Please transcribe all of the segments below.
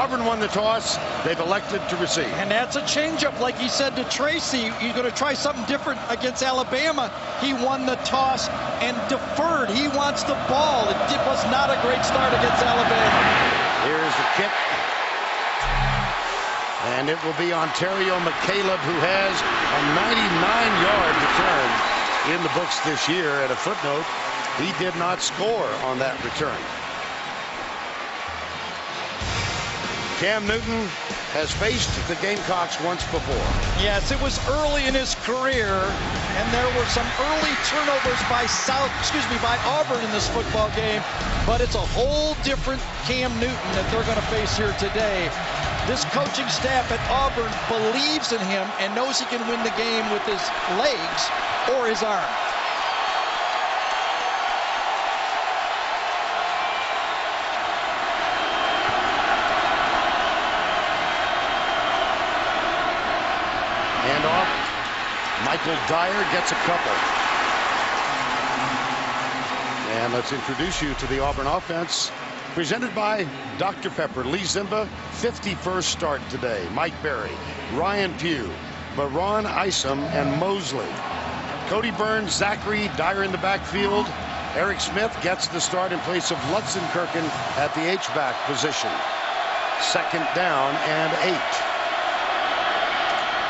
Auburn won the toss. They've elected to receive. And that's a changeup, like he said to Tracy. He's going to try something different against Alabama. He won the toss and deferred. He wants the ball. It was not a great start against Alabama. Here's the kick. And it will be Ontario McCaleb, who has a 99-yard return in the books this year. At a footnote, he did not score on that return. Cam Newton has faced the Gamecocks once before. Yes, it was early in his career, and there were some early turnovers by Auburn in this football game, but it's a whole different Cam Newton that they're going to face here today. This coaching staff at Auburn believes in him and knows he can win the game with his legs or his arm. Handoff. Michael Dyer gets a couple. And let's introduce you to the Auburn offense. Presented by Dr. Pepper. Lee Zimba, 51st start today. Mike Berry, Ryan Pugh, Baron Isom, and Mosley. Cody Burns, Zachary, Dyer in the backfield. Eric Smith gets the start in place of Lutzenkirchen at the H-back position. 2nd down and 8.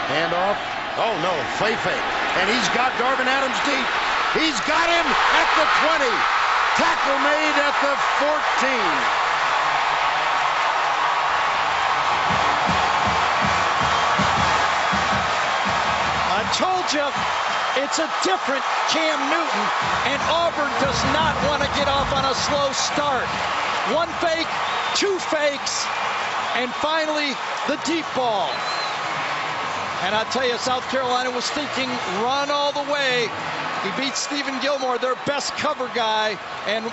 Handoff. Oh no, play fake. And he's got Darvin Adams deep. He's got him at the 20. Tackle made at the 14. I told you, it's a different Cam Newton, and Auburn does not want to get off on a slow start. 1 fake, 2 fakes, and finally the deep ball. And I tell you, South Carolina was thinking run all the way. He beats Stephen Gilmore, their best cover guy, and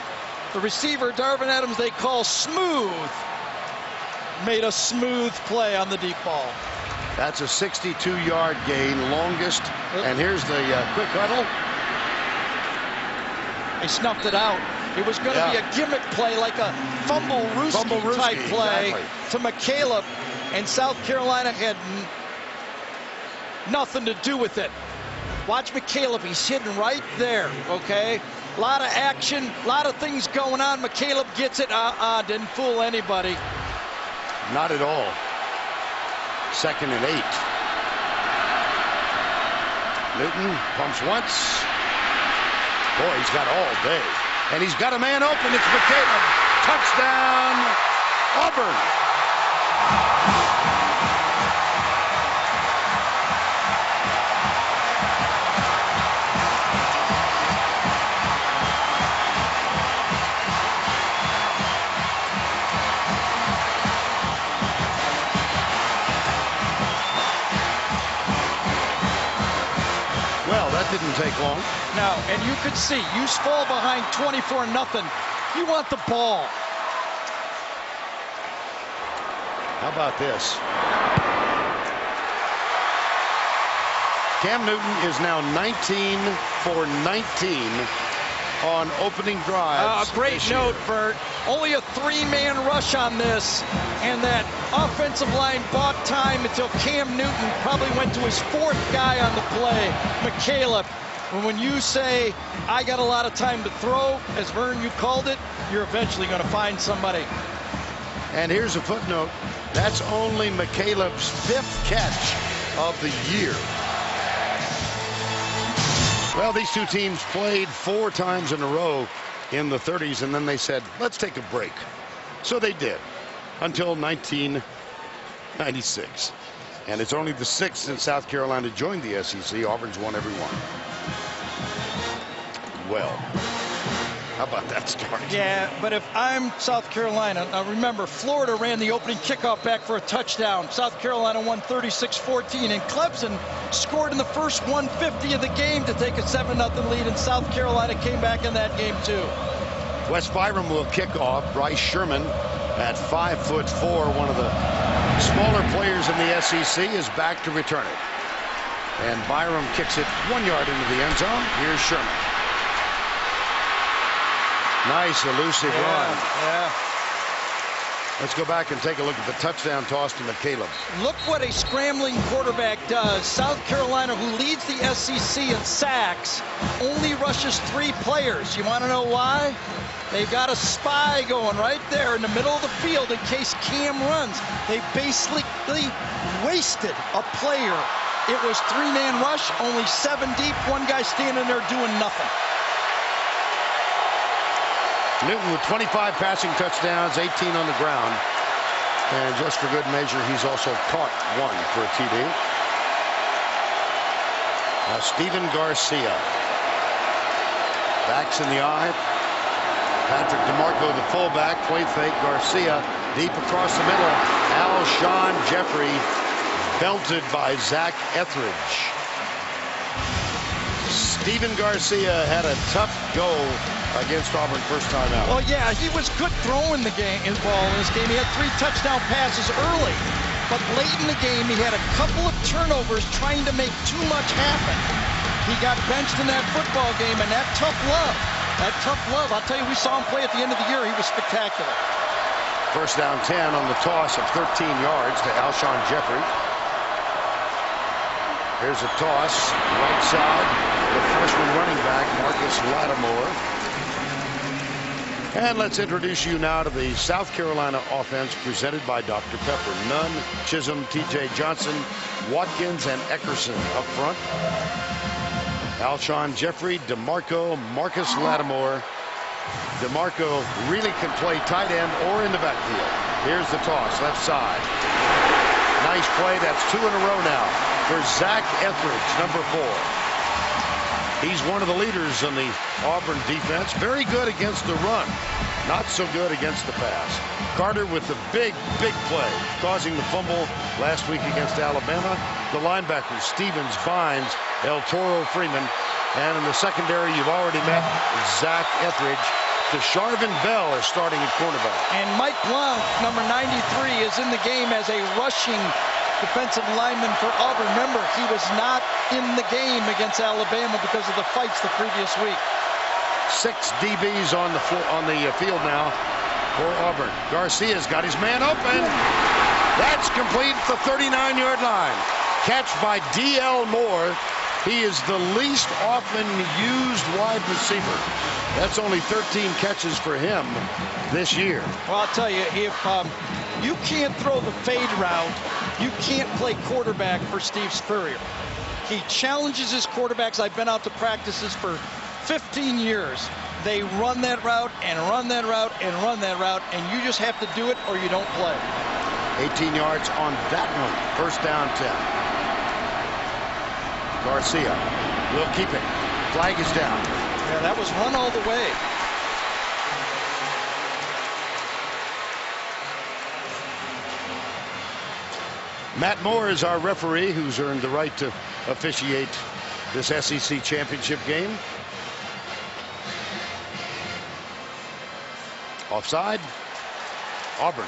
the receiver, Darvin Adams, they call smooth, made a smooth play on the deep ball. That's a 62-yard gain, longest. And here's the quick huddle. They snuffed it out. It was going to be a gimmick play, like a fumble-rooski type play to McCaleb, and South Carolina had nothing to do with it. Watch McCaleb, he's hidden right there, okay? A lot of action, a lot of things going on. McCaleb gets it, didn't fool anybody. Not at all. 2nd and 8. Newton pumps once. Boy, he's got all day. And he's got a man open, it's McCaleb. Touchdown, Auburn. That didn't take long. No, and you could see, you fall behind 24-0. You want the ball. How about this? Cam Newton is now 19 for 19 on opening drives. A great note, Bert. Only a 3-man rush on this, and that offensive line bought time until Cam Newton probably went to his 4th guy on the play, McCaleb. And when you say, I got a lot of time to throw, as Vern, you called it, you're eventually going to find somebody. And here's a footnote. That's only McCaleb's 5th catch of the year. Well, these two teams played 4 times in a row in the 30s, and then they said, let's take a break. So they did, until 1996. And it's only the 6th since South Carolina joined the SEC. Auburn's won every one. Well, how about that start? Yeah, but if I'm South Carolina, now remember, Florida ran the opening kickoff back for a touchdown. South Carolina won 36-14, and Clemson scored in the first 150 of the game to take a 7-0 lead, and South Carolina came back in that game too. Wes Byram will kick off. Bryce Sherman at 5'4", one of the smaller players in the SEC, is back to return it. And Byram kicks it 1 yard into the end zone. Here's Sherman. Nice elusive run. Yeah. Let's go back and take a look at the touchdown toss to McCaleb. Look what a scrambling quarterback does. South Carolina, who leads the SEC in sacks, only rushes 3 players. You want to know why? They've got a spy going right there in the middle of the field in case Cam runs. They basically wasted a player. It was 3-man rush, only 7 deep, one guy standing there doing nothing. Newton with 25 passing touchdowns, 18 on the ground. And just for good measure, he's also caught 1 for a TD. Now Stephen Garcia. Backs in the eye. Patrick DeMarco, the fullback, play fake. Garcia deep across the middle. Alshon Jeffrey belted by Zach Etheridge. Stephen Garcia had a tough go against Auburn first time out. Well, yeah, he was good throwing the ball in this game. He had 3 touchdown passes early, but late in the game, he had a couple of turnovers trying to make too much happen. He got benched in that football game, and that tough love, I'll tell you, we saw him play at the end of the year. He was spectacular. First down 10 on the toss of 13 yards to Alshon Jeffrey. Here's a toss, right side, the freshman running back, Marcus Lattimore. And let's introduce you now to the South Carolina offense presented by Dr. Pepper. Nunn, Chisholm, T.J. Johnson, Watkins, and Eckerson up front. Alshon Jeffrey, DeMarco, Marcus Lattimore. DeMarco really can play tight end or in the backfield. Here's the toss, left side. Nice play. That's 2 in a row now for Zach Etheridge, number 4. He's one of the leaders in the Auburn defense. Very good against the run. Not so good against the pass. Carter with the big play, causing the fumble last week against Alabama. The linebackers, Stevens, Bynes, El Toro, Freeman. And in the secondary, you've already met Zach Etheridge. DeSharvin Bell is starting at cornerback. And Mike Blount, number 93, is in the game as a rushing defensive lineman for Auburn. Remember, he was not in the game against Alabama because of the fights the previous week. 6 DBs on the field now for Auburn. Garcia's got his man open. That's complete at the 39-yard line. Catch by D.L. Moore. He is the least often used wide receiver. That's only 13 catches for him this year. Well, I'll tell you, if you can't throw the fade route, you can't play quarterback for Steve Spurrier. He challenges his quarterbacks. I've been out to practices for 15 years. They run that route and run that route and run that route, and you just have to do it or you don't play. 18 yards on that one. First down 10. Garcia will keep it. Flag is down. Yeah, that was run all the way. Matt Moore is our referee, who's earned the right to officiate this SEC championship game. Offside. Auburn.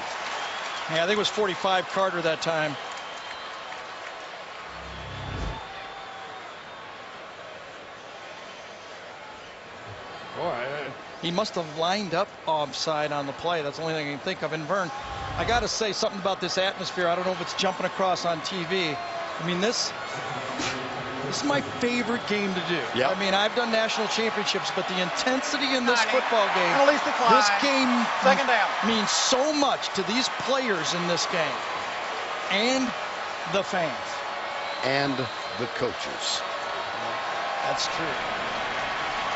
Yeah, I think it was 45 Carter that time. Boy, he must have lined up offside on the play. That's the only thing I can think of. And Vern, I got to say something about this atmosphere. I don't know if it's jumping across on TV. I mean, this is my favorite game to do. Yep. I mean, I've done national championships, but the intensity in this football game, this game means so much to these players in this game and the fans. And the coaches. That's true.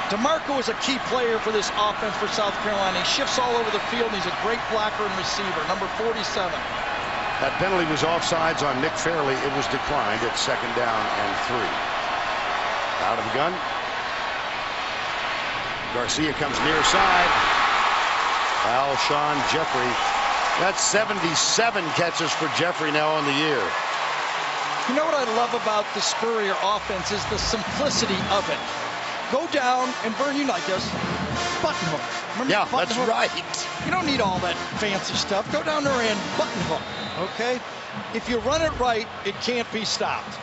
DeMarco is a key player for this offense for South Carolina. He shifts all over the field, and he's a great blocker and receiver, number 47. That penalty was offsides on Nick Fairley. It was declined at 2nd down and 3. Out of the gun. Garcia comes near side. Alshon Jeffrey. That's 77 catches for Jeffrey now on the year. You know what I love about the Spurrier offense is the simplicity of it. Go down, and Vern, you like this, button hook. Remember yeah, button that's hook? right. You don't need all that fancy stuff. Go down there and button hook, okay? If you run it right, it can't be stopped.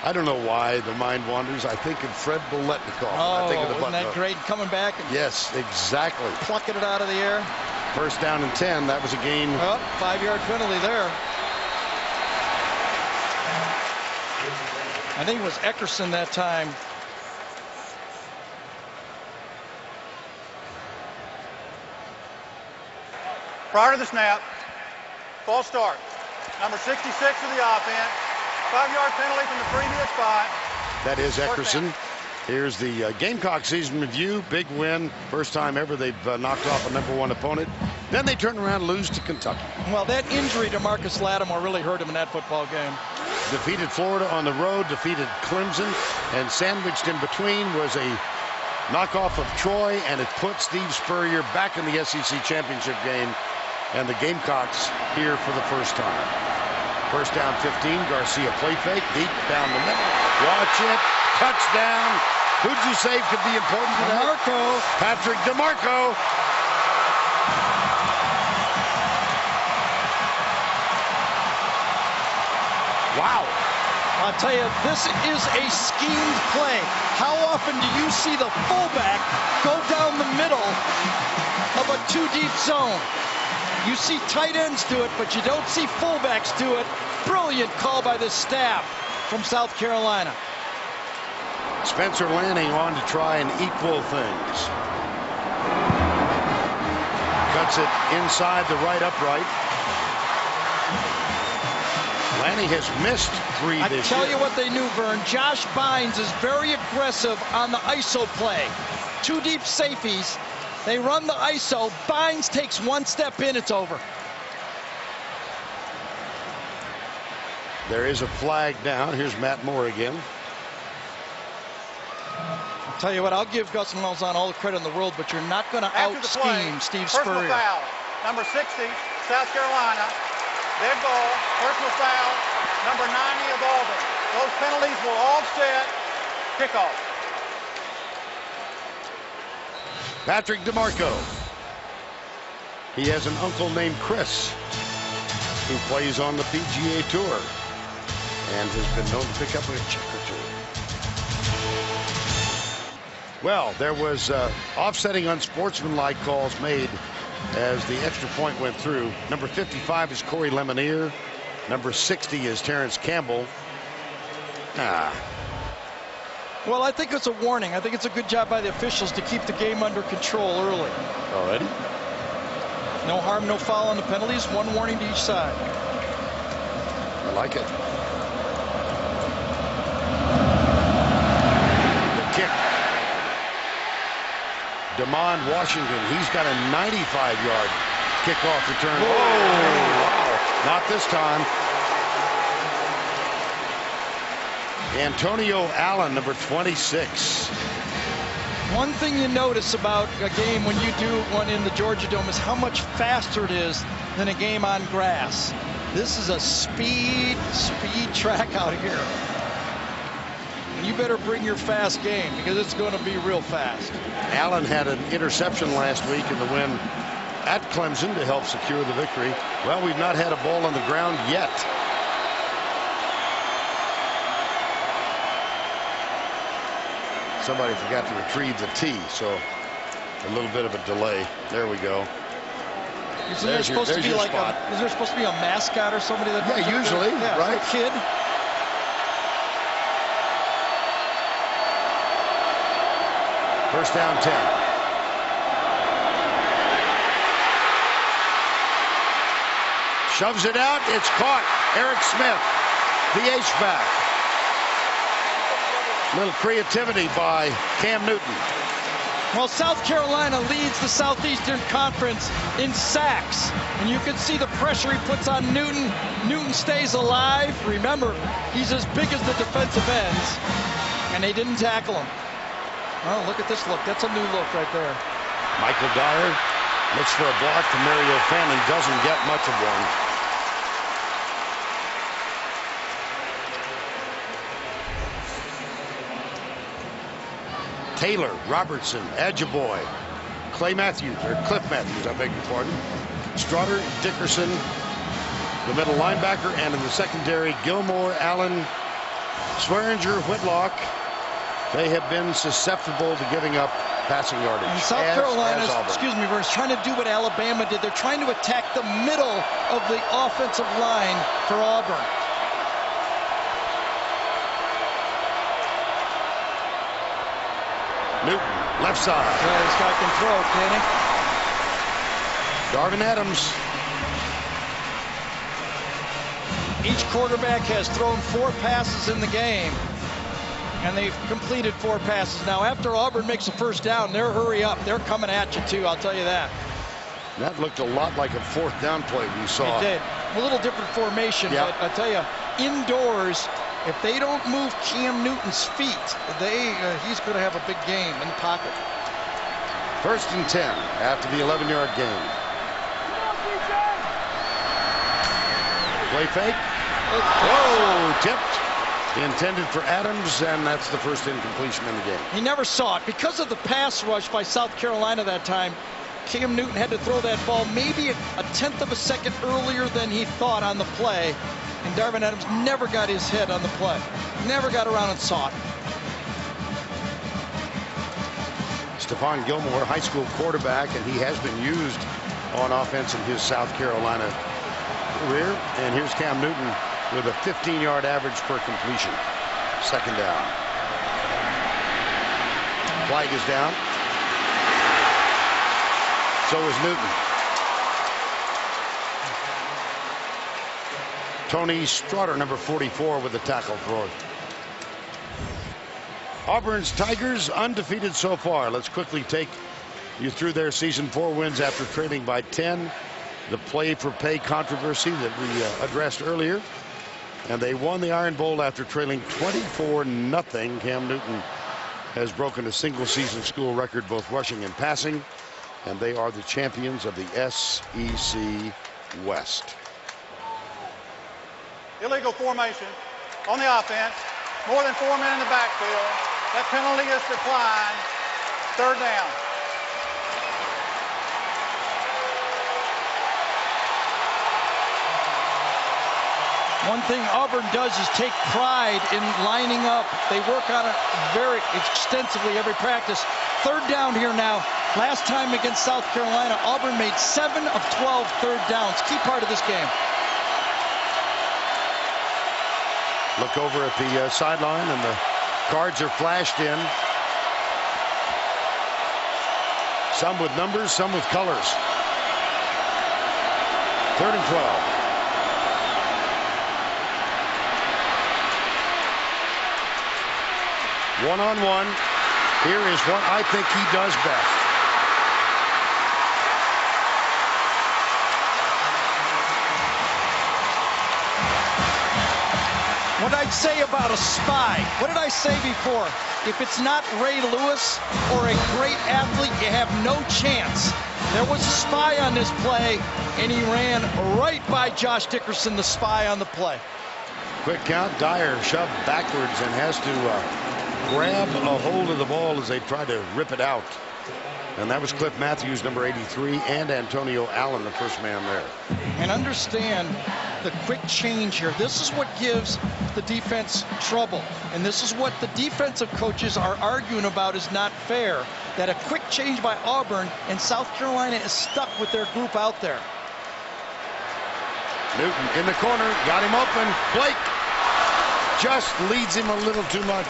I don't know why the mind wanders. I think of Fred Biletnikoff. Oh, I think of the isn't button that hook. great coming back? And yes, exactly. plucking it out of the air. First down and 10. That was a gain. Oh, 5-yard penalty there. I think it was Eckerson that time. Prior to the snap, false start. Number 66 of the offense. 5-yard penalty from the previous spot. That is Eckerson. Here's the Gamecock season review. Big win. First time ever they've knocked off a #1 opponent. Then they turn around and lose to Kentucky. Well, that injury to Marcus Lattimore really hurt him in that football game. Defeated Florida on the road, defeated Clemson, and sandwiched in between was a knockoff of Troy, and it put Steve Spurrier back in the SEC championship game, and the Gamecocks here for the first time. First down 15, Garcia play fake, deep down the middle. Watch it, touchdown. Who'd you say could be important to that? DeMarco. Patrick DeMarco. Wow. I'll tell you, this is a schemed play. How often do you see the fullback go down the middle of a 2-deep zone? You see tight ends do it, but you don't see fullbacks do it. Brilliant call by the staff from South Carolina. Spencer Lanning on to try and equal things. Cuts it inside the right upright. Lanning has missed 3 this year. I tell you what they knew, Vern. Josh Bynes is very aggressive on the ISO play. 2 deep safeties. They run the ISO. Bynes takes 1 step in, it's over. There is a flag down. Here's Matt Moore again. I'll tell you what, I'll give Gus Malzahn all the credit in the world, but you're not going to out-scheme Steve Spurrier. Personal foul. Number 60, South Carolina. Dead ball. Personal foul. Number 90 of Auburn. Those penalties will offset kickoff. Patrick DeMarco. He has an uncle named Chris who plays on the PGA Tour and has been known to pick up a check or two. Well, there was offsetting unsportsmanlike calls made as the extra point went through. Number 55 is Corey Lemonier. Number 60 is Terrence Campbell. Well, I think it's a warning. I think it's a good job by the officials to keep the game under control early. Already? No harm, no foul on the penalties. 1 warning to each side. I like it. The kick. Damon Washington. He's got a 95-yard kickoff return. Whoa. Oh, wow. Not this time. Antonio Allen, number 26. One thing you notice about a game when you do one in the Georgia Dome is how much faster it is than a game on grass. This is a speed track out here. You better bring your fast game because it's going to be real fast. Allen had an interception last week in the win at Clemson to help secure the victory. Well, we've not had a ball on the ground yet. Somebody forgot to retrieve the tee, so a little bit of a delay. There we go. Isn't there supposed to be like is there supposed to be a mascot or somebody that? Yeah, usually, right? A kid. First down 10. Shoves it out. It's caught. Eric Smith, the H-back. Little creativity by Cam Newton. Well, South Carolina leads the Southeastern Conference in sacks. And you can see the pressure he puts on Newton. Newton stays alive. Remember, he's as big as the defensive ends. And they didn't tackle him. Oh, look at this look. That's a new look right there. Michael Dyer looks for a block from Mario Fannin. Doesn't get much of one. Taylor, Robertson, Adjaboy, Cliff Matthews, I beg your pardon. Strutter, Dickerson, the middle linebacker, and in the secondary, Gilmore, Allen, Swearinger, Whitlock. They have been susceptible to giving up passing yardage. And South Carolina, excuse me, is trying to do what Alabama did. They're trying to attack the middle of the offensive line for Auburn. Newton, left side. Yeah, this guy can throw, can he? Darvin Adams. Each quarterback has thrown 4 passes in the game, and they've completed 4 passes. Now, after Auburn makes a first down, they're hurry up. They're coming at you, too, I'll tell you that. That looked a lot like a 4th down play we saw. It did. A little different formation, yep. But I tell you, indoors, if they don't move Cam Newton's feet, he's going to have a big game in the pocket. 1st and 10 after the 11-yard gain. Play fake. Whoa, tipped. Intended for Adams, and that's the first incompletion in the game. He never saw it. Because of the pass rush by South Carolina that time, Cam Newton had to throw that ball maybe a tenth of a second earlier than he thought on the play, and Darvin Adams never got his head on the play. Never got around and saw it. Stephon Gilmore, high school quarterback, and he has been used on offense in his South Carolina career. And here's Cam Newton with a 15-yard average per completion. 2nd down. Flag is down. So is Newton. Tony Straughter, number 44, with the tackle for it. Auburn's Tigers undefeated so far. Let's quickly take you through their season 4 wins after trailing by 10. The play for pay controversy that we addressed earlier. And they won the Iron Bowl after trailing 24-0. Cam Newton has broken a single season school record, both rushing and passing. And they are the champions of the SEC West. Illegal formation on the offense. More than 4 men in the backfield. That penalty is declined. 3rd down. One thing Auburn does is take pride in lining up. They work on it very extensively every practice. 3rd down here now. Last time against South Carolina, Auburn made 7 of 12 3rd downs. Key part of this game. Look over at the sideline, and the cards are flashed in. Some with numbers, some with colors. 3rd and 12. One-on-one. Here is what I think he does best. What I'd say about a spy. What did I say before? If it's not Ray Lewis or a great athlete, you have no chance. There was a spy on this play, and he ran right by Josh Dickerson, the spy on the play. Quick count. Dyer shoved backwards and has to grab a hold of the ball as they try to rip it out. And that was Cliff Matthews, number 83, and Antonio Allen, the first man there. And understand the quick change here. This is what gives the defense trouble. And this is what the defensive coaches are arguing about is not fair. That a quick change by Auburn, and South Carolina is stuck with their group out there. Newton in the corner, got him open. Blake just leads him a little too much.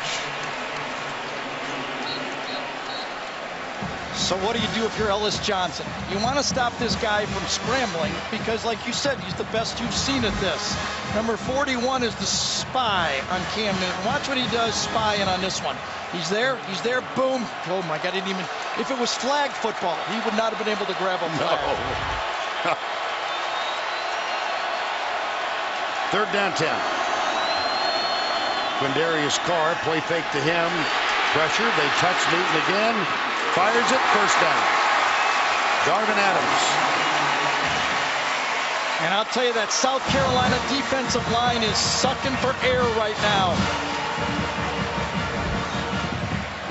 So what do you do if you're Ellis Johnson? You want to stop this guy from scrambling because, like you said, he's the best you've seen at this. Number 41 is the spy on Cam Newton. Watch what he does spying on this one. He's there, boom. Oh my God, if it was flag football, he would not have been able to grab a flag. No. 3rd down 10. Quindarius Carr, play fake to him. Pressure, they touch Newton again. Fires it, 1st down. Darvin Adams. And I'll tell you that South Carolina defensive line is sucking for air right now.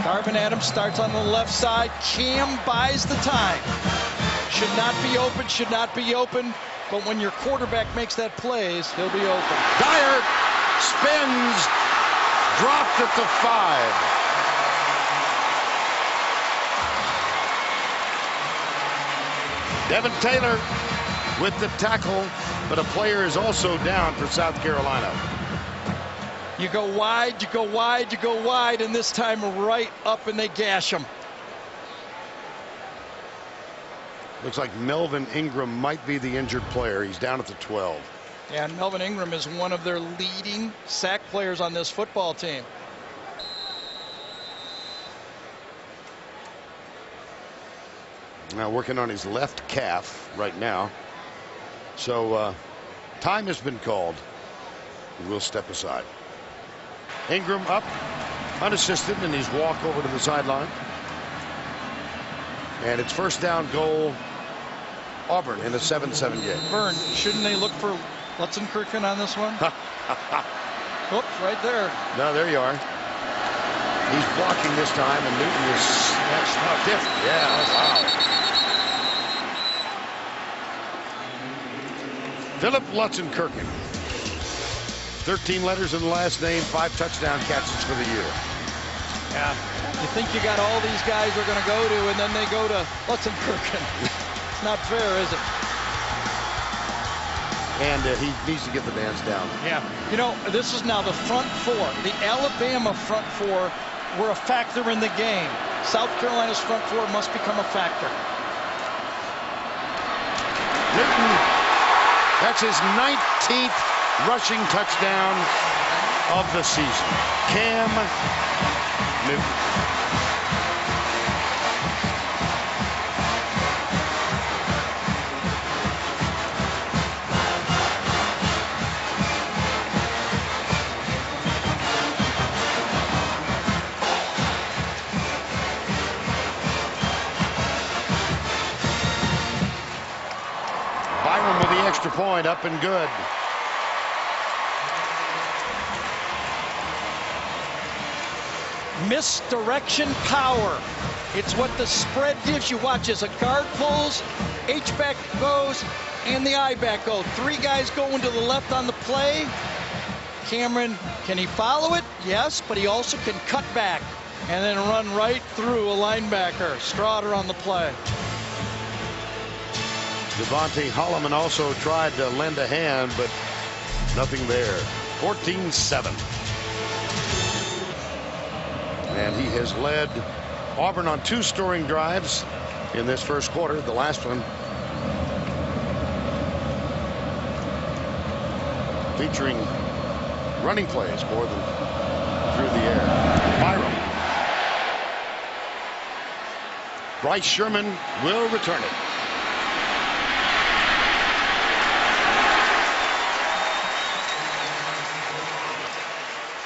Darvin Adams starts on the left side. Cam buys the time. Should not be open. But when your quarterback makes that plays, he'll be open. Dyer spins, dropped at the 5. Devin Taylor with the tackle, but a player is also down for South Carolina. You go wide, you go wide, you go wide, and this time right up, and they gash him. Looks like Melvin Ingram might be the injured player. He's down at the 12. Yeah, and Melvin Ingram is one of their leading sack players on this football team. Now working on his left calf right now. So time has been called. We'll step aside. Ingram up, unassisted, and he's walk over to the sideline. And it's first down goal, Auburn in a 7-7 game. Vern, shouldn't they look for Lutzenkirchen on this one? Oops, right there. No, there you are. He's blocking this time, and Newton is stiff. Yeah, wow. Philip Lutzenkirchen. 13 letters in the last name, 5 touchdown catches for the year. Yeah. You think you got all these guys are going to go to, and then they go to Lutzenkirchen. It's not fair, is it? And he needs to get the dance down. Yeah. You know, this is now the front four. The Alabama front four were a factor in the game. South Carolina's front four must become a factor. Newton, that's his 19th rushing touchdown of the season. Cam Newton. Byron with the extra point, up and good. Misdirection power. It's what the spread gives you. Watch as a guard pulls, H-back goes, and the I-back go. 3 guys going to the left on the play. Cameron, can he follow it? Yes, but he also can cut back and then run right through a linebacker. Strouder on the play. Devontae Holloman also tried to lend a hand, but nothing there. 14-7. And he has led Auburn on 2 scoring drives in this first quarter. The last one featuring running plays more than through the air. Byram. Bryce Sherman will return it.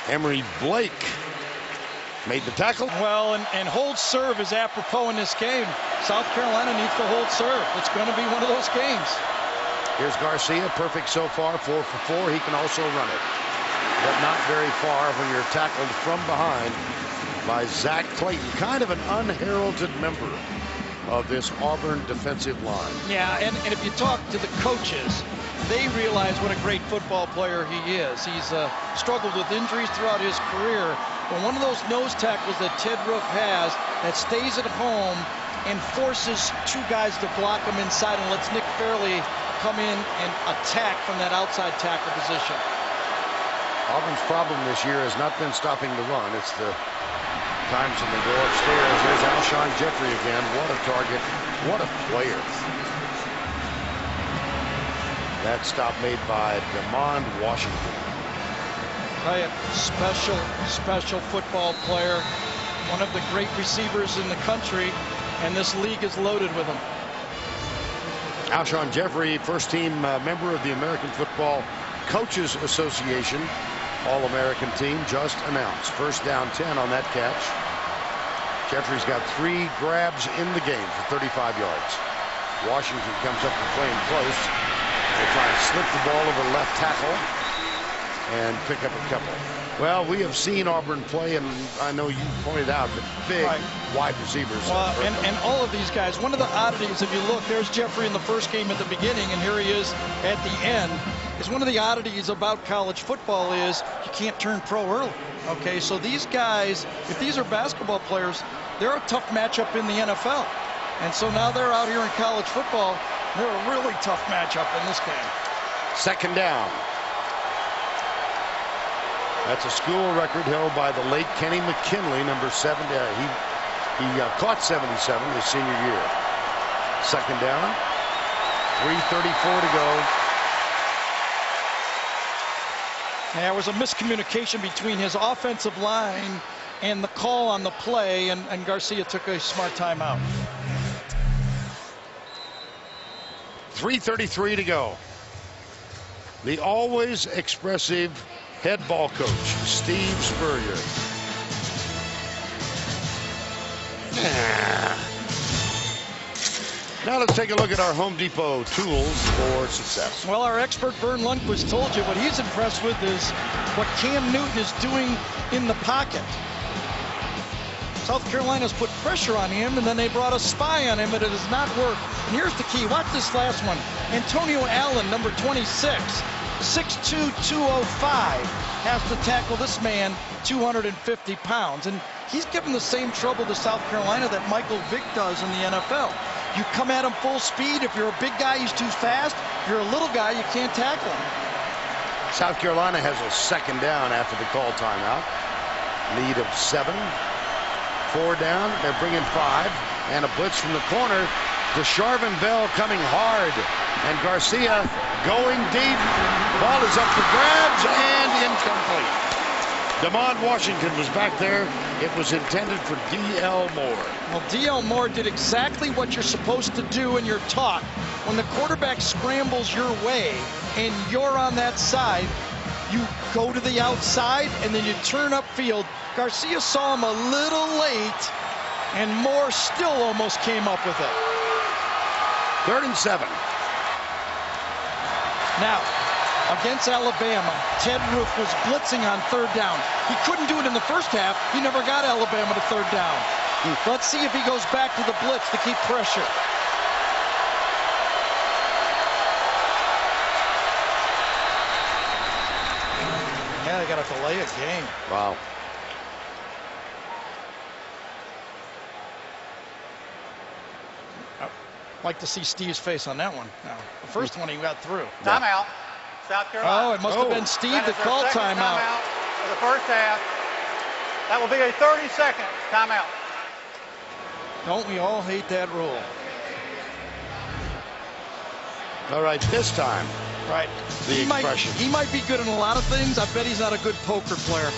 Emory Blake made the tackle. Well, and hold serve is apropos in this game. South Carolina needs to hold serve. It's going to be one of those games. Here's Garcia, perfect so far, 4 for 4. He can also run it, but not very far when you're tackled from behind by Zach Clayton, kind of an unheralded member of this Auburn defensive line. Yeah, and if you talk to the coaches, they realize what a great football player he is. He's struggled with injuries throughout his career. But one of those nose tackles that Ted Roof has that stays at home and forces 2 guys to block him inside and lets Nick Fairley come in and attack from that outside tackle position. Auburn's problem this year has not been stopping the run. It's the times when they go upstairs. There's Alshon Jeffrey again. What a target. What a player. That stop made by Demond Washington. Special football player. One of the great receivers in the country, and this league is loaded with them. Alshon Jeffrey, first team member of the American Football Coaches Association. All-American team just announced. First down 10 on that catch. Jeffrey's got 3 grabs in the game for 35 yards. Washington comes up and playing close. They try and slip the ball over left tackle and pick up a couple. Well, we have seen Auburn play, and I know you pointed out the big wide receivers. And all of these guys, one of the oddities, if you look, there's Jeffrey in the first game at the beginning, and here he is at the end. Is one of the oddities about college football is you can't turn pro early. Okay, so these guys, if these are basketball players, they're a tough matchup in the NFL. And so now they're out here in college football. They're a really tough matchup in this game. Second down. That's a school record held by the late Kenny McKinley, number 7. He caught 77 his senior year. Second down. 3:34 to go. There was a miscommunication between his offensive line and the call on the play, and Garcia took a smart timeout. 3:33 to go. The always expressive head ball coach, Steve Spurrier. Now let's take a look at our Home Depot tools for success. Well, our expert Vern Lundquist told you what he's impressed with is what Cam Newton is doing in the pocket. South Carolina's put pressure on him, and then they brought a spy on him, but it has not worked. And here's the key. Watch this last one. Antonio Allen, number 26, 6'2", 205, has to tackle this man, 250 pounds. And he's given the same trouble to South Carolina that Michael Vick does in the NFL. You come at him full speed. If you're a big guy, he's too fast. If you're a little guy, you can't tackle him. South Carolina has a second down after the call timeout. Lead of 7. 4 down. They're bringing 5. And a blitz from the corner. DeSharvin Bell coming hard. And Garcia going deep. Ball is up for grabs and incomplete. Demond Washington was back there. It was intended for D.L. Moore. Well, D.L. Moore did exactly what you're supposed to do and you're taught. When the quarterback scrambles your way and you're on that side, you go to the outside and then you turn upfield. Garcia saw him a little late, and Moore still almost came up with it. 3rd and 7. Now, against Alabama, Ted Roof was blitzing on 3rd down. He couldn't do it in the first half. He never got Alabama to 3rd down. Let's see if he goes back to the blitz to keep pressure. Yeah, they got to delay a game. Wow. I'd like to see Steve's face on that one. Now, the first one he got through. Timeout. South Carolina. Oh, it must have been Steve that called timeout. For the first half. That will be a 30-second timeout. Don't we all hate that rule? All right, this time. Right. The expression. He might be good in a lot of things. I bet he's not a good poker player.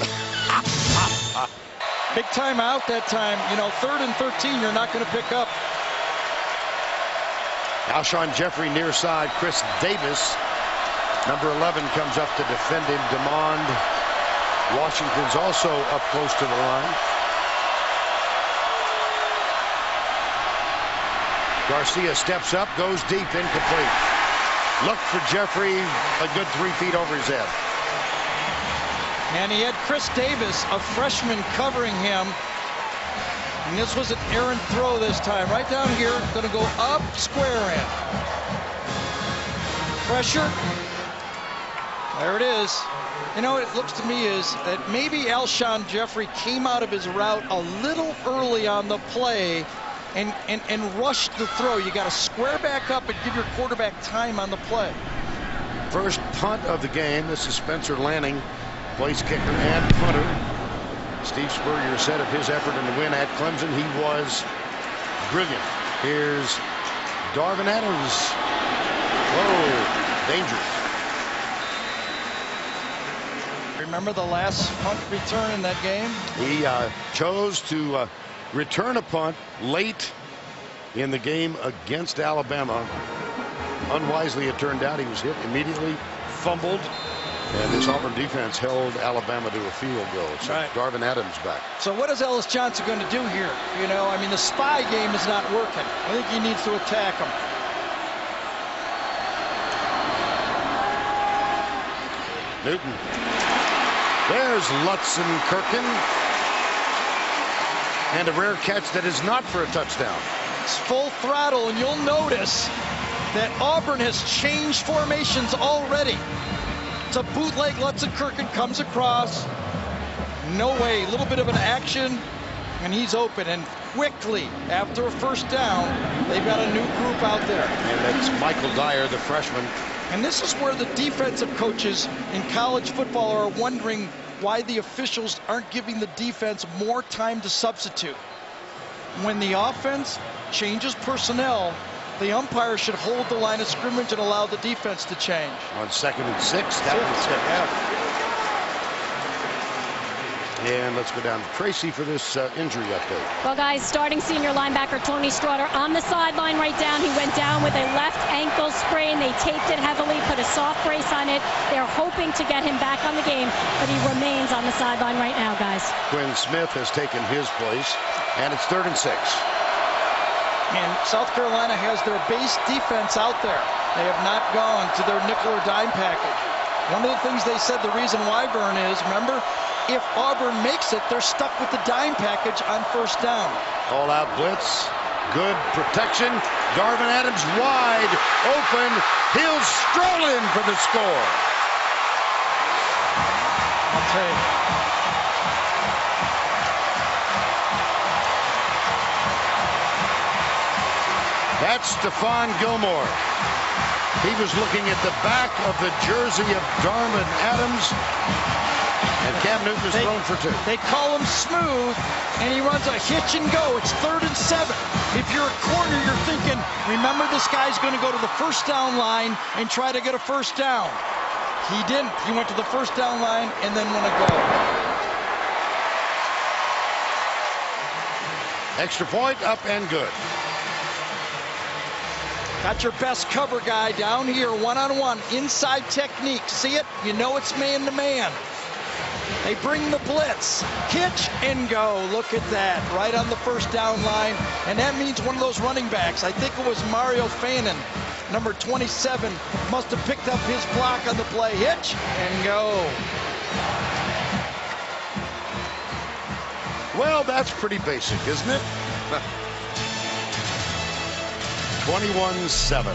Big timeout that time. You know, 3rd and 13, you're not going to pick up. Alshon Jeffrey near side. Chris Davis, number 11, comes up to defend him. Demond Washington's also up close to the line. Garcia steps up, goes deep, incomplete. Look for Jeffrey, a good 3 feet over his head. And he had Chris Davis, a freshman, covering him. And this was an errant throw this time. Right down here, going to go up, square in. Pressure. There it is. You know, it looks to me is that maybe Alshon Jeffrey came out of his route a little early on the play and rushed the throw. You got to square back up and give your quarterback time on the play. First punt of the game. This is Spencer Lanning, place kicker and punter. Steve Spurrier said of his effort in the win at Clemson, he was brilliant. Here's Darvin Adams. Whoa, dangerous. Remember the last punt return in that game? He chose to return a punt late in the game against Alabama. Unwisely, it turned out. He was hit immediately, fumbled, and this Auburn defense held Alabama to a field goal. So right. Darvin Adams back. So what is Ellis Johnson going to do here? You know, I mean, the spy game is not working. I think he needs to attack him. Newton. There's Lutzenkirchen. And a rare catch that is not for a touchdown. It's full throttle, and you'll notice that Auburn has changed formations already. It's a bootleg. Lutzenkirchen comes across. No way. A little bit of an action, and he's open. And quickly after a first down. They've got a new group out there. And that's Michael Dyer, the freshman. And this is where the defensive coaches in college football are wondering why the officials aren't giving the defense more time to substitute. When the offense changes personnel, the umpire should hold the line of scrimmage and allow the defense to change. On 2nd and 6, that was it. Yeah. And let's go down to Tracy for this injury update. Well, guys, starting senior linebacker Tony Straughter on the sideline right down. He went down with a left ankle sprain. They taped it heavily, put a soft brace on it. They're hoping to get him back on the game, but he remains on the sideline right now, guys. Quinn Smith has taken his place, and it's 3rd and 6. And South Carolina has their base defense out there. They have not gone to their nickel or dime package. One of the things they said the reason why, Vern, is, remember, if Auburn makes it, they're stuck with the dime package on first down. All-out blitz, good protection. Darvin Adams wide open. He'll stroll in for the score. I'll tell you. That's Stephon Gilmore. He was looking at the back of the jersey of Darvin Adams. And Cam Newton is thrown for 2. They call him smooth, and he runs a hitch and go. It's 3rd and 7. If you're a corner, you're thinking, remember, this guy's going to go to the first down line and try to get a first down. He didn't. He went to the first down line and then went a go. Extra point, up and good. Got your best cover guy down here, one-on-one, inside technique. See it? You know it's man-to-man. They bring the blitz, hitch and go. Look at that, right on the first down line. And that means one of those running backs, I think it was Mario Fannin, number 27, must have picked up his block on the play. Hitch and go. Well, that's pretty basic, isn't it? 21-7.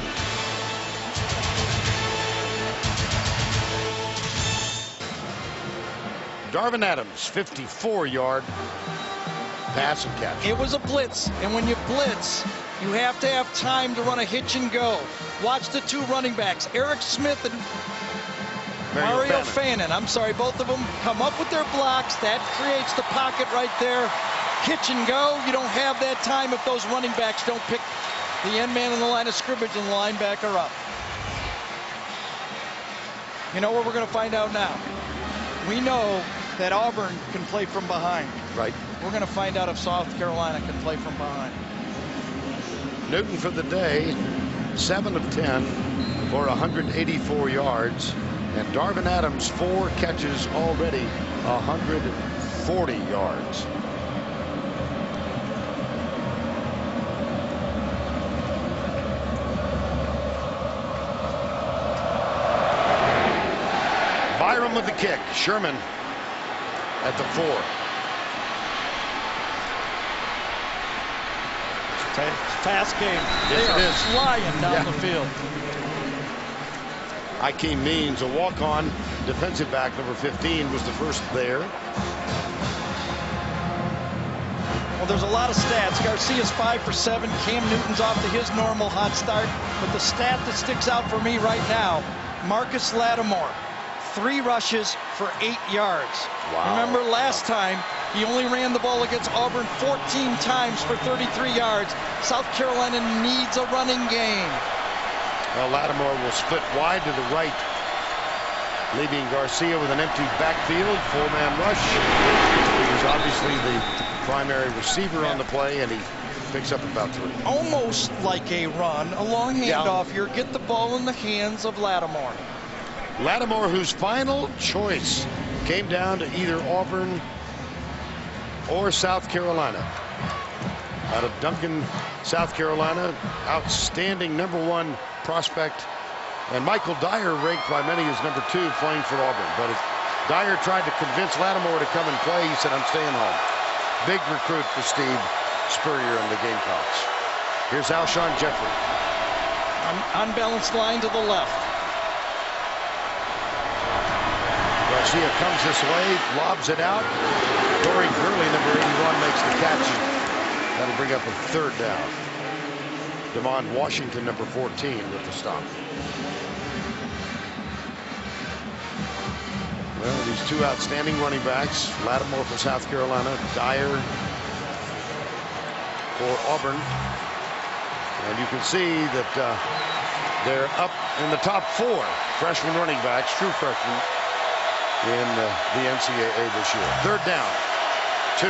Darvin Adams, 54-yard pass and catch. It was a blitz, and when you blitz, you have to have time to run a hitch and go. Watch the 2 running backs, Eric Smith and Mario Fannin. I'm sorry, both of them come up with their blocks. That creates the pocket right there. Hitch and go. You don't have that time if those running backs don't pick the end man in the line of scrimmage and the linebacker up. You know what we're going to find out now? We know that Auburn can play from behind. Right. We're going to find out if South Carolina can play from behind. Newton for the day, 7 of 10 for 184 yards. And Darvin Adams, 4 catches already, 140 yards. Byram with the kick. Sherman at the 4. Fast game. Yes, they are it is. flying down the field. Akeem Means, a walk-on defensive back, number 15, was the first there. Well, there's a lot of stats. Garcia's 5 for 7. Cam Newton's off to his normal hot start. But the stat that sticks out for me right now, Marcus Lattimore, 3 rushes for 8 yards. Wow. Remember last time, he only ran the ball against Auburn 14 times for 33 yards. South Carolina needs a running game. Well, Lattimore will split wide to the right, leaving Garcia with an empty backfield, 4-man rush. He was obviously the primary receiver on the play, and he picks up about 3. Almost like a run, a long handoff here. Get the ball in the hands of Lattimore. Lattimore, whose final choice came down to either Auburn or South Carolina. Out of Duncan, South Carolina, outstanding #1 prospect. And Michael Dyer, ranked by many as #2, playing for Auburn. But Dyer tried to convince Lattimore to come and play, he said, I'm staying home. Big recruit for Steve Spurrier and the Gamecocks. Here's Alshon Jeffrey. Unbalanced line to the left. Garcia comes this way, lobs it out. Corey Gurley, number 81, makes the catch. That'll bring up a 3rd down. Devon Washington, number 14, with the stop. Well, these two outstanding running backs, Lattimore for South Carolina, Dyer for Auburn. And you can see that they're up in the top 4 freshman running backs, true freshmen, in the NCAA this year. 3rd down, 2.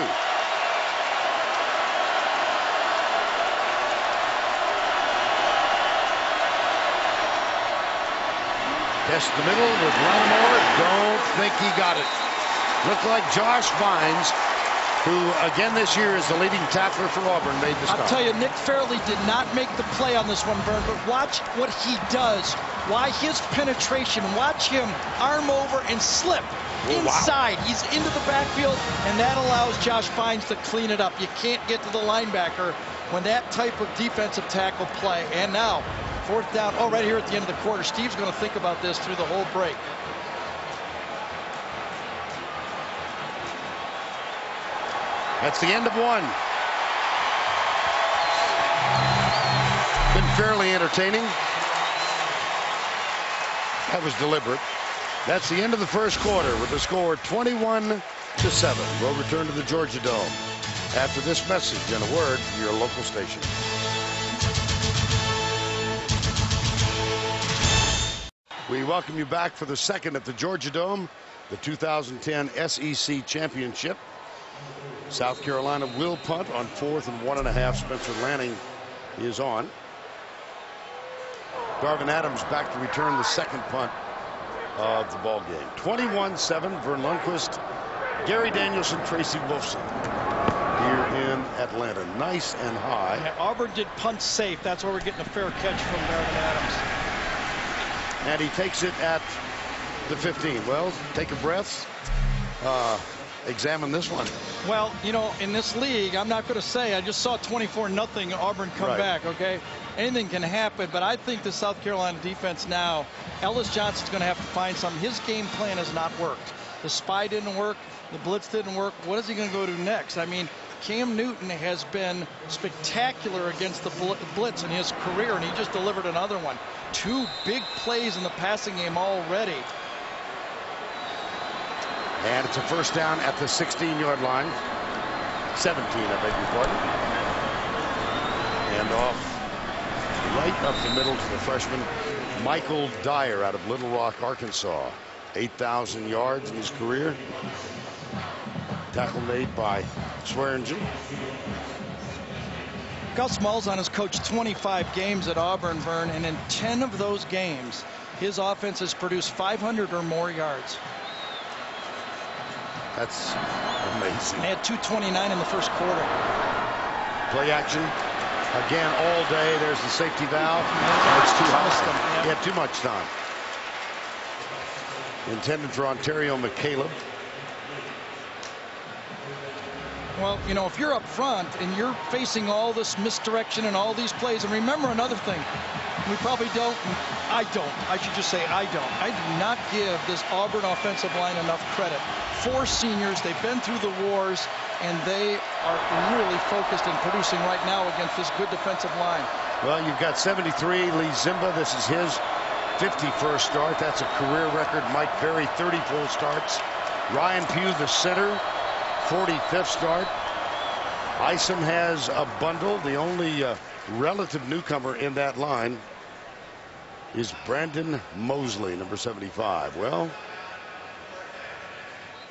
Test the middle with Lattimore. Don't think he got it. Looked like Josh Vines, who again this year is the leading tackler for Auburn, made the stop. I'll tell you, Nick Fairley did not make the play on this one, Vern, but watch what he does. Why his penetration. Watch him arm over and slip inside. Wow. He's into the backfield, and that allows Josh Vines to clean it up. You can't get to the linebacker when that type of defensive tackle play. And now, 4th down. Oh, right here at the end of the quarter. Steve's going to think about this through the whole break. That's the end of 1. Been fairly entertaining. That was deliberate. That's the end of the 1st quarter with the score 21-7. We'll return to the Georgia Dome after this message and a word from your local station. We welcome you back for the 2nd at the Georgia Dome, the 2010 SEC Championship. South Carolina will punt on 4th and 1.5. Spencer Lanning is on. Darvin Adams back to return the 2nd punt of the ball game. 21-7. Vern Lundquist, Gary Danielson, Tracy Wolfson here in Atlanta. Nice and high. Yeah, Auburn did punt safe. That's where we're getting a fair catch from Darvin Adams. And he takes it at the 15. Well, take a breath. Examine this one. Well, you know, in this league, I'm not going to say, I just saw 24-0 Auburn come back, okay? Anything can happen, but I think the South Carolina defense now, Ellis Johnson's going to have to find something. His game plan has not worked. The spy didn't work. The blitz didn't work. What is he going to go to next? I mean, Cam Newton has been spectacular against the blitz in his career, and he just delivered another one. 2 big plays in the passing game already. And it's a 1st down at the 16-yard line. 17, I beg your pardon. And off right up the middle to the freshman, Michael Dyer out of Little Rock, Arkansas. 8,000 yards in his career. Tackle made by Swearingen. Gus Malzahn has coached 25 games at Auburn, Vern, and in 10 of those games, his offense has produced 500 or more yards. That's amazing. They had 229 in the 1st quarter. Play action again all day. There's the safety valve. It's too high. He had too much time. Intended for Ontario McCaleb. Well, you know, if you're up front and you're facing all this misdirection and all these plays, and remember another thing, we probably don't, I should just say I do not give this Auburn offensive line enough credit. 4 seniors, they've been through the wars, and they are really focused and producing right now against this good defensive line. Well, you've got 73, Lee Zimba. This is his 51st start. That's a career record. Mike Berry, 30 full starts. Ryan Pugh, the center, 45th start. Isom has a bundle. The only relative newcomer in that line is Brandon Mosley, number 75. Well,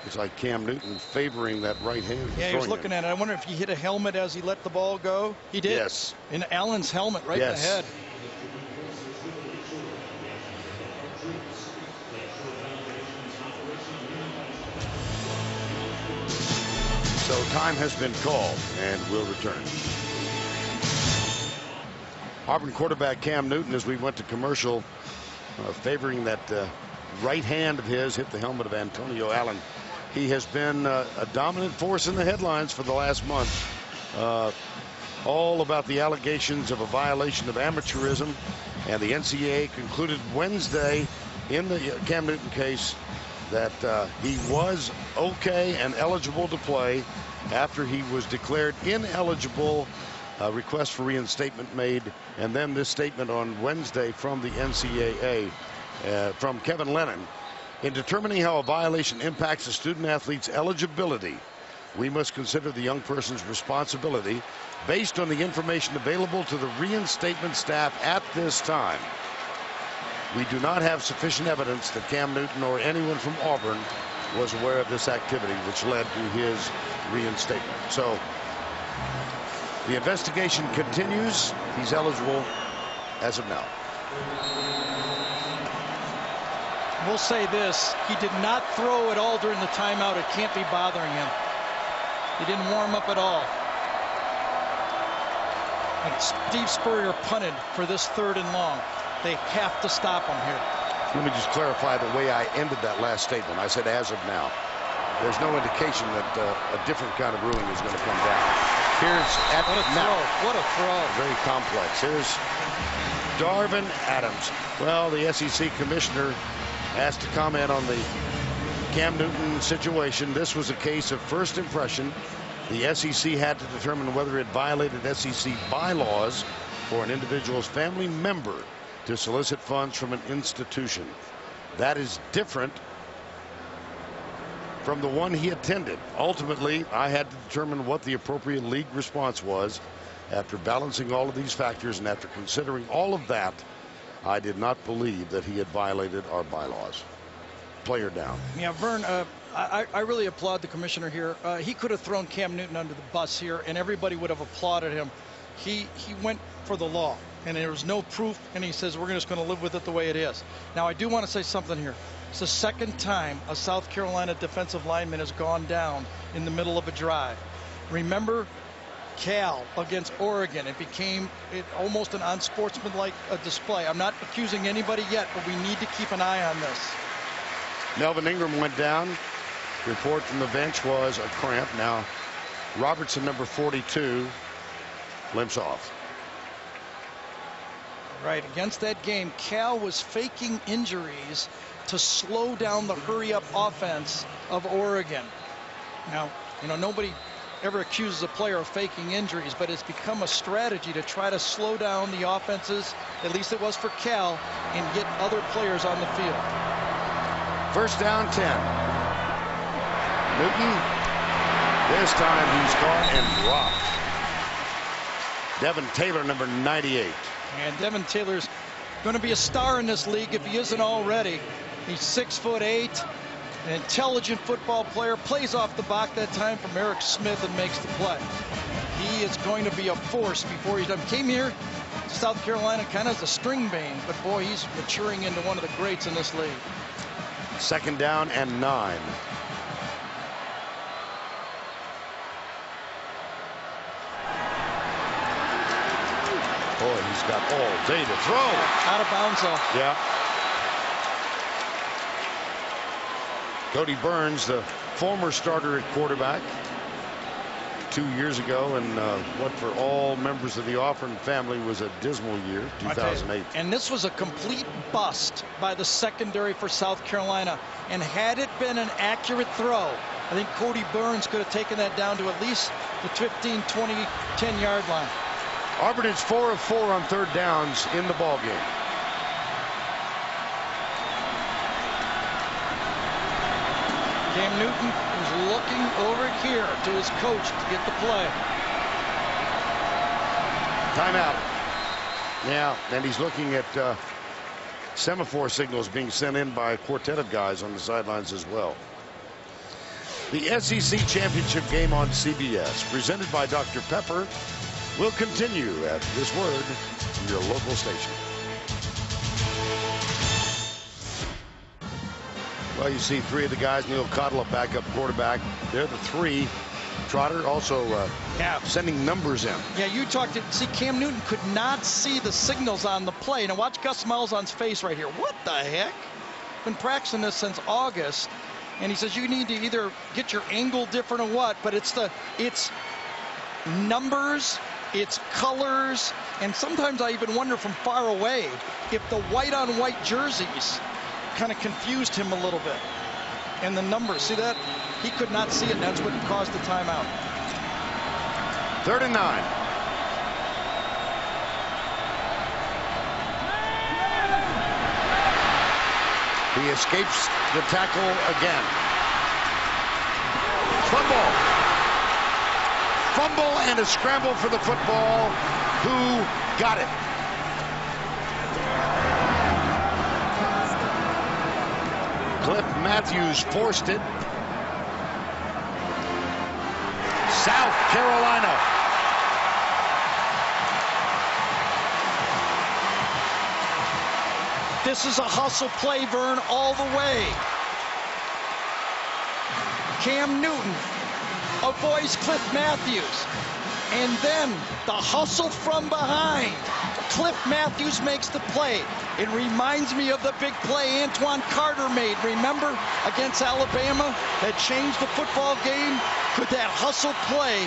it's like Cam Newton favoring that right hand. Yeah, he was looking at it. I wonder if he hit a helmet as he let the ball go. He did. Yes. In Allen's helmet right in the head. So time has been called, and we'll return. Auburn quarterback Cam Newton, as we went to commercial, favoring that right hand of his, hit the helmet of Antonio Allen. He has been a dominant force in the headlines for the last month. All about the allegations of a violation of amateurism, and the NCAA concluded Wednesday in the Cam Newton case that he was okay and eligible to play after he was declared ineligible. Request for reinstatement made, and then this statement on Wednesday from the NCAA from Kevin Lennon. In determining how a violation impacts a student athlete's eligibility, we must consider the young person's responsibility based on the information available to the reinstatement staff at this time. We do not have sufficient evidence that Cam Newton or anyone from Auburn was aware of this activity, which led to his reinstatement. So the investigation continues. He's eligible as of now. We'll say this, he did not throw at all during the timeout. It can't be bothering him. He didn't warm up at all. And Steve Spurrier punted for this 3rd and long. They have to stop him here. Let me just clarify the way I ended that last statement. I said as of now. There's no indication that a different kind of ruling is going to come down. Here's at what a now. Throw. What a throw. Very complex. Here's Darvin Adams. Well, the SEC commissioner asked to comment on the Cam Newton situation. This was a case of first impression. The SEC had to determine whether it violated SEC bylaws for an individual's family member to solicit funds from an institution. That is different from the one he attended. Ultimately, I had to determine what the appropriate league response was. After balancing all of these factors and after considering all of that, I did not believe that he had violated our bylaws. Player down. Yeah, Vern, I really applaud the commissioner here. He could have thrown Cam Newton under the bus here, and everybody would have applauded him. He went for the law, and there was no proof, and he says we're just going to live with it the way it is. Now, I do want to say something here. It's the 2nd time a South Carolina defensive lineman has gone down in the middle of a drive. Remember Cal against Oregon? It became almost an unsportsmanlike display. I'm not accusing anybody yet, but we need to keep an eye on this. Melvin Ingram went down. Report from the bench was a cramp. Now Robertson, number 42, limps off. Right, against that game, Cal was faking injuries to slow down the hurry-up offense of Oregon. Now, you know, nobody ever accuses a player of faking injuries, but it's become a strategy to try to slow down the offenses, at least it was for Cal, and get other players on the field. First down, 10. Newton, this time he's caught and dropped. Devin Taylor, number 98. And Devin Taylor's going to be a star in this league if he isn't already. He's 6'8", an intelligent football player, plays off the block that time from Eric Smith and makes the play. He is going to be a force before he's done. Came here to South Carolina kind of as a string bean, but boy, he's maturing into one of the greats in this league. 2nd down and 9. Boy, he's got all day to throw. Out of bounds, though. Yeah. Cody Burns, the former starter at quarterback 2 years ago, and what for all members of the Auburn family was a dismal year, 2008. And this was a complete bust by the secondary for South Carolina. And had it been an accurate throw, I think Cody Burns could have taken that down to at least the 15, 20, 10-yard line. Auburn is 4 of 4 on 3rd downs in the ball game. Cam Newton is looking over here to his coach to get the play. Timeout. Yeah, and he's looking at semaphore signals being sent in by a quartet of guys on the sidelines as well. The SEC Championship game on CBS, presented by Dr. Pepper, will continue at this word from your local station. Well, you see 3 of the guys. Neil Cottle, a backup quarterback. They're the 3. Trotter also sending numbers in. Yeah, you talked to, see, Cam Newton could not see the signals on the play. Now watch Gus Malzahn's face right here. What the heck? Been practicing this since August, and he says you need to either get your angle different or what, but it's numbers, it's colors, and sometimes I even wonder from far away if the white on white jerseys kind of confused him a little bit. and the numbers. See that? He could not see it, and that's what caused the timeout. 3rd and 9. He escapes the tackle again. Fumble and a scramble for the football. Who got it? Cliff Matthews forced it. South Carolina. This is a hustle play, Vern, all the way. Cam Newton avoids Cliff Matthews. And then the hustle from behind. Cliff Matthews makes the play. It reminds me of the big play Antoine Carter made, remember, against Alabama, that changed the football game. Could that hustle play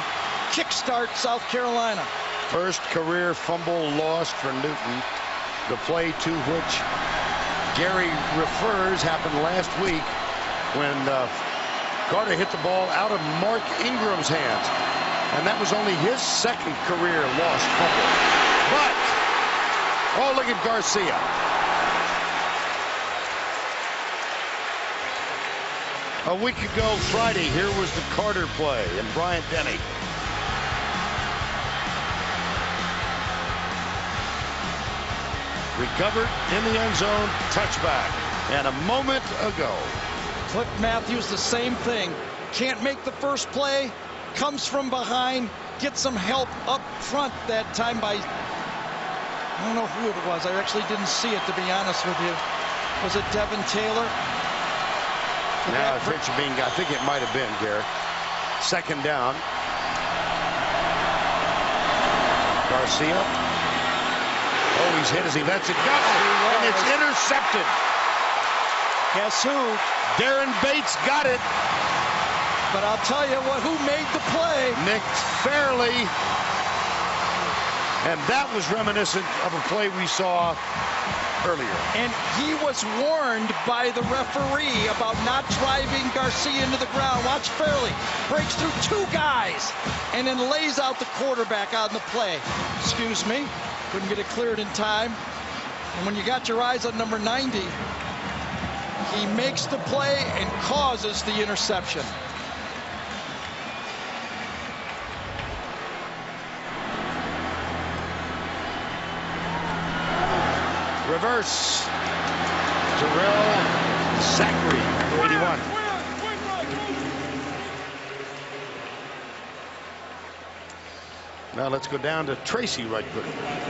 kickstart South Carolina? First career fumble lost for Newton. The play to which Gary refers happened last week when Carter hit the ball out of Mark Ingram's hands. And that was only his second career lost fumble. But, oh, look at Garcia. A week ago Friday, here was the Carter play and Bryant Denny. Recovered in the end zone, touchback. And a moment ago. Cliff Matthews, the same thing. Can't make the first play. Comes from behind, gets some help up front that time by, I don't know who it was. I actually didn't see it, to be honest with you. Was it Devin Taylor? Now, I think it might have been, Garrett. 2nd down. Garcia. Oh, he's hit as he lets it go. And it's intercepted. Guess who? Darren Bates got it. But I'll tell you what, who made the play? Nick Fairley. And that was reminiscent of a play we saw earlier. And he was warned by the referee about not driving Garcia into the ground. Watch Fairley. Breaks through 2 guys and then lays out the quarterback on the play. Excuse me. Couldn't get it cleared in time. And when you got your eyes on number 90, he makes the play and causes the interception. Reverse. Terrell Zachary, 81. Now let's go down to Tracy right quick.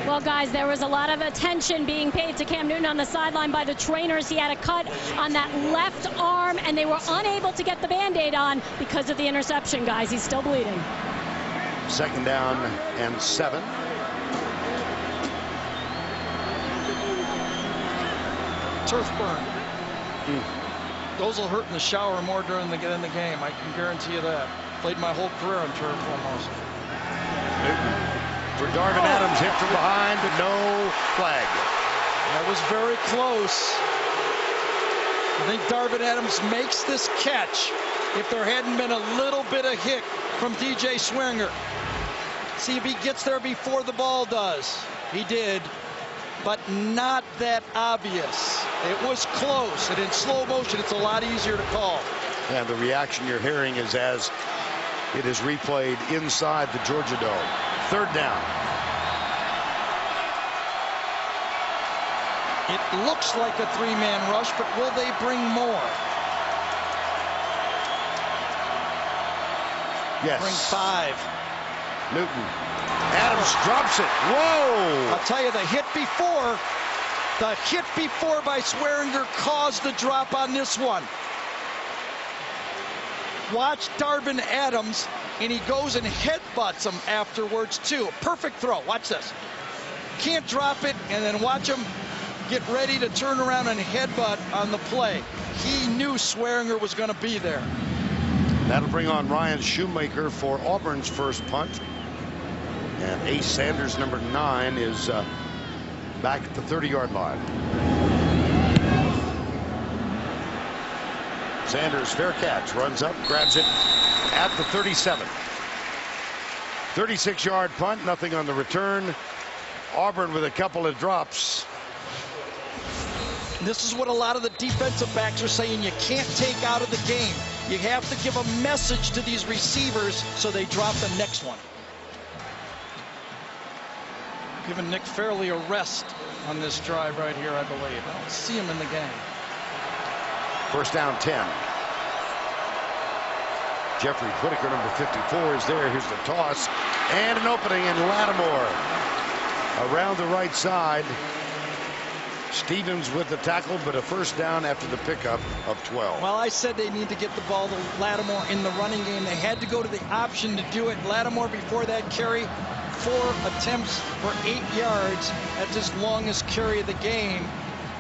Well, guys, there was a lot of attention being paid to Cam Newton on the sideline by the trainers. He had a cut on that left arm, and they were unable to get the Band-Aid on because of the interception, guys. He's still bleeding. 2nd down and 7. Turf burn. Those will hurt in the shower more during the game. I can guarantee you that. Played my whole career on turf almost. Newton for Darvin Adams, hit from behind, no flag. That was very close. I think Darvin Adams makes this catch if there hadn't been a little bit of hit from DJ Swinger. See if he gets there before the ball does. He did, but not that obvious. It was close, and in slow motion, it's a lot easier to call. And the reaction you're hearing is as it is replayed inside the Georgia Dome. 3rd down. It looks like a 3-man rush, but will they bring more? Yes. Bring 5. Newton. Adams drops it. Whoa! I'll tell you, the hit before by Swearinger caused the drop on this one. Watch Darvin Adams, and he goes and headbutts him afterwards, too. Perfect throw. Watch this. Can't drop it, and then watch him get ready to turn around and headbutt on the play. He knew Swearinger was going to be there. That'll bring on Ryan Shoemaker for Auburn's first punt. And Ace Sanders, number 9, is back at the 30-yard line. Sanders, fair catch, runs up, grabs it at the 37. 36-yard punt, nothing on the return. Auburn with a couple of drops. This is what a lot of the defensive backs are saying you can't take out of the game. You have to give a message to these receivers so they drop the next one. Giving Nick Fairley a rest on this drive right here, I believe. I don't see him in the game. First down 10. Jeffrey Whitaker, number 54, is there. Here's the toss. And an opening in Lattimore. Around the right side. Stevens with the tackle, but a first down after the pickup of 12. Well, I said they need to get the ball to Lattimore in the running game. They had to go to the option to do it. Lattimore, before that carry, 4 attempts for 8 yards. That's his longest carry of the game.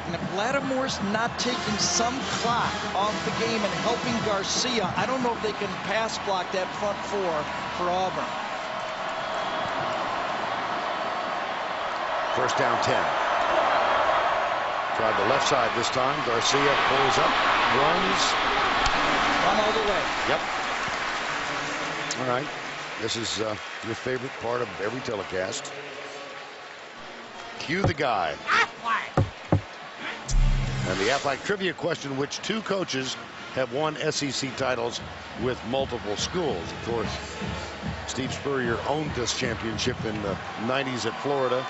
And if Lattimore's not taking some clock off the game and helping Garcia, I don't know if they can pass block that front 4 for Auburn. First down 10. Tried the left side this time. Garcia pulls up, runs. Run all the way. Yep. All right. This is your favorite part of every telecast. Cue the guy. And the Aflac trivia question: which 2 coaches have won SEC titles with multiple schools? Of course, Steve Spurrier owned this championship in the 90s at Florida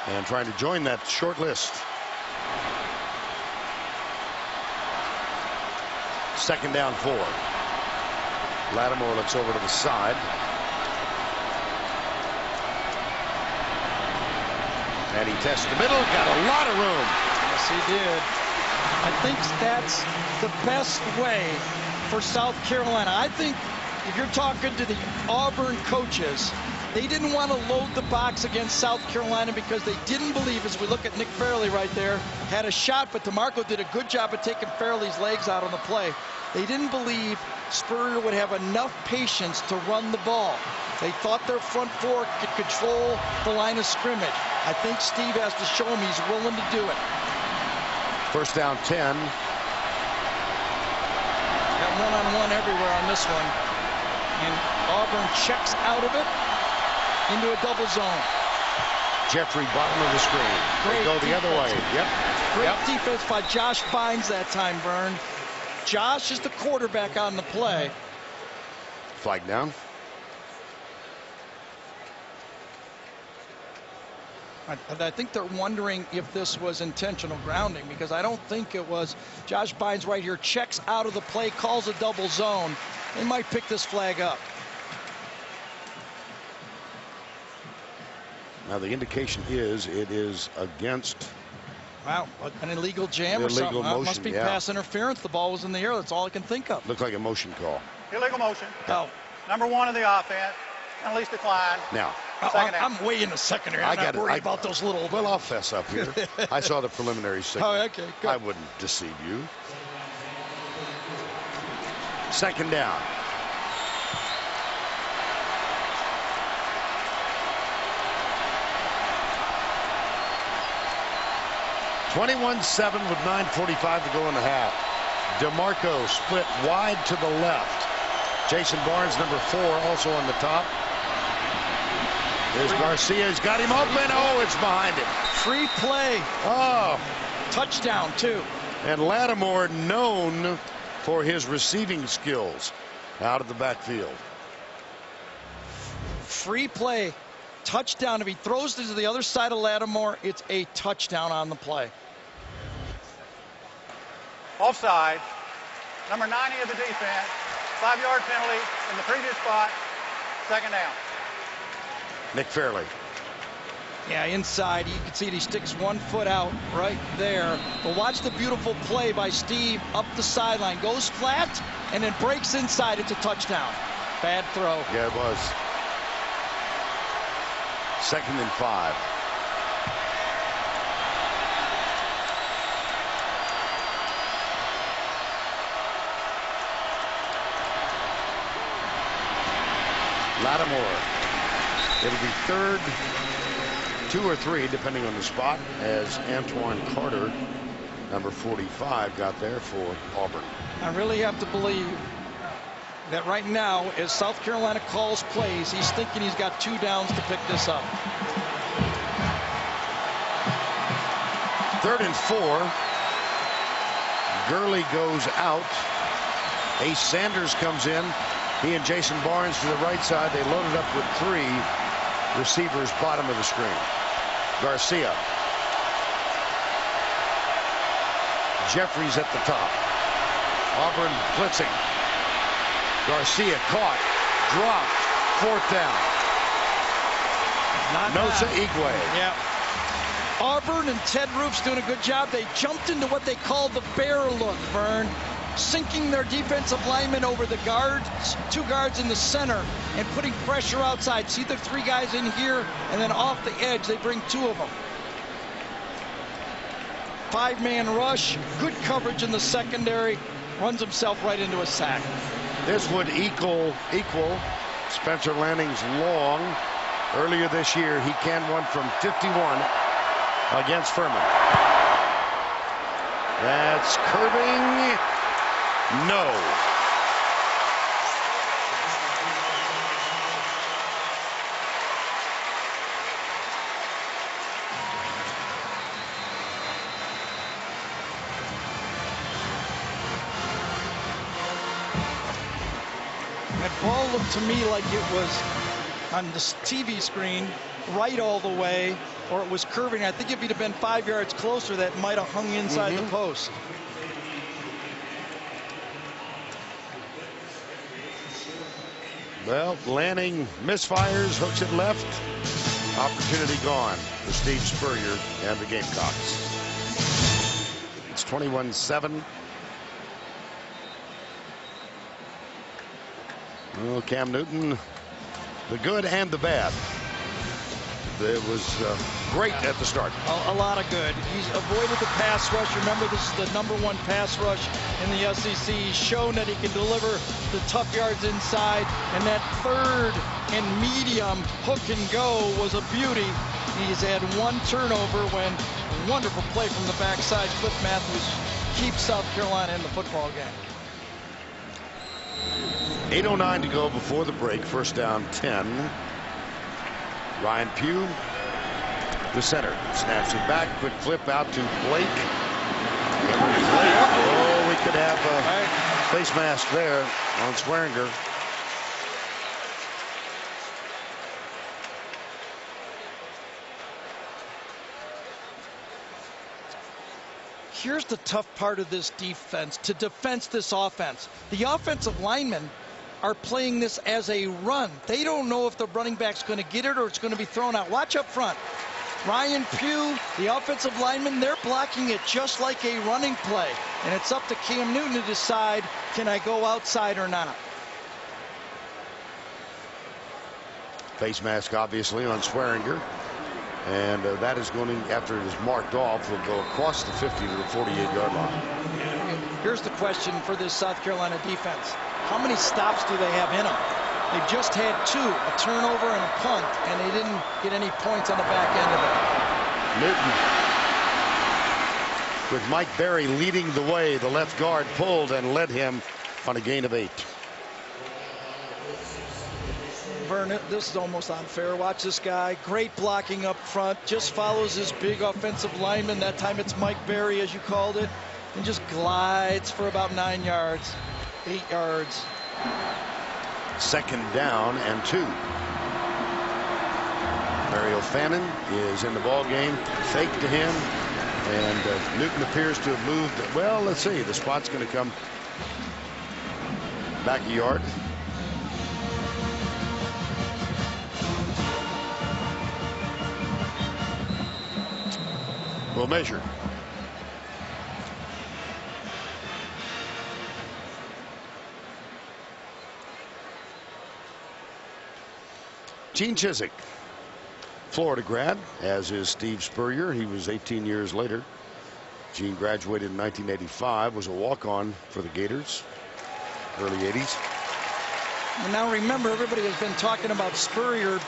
and trying to join that short list. Second down 4. Lattimore looks over to the side. And he tests the middle. Got a lot of room. Yes, he did. I think that's the best way for South Carolina. I think if you're talking to the Auburn coaches, they didn't want to load the box against South Carolina because they didn't believe, as we look at Nick Fairley right there, had a shot, but DeMarco did a good job of taking Fairley's legs out on the play. They didn't believe Spurrier would have enough patience to run the ball. They thought their front 4 could control the line of scrimmage. I think Steve has to show him he's willing to do it. First down 10. Got one-on-one everywhere on this one. And Auburn checks out of it into a double zone. Jeffrey, bottom of the screen. They go the other way. Yep. Great defense by Josh Bynes that time, Vern. Josh is the quarterback on the play. Flag down. I think they're wondering if this was intentional grounding, because I don't think it was. Josh Bynes right here checks out of the play, calls a double zone. They might pick this flag up. Now the indication is it is against. Wow, an illegal jam or something. Motion, must be yeah. Pass interference. The ball was in the air. That's all I can think of. Looked like a motion call. Illegal motion. Oh. Number 1 of the offense. Penalties decline. Now, I'm way in the second here. I'm not worried about those little. Well, I'll fess up here. I saw the preliminary signal. Oh, okay, good. I wouldn't deceive you. Second down. (21-7) with 9:45 to go in the half. DeMarco split wide to the left. Jason Barnes, number 4, also on the top. There's Garcia. He's got him open. Oh, it's behind him. Free play. Oh. Touchdown, too. And Lattimore, known for his receiving skills out of the backfield. Free play. Touchdown. If he throws it to the other side of Lattimore, it's a touchdown on the play. Offside. Number 90 of the defense. 5-yard penalty in the previous spot. Second down. Nick Fairley. Yeah, inside. You can see he sticks 1 foot out right there. But watch the beautiful play by Steve up the sideline. Goes flat and then breaks inside. It's a touchdown. Bad throw. Yeah, it was. 2nd and 5. Lattimore. It'll be 3rd, 2 or 3, depending on the spot, as Antoine Carter Number 45 got there for Auburn. I really have to believe that right now, as South Carolina calls plays, he's thinking he's got 2 downs to pick this up. 3rd and 4. Gurley goes out. Ace Sanders comes in. He and Jason Barnes to the right side. They loaded up with 3 receivers bottom of the screen. Garcia. Jeffries at the top. Auburn blitzing. Garcia caught, dropped, 4th down. Nosa Igwe. Yeah. Auburn and Ted Roof's doing a good job. They jumped into what they call the bear look, Vern, sinking their defensive linemen over the guards, 2 guards in the center, and putting pressure outside. See the 3 guys in here, and then off the edge, they bring 2 of them. 5-man rush, good coverage in the secondary, runs himself right into a sack. This would equal Spencer Lanning's long. Earlier this year, he canned one from 51 against Furman. That's curving. No. That ball looked to me like it was on the TV screen right all the way, or it was curving. I think if he'd have been 5 yards closer, that might have hung inside the post. Well, Lanning misfires, hooks it left. Opportunity gone for Steve Spurrier and the Gamecocks. It's 21-7. Well, Cam Newton, the good and the bad. It was great at the start. A lot of good. He's avoided the pass rush. Remember, this is the #1 pass rush in the SEC. He's shown that he can deliver the tough yards inside. And that 3rd and medium hook and go was a beauty. He's had 1 turnover when a wonderful play from the backside. Cliff Matthews keeps South Carolina in the football game. 8:09 to go before the break. 1st down 10. Ryan Pugh, the center, snaps it back. Quick flip out to Blake. Oh, we could have a face mask there on Swearinger. Here's the tough part of this defense, to defense this offense. The offensive linemen are playing this as a run. They don't know if the running back's going to get it or it's going to be thrown out. Watch up front. Ryan Pugh, the offensive lineman, they're blocking it just like a running play. And it's up to Cam Newton to decide, can I go outside or not? Face mask, obviously, on Swearinger. And that is going to, after it is marked off, will go across the 50 to the 48-yard line. Here's the question for this South Carolina defense. How many stops do they have in them? They've just had 2, a turnover and a punt, and they didn't get any points on the back end of it. Newton, with Mike Berry leading the way, the left guard pulled and led him on a gain of 8. Vernon, this is almost unfair. Watch this guy. Great blocking up front. Just follows his big offensive lineman. That time it's Mike Berry, as you called it, and just glides for about 9 yards. 8 yards. 2nd down and 2. Mario Fannin is in the ball game. Fake to him, and Newton appears to have moved. Well, let's see. The spot's going to come back a yard. We'll measure. Gene Chizik, Florida grad, as is Steve Spurrier. He was 18 years later. Gene graduated in 1985, was a walk-on for the Gators, early 80s. And now remember, everybody has been talking about Spurrier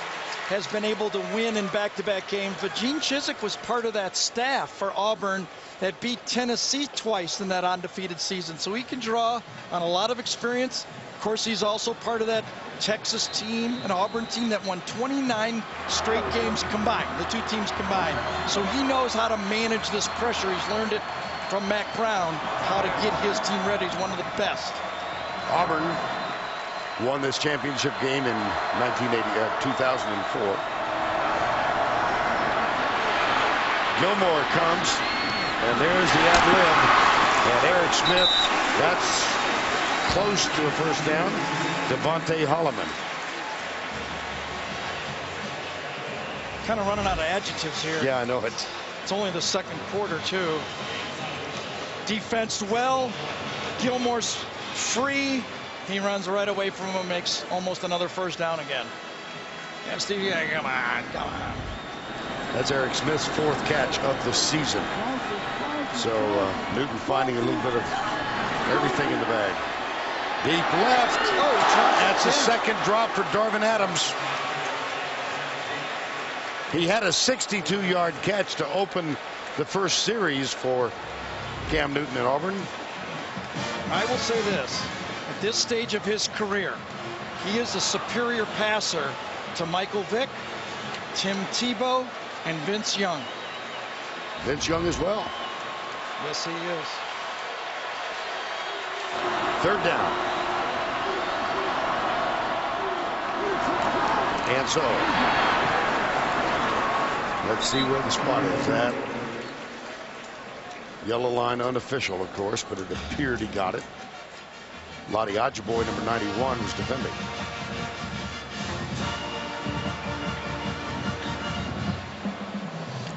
has been able to win in back-to-back games, but Gene Chizik was part of that staff for Auburn that beat Tennessee twice in that undefeated season. So he can draw on a lot of experience. Of course, he's also part of that Texas team, an Auburn team that won 29 straight games combined, the two teams combined. So he knows how to manage this pressure. He's learned it from Mac Brown, how to get his team ready. He's one of the best. Auburn won this championship game in 2004. Gilmore comes, and there's the ad-lib. And Eric Smith, that's close to a first down. Devontae Holloman. Kind of running out of adjectives here. Yeah, I know it. It's only the second quarter, too. Defense well. Gilmore's free. He runs right away from him, makes almost another first down again. And Steve, yeah, come on. That's Eric Smith's fourth catch of the season. So Newton finding a little bit of everything in the bag. Deep left. That's a second drop for Darvin Adams. He had a 62-yard catch to open the first series for Cam Newton at Auburn. I will say this. At this stage of his career, he is a superior passer to Michael Vick, Tim Tebow, and Vince Young. Vince Young as well. Yes, he is. Third down. And so, let's see where the spot is at. Yellow line unofficial, of course, but it appeared he got it. Lottie Ajiboye, number 91, was defending.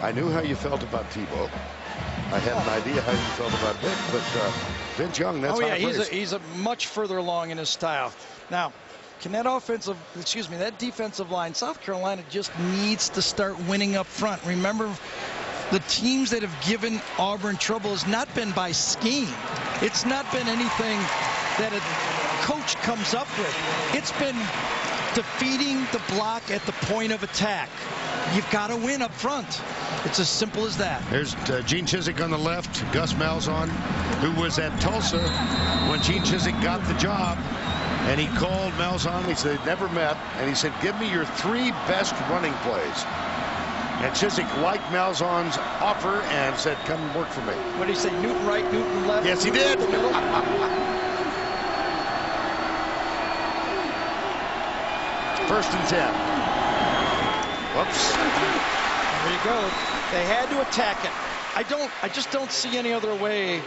I knew how you felt about Tebow. I had an idea how you felt about Vic, but Vince Young, that's he's a much further along in his style. Now, can that that defensive line, South Carolina just needs to start winning up front. Remember, the teams that have given Auburn trouble has not been by scheme. It's not been anything that a coach comes up with. It's been defeating the block at the point of attack. You've got to win up front. It's as simple as that. There's Gene Chizik on the left, Gus Malzahn, who was at Tulsa when Gene Chizik got the job. And he called Malzahn. He said they'd never met. And he said, give me your 3 best running plays. And Chizik liked Malzahn's offer and said, come and work for me. What did he say? Newton right, Newton left? Yes, he did. First and 10. Whoops. There you go. They had to attack it. I just don't see any other way.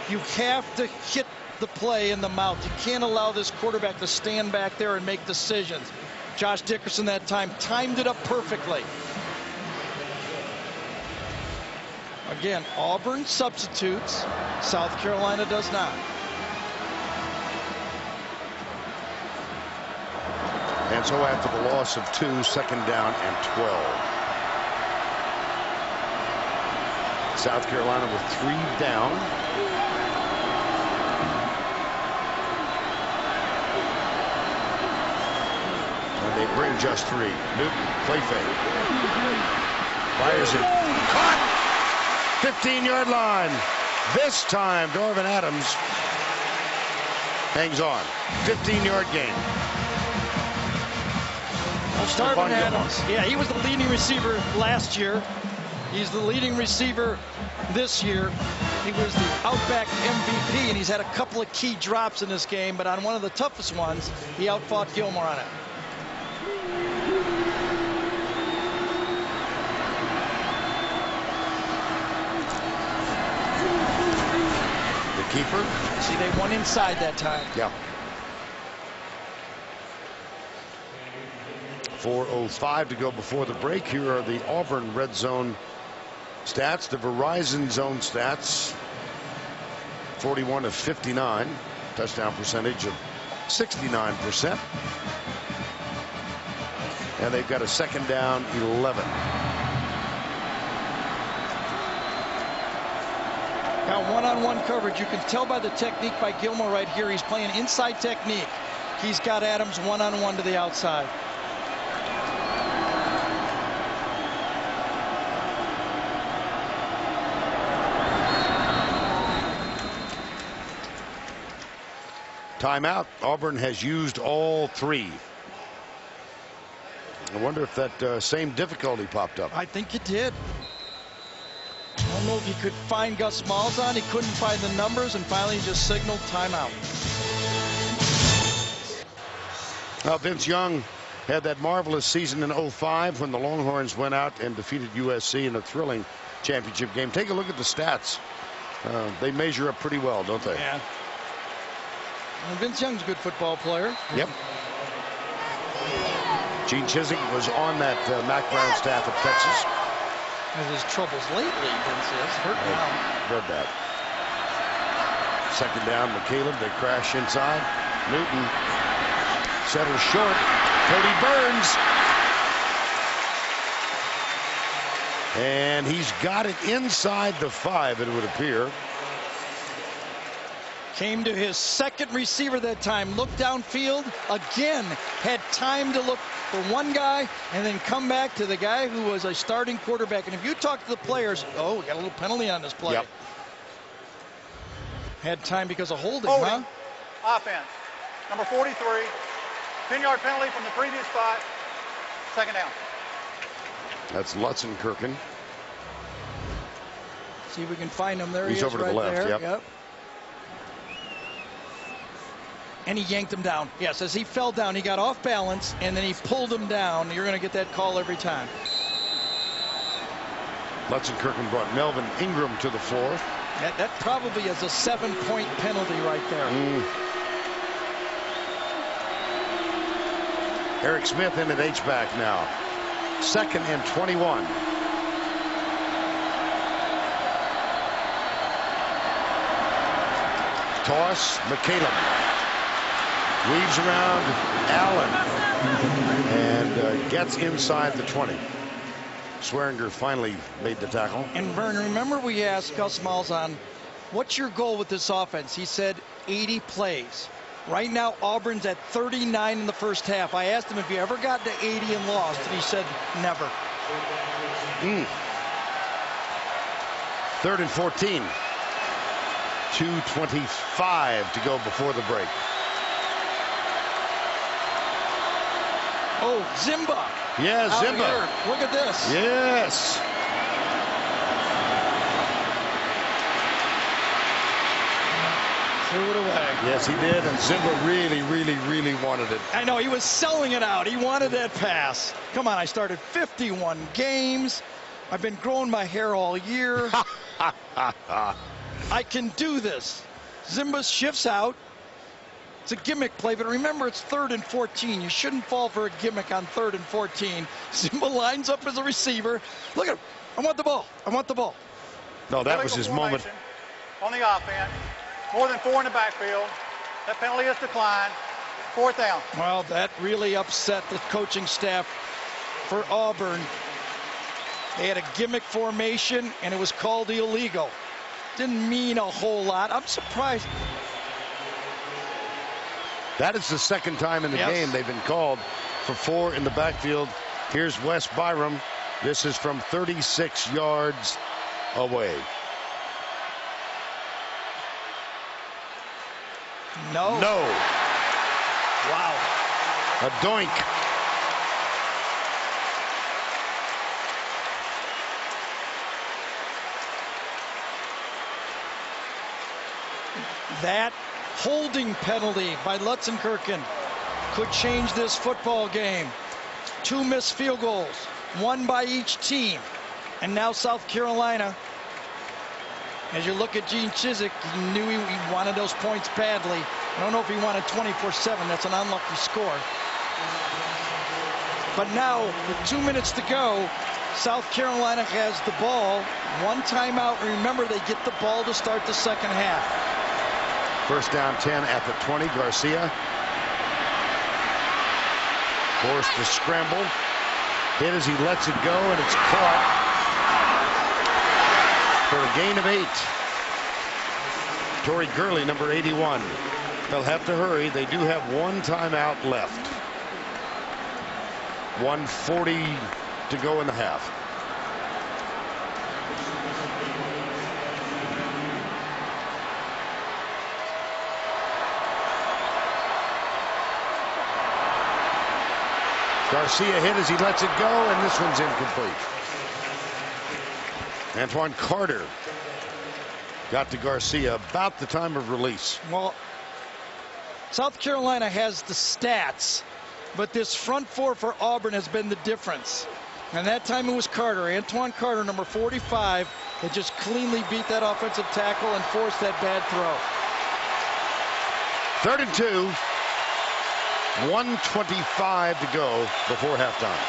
You have to hit the play in the mouth. You can't allow this quarterback to stand back there and make decisions. Josh Dickerson that time timed it up perfectly. Again, Auburn substitutes. South Carolina does not. And so after the loss of 2, second down and 12. South Carolina with 3 down. And they bring just 3. Newton, play fake. Fires it. Caught! 15-yard line. This time, Darvin Adams hangs on. 15-yard gain. Darvin Adams, yeah, he was the leading receiver last year. He's the leading receiver this year. He was the Outback MVP, and he's had a couple of key drops in this game, but on one of the toughest ones, he outfought Gilmore on it. The keeper. See, they won inside that time. Yeah. 4:05 to go before the break. Here are the Auburn red zone stats. The Verizon zone stats. 41 of 59. Touchdown percentage of 69%. And they've got a second down 11. Now one-on-one coverage. You can tell by the technique by Gilmore right here. He's playing inside technique. He's got Adams one-on-one to the outside. Timeout. Auburn has used all 3. I wonder if that same difficulty popped up. I think it did. I don't know if he could find Gus Malzahn. He couldn't find the numbers, and finally he just signaled timeout. Well, Vince Young had that marvelous season in '05 when the Longhorns went out and defeated USC in a thrilling championship game. Take a look at the stats. They measure up pretty well, don't they? Yeah. And Vince Young's a good football player. Yep. Gene Chizik was on that Mac Brown staff at Texas. Has his troubles lately, Vince is. Hurt now. Read that. Second down, McCaleb. They crash inside. Newton settles short. Cody Burns. And he's got it inside the 5, it would appear. Came to his second receiver that time. Looked downfield. Again, had time to look for one guy and then come back to the guy who was a starting quarterback. And if you talk to the players, oh, we got a little penalty on this play. Yep. Had time because of holding, Holding. huh? Offense. Number 43. 10-yard penalty from the previous spot. Second down. That's Lutzenkirchen. See if we can find him. There He's he is over to the right left, there. yep. And he yanked him down. Yes, as he fell down, he got off balance, and then he pulled him down. You're going to get that call every time. Lutzenkirchen brought Melvin Ingram to the floor. That probably is a 7-point penalty right there. Eric Smith in at H-back now. 2nd and 21. Toss, McCaleb. Weaves around Allen and gets inside the 20. Swearinger finally made the tackle. And Vern, remember we asked Gus Malzahn, what's your goal with this offense? He said 80 plays. Right now, Auburn's at 39 in the first half. I asked him if you ever got to 80 and lost, and he said never. 3rd and 14. 2:25 to go before the break. Oh, Zimba. Yeah, Out Zimba. here. Look at this. Yes. Threw it away. Yes, he did, and Zimba really wanted it. I know, he was selling it out. He wanted that pass. Come on, I started 51 games. I've been growing my hair all year. I can do this. Zimba shifts out. It's a gimmick play, but remember it's 3rd and 14. You shouldn't fall for a gimmick on 3rd and 14. Zimba lines up as a receiver. Look at him. I want the ball. I want the ball. No, that was his moment. On the offense. More than 4 in the backfield. That penalty is declined. 4th down. Well, that really upset the coaching staff for Auburn. They had a gimmick formation, and it was called illegal. Didn't mean a whole lot. I'm surprised. That is the 2nd time in the game they've been called for 4 in the backfield. Here's Wes Byram. This is from 36 yards away. No. No. Wow. A doink. That holding penalty by Lutzenkirchen could change this football game. 2 missed field goals, 1 by each team. And now South Carolina, as you look at Gene Chizik, he knew he wanted those points badly. I don't know if he wanted 24-7. That's an unlucky score. But now, with 2 minutes to go, South Carolina has the ball. 1 timeout. Remember, they get the ball to start the second half. 1st down 10 at the 20. Garcia forced to scramble. Hit as he lets it go, and it's caught for a gain of 8. Torrey Gurley, number 81. They'll have to hurry. They do have 1 timeout left. 1:40 to go in the half. Garcia hit as he lets it go, and this one's incomplete. Antoine Carter got to Garcia about the time of release. Well, South Carolina has the stats, but this front four for Auburn has been the difference. And that time it was Carter, Antoine Carter, number 45, that just cleanly beat that offensive tackle and forced that bad throw. 3rd and 2. 1:25 to go before halftime.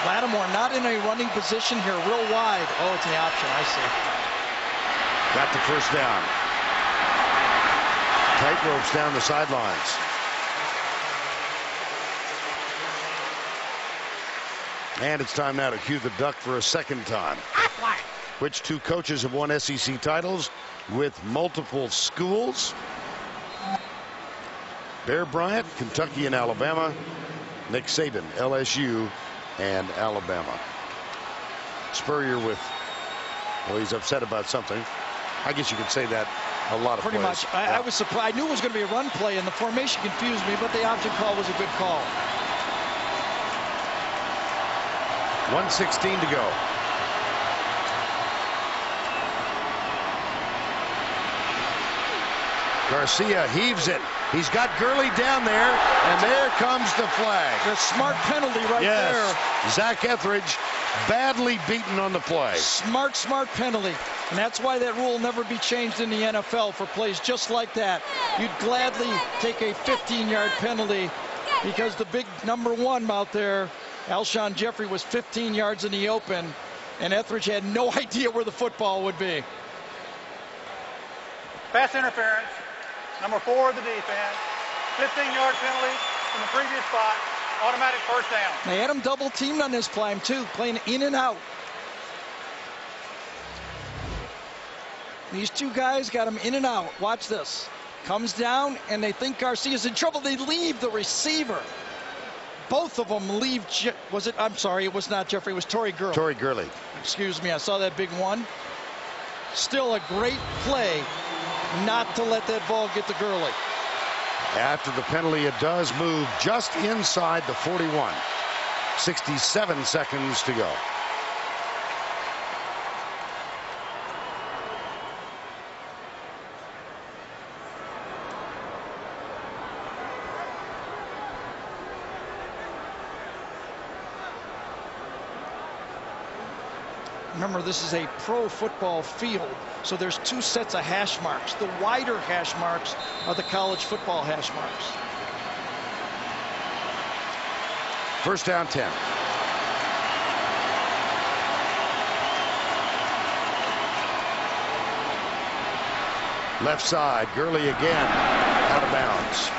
Lattimore not in a running position here, real wide. Oh, it's the option, I see. Got the first down. Tight ropes down the sidelines. And it's time now to cue the duck for a second time. Which two coaches have won SEC titles with multiple schools? Bear Bryant, Kentucky and Alabama. Nick Saban, LSU and Alabama. Spurrier with, well, he's upset about something. I guess you could say that a lot of Pretty plays. much. I was surprised. I knew it was going to be a run play, and the formation confused me, but the option call was a good call. 1:16 to go. Garcia heaves it. He's got Gurley down there, and there comes the flag. The smart penalty right there. Zach Etheridge badly beaten on the play. Smart penalty. And that's why that rule will never be changed in the NFL for plays just like that. You'd gladly take a 15-yard penalty because the big number one out there, Alshon Jeffrey, was 15 yards in the open, and Etheridge had no idea where the football would be. Pass interference. Number 4 of the defense. 15-yard penalty from the previous spot. Automatic first down. They had him double teamed on this play too, playing in and out. These two guys got him in and out. Watch this. Comes down, and they think Garcia's in trouble. They leave the receiver. Both of them leave. Was it? I'm sorry, it was not Jeffrey. It was Torrey Gurley. Torrey Gurley. Excuse me. I saw that big one. Still a great play not to let that ball get to Gurley. After the penalty, it does move just inside the 41. 67 seconds to go. Remember, this is a pro football field, so there's 2 sets of hash marks. The wider hash marks are the college football hash marks. First down 10. Left side, Gurley again, out of bounds.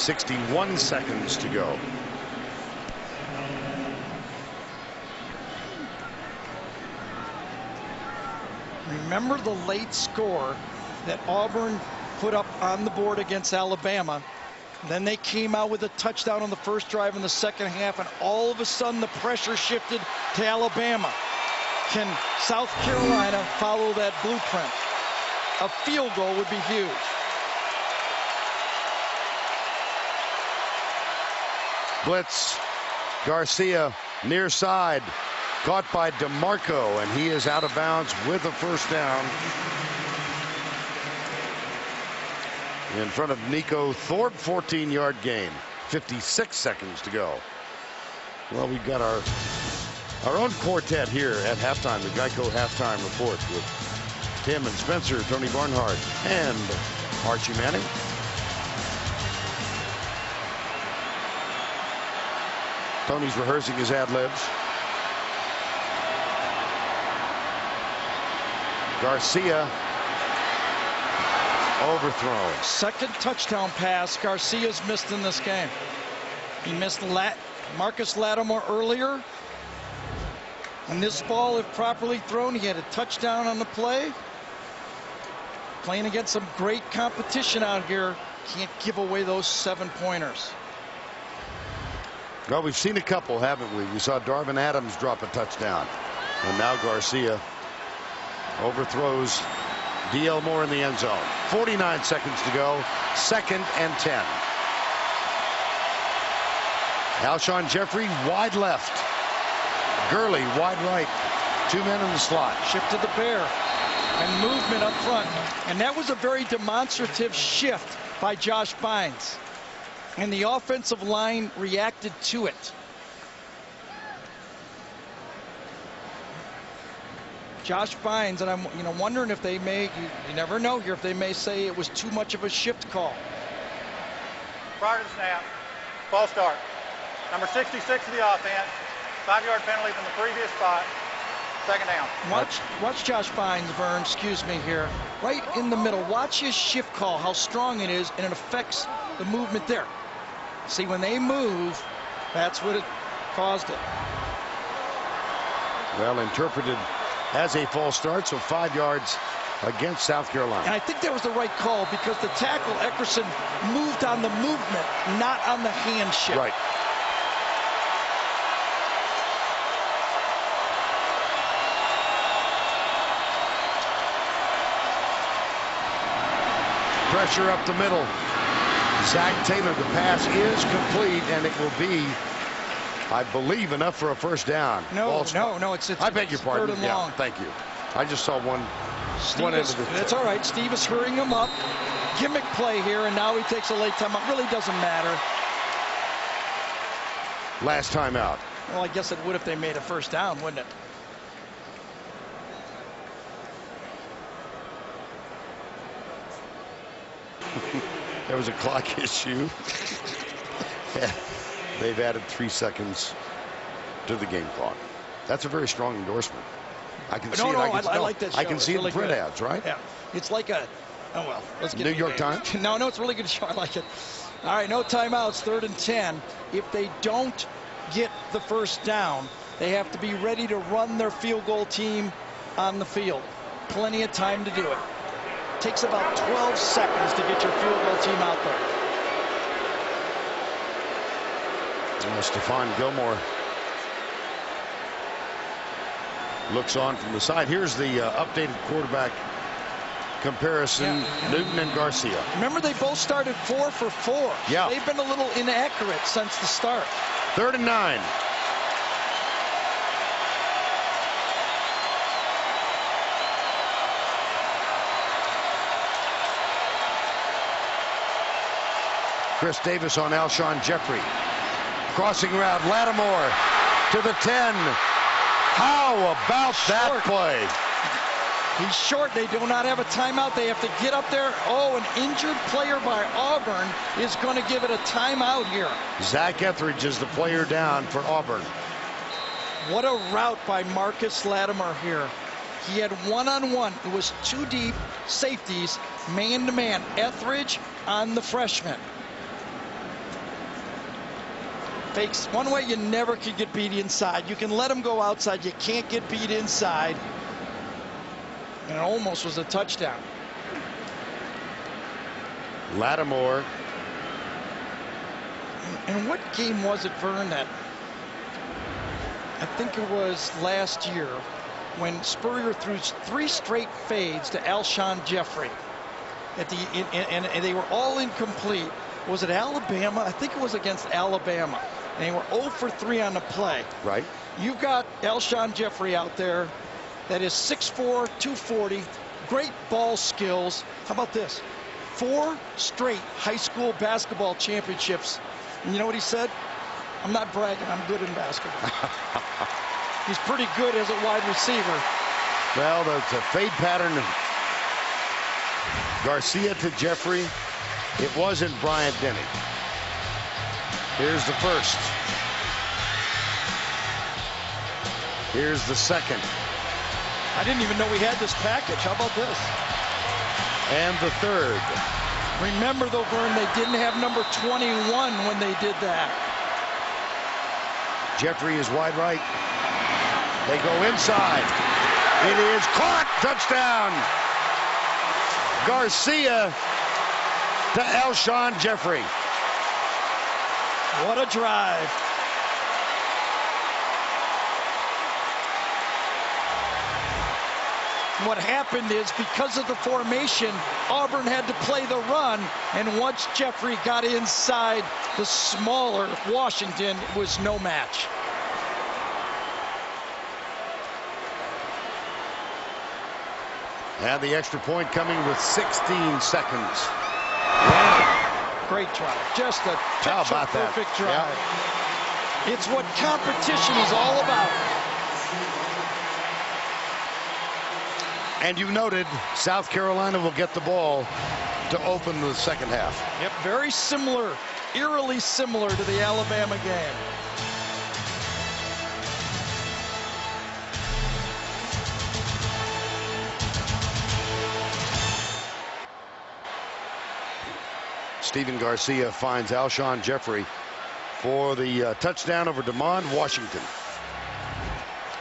61 seconds to go. Remember the late score that Auburn put up on the board against Alabama. Then they came out with a touchdown on the first drive in the second half, and all of a sudden the pressure shifted to Alabama. Can South Carolina follow that blueprint? A field goal would be huge. Blitz. Garcia near side. Caught by DeMarco, and he is out of bounds with a first down. In front of Nico Thorpe, 14-yard gain. 56 seconds to go. Well, we've got our own quartet here at halftime, the Geico halftime report with Tim and Spencer, Tony Barnhart, and Archie Manning. Tony's rehearsing his ad-libs. Garcia overthrown. Second touchdown pass Garcia's missed in this game. He missed Marcus Lattimore earlier. And this ball, if properly thrown, he had a touchdown on the play. Playing against some great competition out here. Can't give away those 7-pointers. Well, we've seen a couple, haven't we? We saw Darvin Adams drop a touchdown. And now Garcia overthrows D.L. Moore in the end zone. 49 seconds to go. 2nd and 10. Alshon Jeffrey wide left. Gurley wide right. 2 men in the slot. Shift to the bear and movement up front. And that was a very demonstrative shift by Josh Bynes. And the offensive line reacted to it. Josh Bynes, and I'm wondering if they may, you never know here, if they may say it was too much of a shift call. Prior to the snap, false start. Number 66 of the offense, 5-yard penalty from the previous spot, second down. Watch Josh Bynes, Vern, excuse me here, right in the middle. Watch his shift call, how strong it is, and it affects the movement there. See, when they move, that's what it caused it. Well, interpreted as a false start, so 5 yards against South Carolina. And I think that was the right call because the tackle, Eckerson, moved on the movement, not on the hand shift. Right. Pressure up the middle. Zach Taylor, the pass is complete, and it will be, I believe, enough for a first down. No, it's I beg your pardon. third and Yeah, long. thank you. I just saw one end of the. That's all right. Steve is hurrying him up. Gimmick play here, and now he takes a late timeout. Really doesn't matter. Last time out. Well, I guess it would if they made a first down, wouldn't it? There was a clock issue. They've added 3 seconds to the game clock. That's a very strong endorsement. I can see it. I like that show. I can see really it in print good. ads, right? Yeah. It's like a, oh well, let's get New York Times? No, it's a really good show. I like it. All right, no timeouts, 3rd and 10. If they don't get the first down, they have to be ready to run their field goal team on the field. Plenty of time to do it. Takes about 12 seconds to get your field goal team out there. Stephon Gilmore looks on from the side. Here's the updated quarterback comparison. Yeah. Newton and Garcia. Remember, they both started 4 for 4. Yeah. They've been a little inaccurate since the start. 3rd and 9. Chris Davis on Alshon Jeffrey. Crossing route, Lattimore to the 10. How about that play? He's short. They do not have a timeout. They have to get up there. Oh, an injured player by Auburn is going to give it a timeout here. Zach Etheridge is the player down for Auburn. What a route by Marcus Lattimore here. He had one-on-one. It was 2 deep, safeties, man-to-man. Etheridge on the freshman. Fakes. One way you never can get beat inside. You can let him go outside. You can't get beat inside. And it almost was a touchdown. Lattimore. And what game was it, Vern, that I think it was last year when Spurrier threw 3 straight fades to Alshon Jeffrey at the and they were all incomplete. Was it Alabama? I think it was against Alabama. And they were 0 for 3 on the play. Right. You've got Alshon Jeffrey out there that is 6'4", 240, great ball skills. How about this? 4 straight high school basketball championships. And you know what he said? I'm not bragging, I'm good in basketball. He's pretty good as a wide receiver. Well, that's a fade pattern. Garcia to Jeffrey. It wasn't Bryant Denny. Here's the first. Here's the second. I didn't even know we had this package. How about this? And the third. Remember, though, Vern, they didn't have number 21 when they did that. Jeffrey is wide right. They go inside. It is caught. Touchdown. Garcia to Alshon Jeffrey. What a drive. What happened is, because of the formation, Auburn had to play the run, and once Jeffrey got inside the smaller Washington, it was no match. And the extra point coming with 16 seconds. Great drive. Just a perfect drive. Yeah. It's what competition is all about. And you noted South Carolina will get the ball to open the second half. Yep, very similar, eerily similar to the Alabama game. Stephen Garcia finds Alshon Jeffrey for the touchdown over DeMond Washington.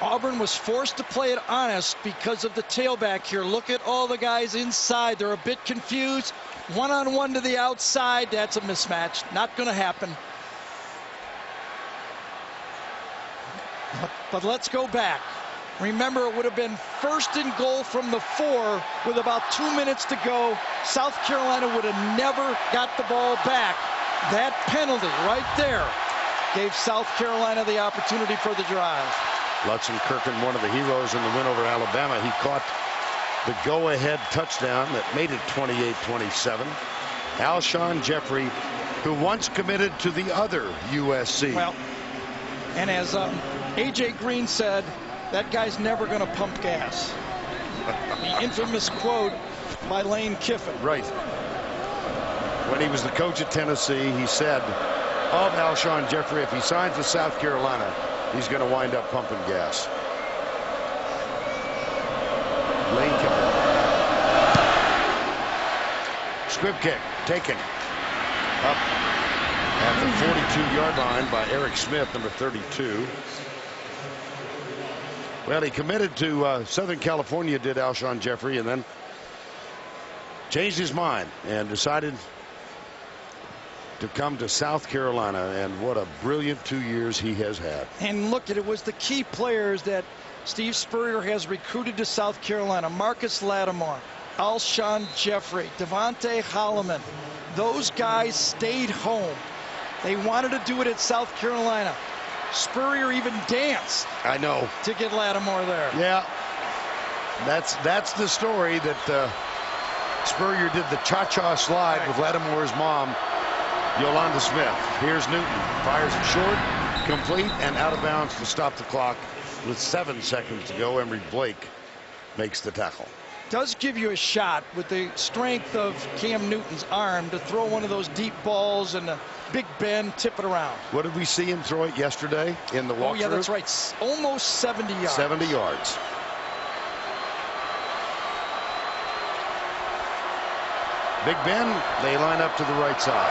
Auburn was forced to play it honest because of the tailback here. Look at all the guys inside. They're a bit confused. One-on-one to the outside. That's a mismatch. Not going to happen. But let's go back. Remember, it would have been 1st and goal from the 4 with about 2 minutes to go. South Carolina would have never got the ball back. That penalty right there gave South Carolina the opportunity for the drive. Lutsen Kirkland, one of the heroes in the win over Alabama. He caught the go-ahead touchdown that made it 28-27. Alshon Jeffrey, who once committed to the other USC. Well, and as A.J. Green said, that guy's never going to pump gas. The infamous quote by Lane Kiffin. Right. When he was the coach at Tennessee, he said of Alshon Jeffrey, if he signs with South Carolina, he's going to wind up pumping gas. Lane Kiffin. Squib kick taken up at the 42-yard line by Eric Smith, number 32. Well, he committed to Southern California, did Alshon Jeffrey, and then changed his mind and decided to come to South Carolina, and what a brilliant 2 years he has had. And look, it was the key players that Steve Spurrier has recruited to South Carolina. Marcus Lattimore, Alshon Jeffrey, Devontae Holloman. Those guys stayed home. They wanted to do it at South Carolina. Spurrier even danced. I know. To get Lattimore there. Yeah. That's the story that Spurrier did the cha-cha slide with Lattimore's mom, Yolanda Smith. Here's Newton. Fires it short, complete, and out of bounds to stop the clock with 7 seconds to go. Emory Blake makes the tackle. Does give you a shot with the strength of Cam Newton's arm to throw one of those deep balls and a Big Ben tip it around. What did we see him throw it yesterday in the walkthrough? Oh, yeah, that's right. Almost 70 yards. 70 yards. Big Ben, they line up to the right side.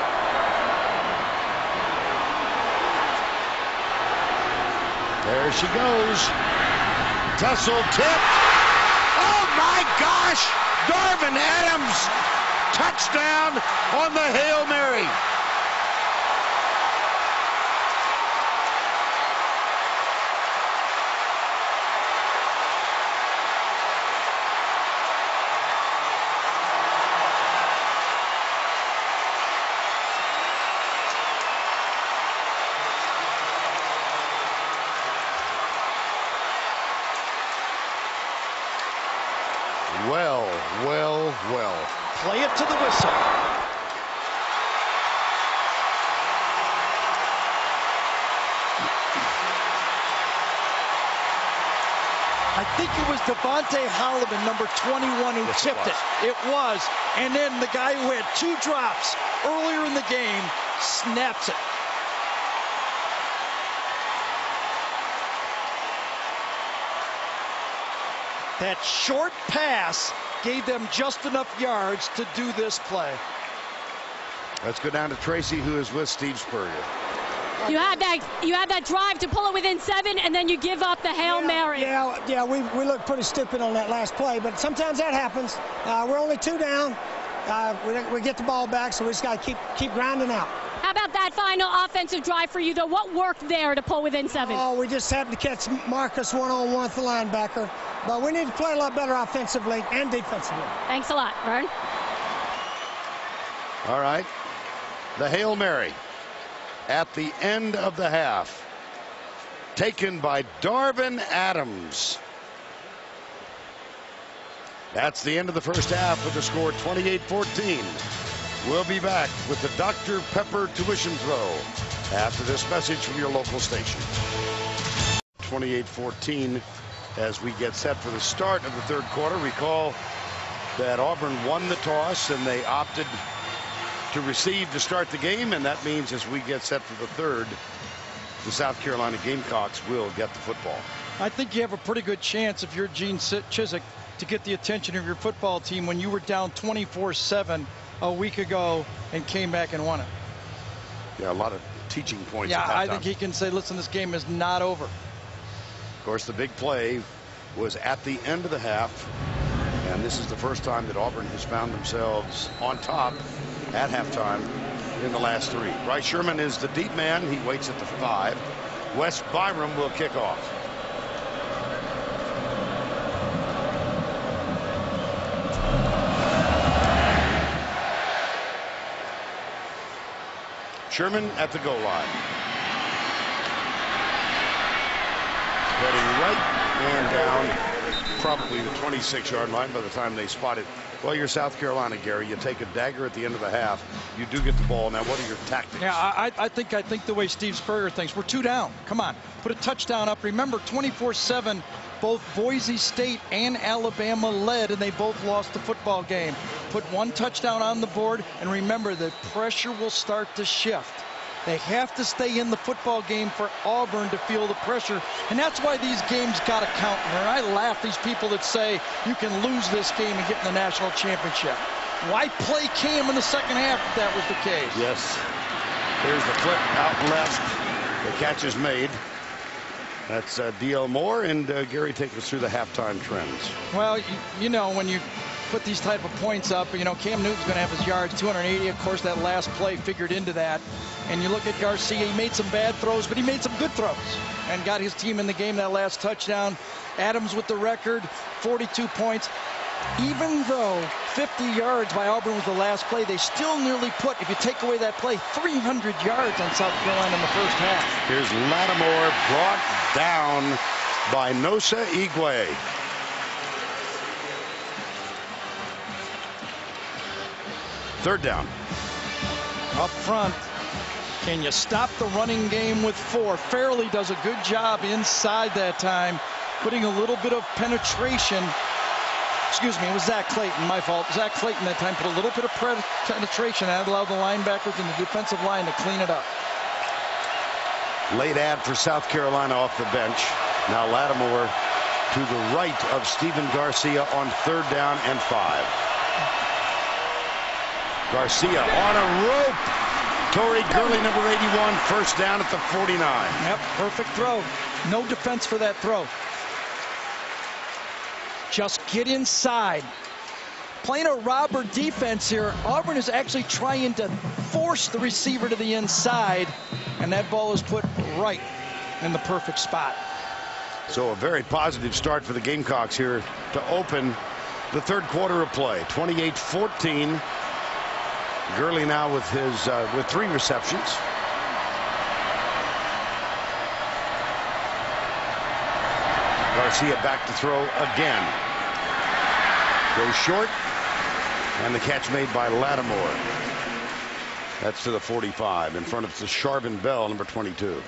There she goes. Tussle tip. Oh my gosh! Darvin Adams, touchdown on the Hail Mary. Well. Play it to the whistle. I think it was Devontae Holloman, number 21, who tipped it. It was. And then the guy who had 2 drops earlier in the game snaps it. That short pass gave them just enough yards to do this play. Let's go down to Tracy, who is with Steve Spurrier. You had that drive to pull it within 7, and then you give up the Hail Mary. Yeah, we looked pretty stupid on that last play, but sometimes that happens. We're only 2 down. We get the ball back, so we just got to keep grinding out. How about that final offensive drive for you, though? What worked there to pull within 7? Oh, we just happened to catch Marcus one-on-one with the linebacker. But we need to play a lot better offensively and defensively. Thanks a lot, Vern. All right. The Hail Mary at the end of the half, taken by Darvin Adams. That's the end of the first half with the score 28-14. We'll be back with the Dr. Pepper tuition throw after this message from your local station. 28-14 as we get set for the start of the third quarter. Recall that Auburn won the toss and they opted to receive to start the game, and that means as we get set for the third, the South Carolina Gamecocks will get the football. I think you have a pretty good chance if you're Gene Chizik to get the attention of your football team when you were down 24-7 a week ago and came back and won it. Yeah, a lot of teaching points. Yeah, at that I time. think he can say, listen, this game is not over. Of course, the big play was at the end of the half, and this is the first time that Auburn has found themselves on top at halftime in the last 3. Bryce Sherman is the deep man. He waits at the 5. Wes Byram will kick off. Sherman at the goal line. Heading right and down, probably the 26-yard line by the time they spot it. Well, you're South Carolina, Gary. You take a dagger at the end of the half. You do get the ball. Now, what are your tactics? Yeah, I think the way Steve Spurrier thinks, we're 2 down. Come on, put a touchdown up. Remember, 24-7, both Boise State and Alabama led, and they both lost the football game. Put 1 touchdown on the board, and remember, the pressure will start to shift. They have to stay in the football game for Auburn to feel the pressure, and that's why these games got to count. And I laugh these people that say you can lose this game and get in the national championship. Why play Cam in the second half if that was the case? Yes. Here's the flip out left. The catch is made. That's D.L. Moore, and Gary, take us through the halftime trends. Well, you know, when you put these type of points up, you know, Cam Newton's going to have his yards, 280. Of course, that last play figured into that. And you look at Garcia, he made some bad throws, but he made some good throws and got his team in the game that last touchdown. Adams with the record, 42 points. Even though 50 yards by Auburn was the last play, they still nearly put, if you take away that play, 300 yards on South Carolina in the first half. Here's Lattimore brought down by Nosa Igwe. Third down. Up front, can you stop the running game with 4? Fairley does a good job inside that time, putting a little bit of penetration. Excuse me, it was Zach Clayton, my fault. Zach Clayton that time put a little bit of penetration and allowed the linebackers and the defensive line to clean it up. Late ad for South Carolina off the bench. Now Lattimore to the right of Stephen Garcia on 3rd down and 5. Garcia on a rope. Torrey Gurley, number 81, first down at the 49. Yep, perfect throw. No defense for that throw. Just get inside. Playing a robber defense here, Auburn is actually trying to force the receiver to the inside, and that ball is put right in the perfect spot. So a very positive start for the Gamecocks here to open the third quarter of play. 28-14. Gurley now with his with 3 receptions. Garcia back to throw again. Goes short, and the catch made by Lattimore. That's to the 45 in front of the Sharvin Bell, number 22.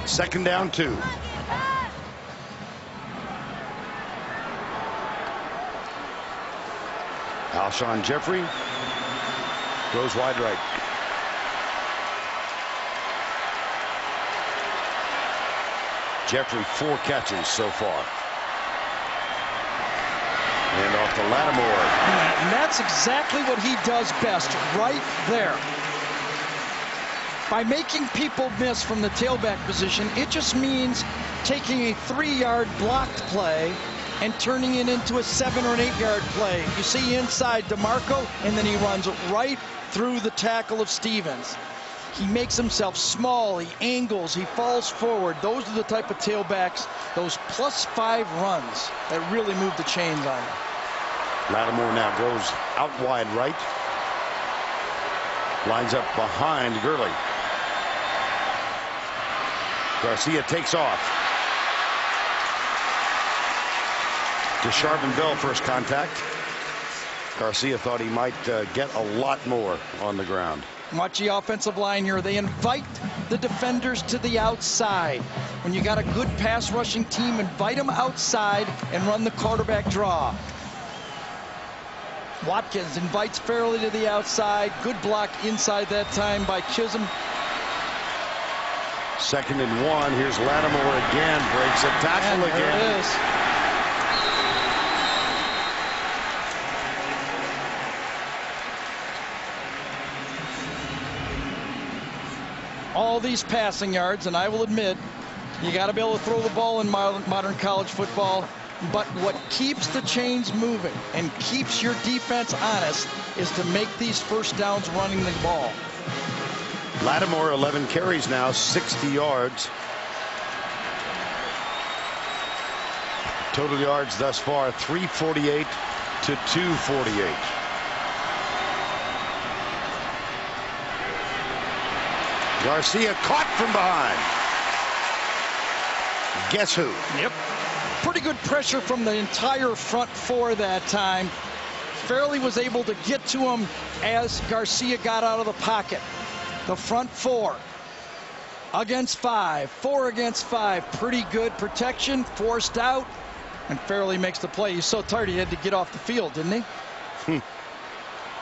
Second down 2. Alshon Jeffrey goes wide right. Jeffrey 4 catches so far. And off to Lattimore. And that's exactly what he does best, right there. By making people miss from the tailback position, it just means taking a 3-yard blocked play and turning it into a 7 or an 8-yard play. You see inside DeMarco, and then he runs right through the tackle of Stevens. He makes himself small, he angles, he falls forward. Those are the type of tailbacks, those +5 runs that really move the chains on him. Lattimore now goes out wide right. Lines up behind Gurley. Garcia takes off. To Charbonville, first contact. Garcia thought he might get a lot more on the ground. Watch the offensive line here. They invite the defenders to the outside. When you got a good pass rushing team, invite them outside and run the quarterback draw. Watkins invites Fairley to the outside. Good block inside that time by Chisholm. 2nd and 1. Here's Lattimore again. Breaks a tackle again. There it is. All these passing yards, and I will admit, you got to be able to throw the ball in modern college football. But what keeps the chains moving and keeps your defense honest is to make these first downs running the ball. Lattimore, 11 carries now, 60 yards. Total yards thus far, 348 to 248. Garcia caught from behind. Guess who? Yep. Pretty good pressure from the entire front 4 that time. Fairley was able to get to him as Garcia got out of the pocket. The front 4 against 5, 4 against 5. Pretty good protection, forced out, and Fairley makes the play. He's so tired he had to get off the field, didn't he?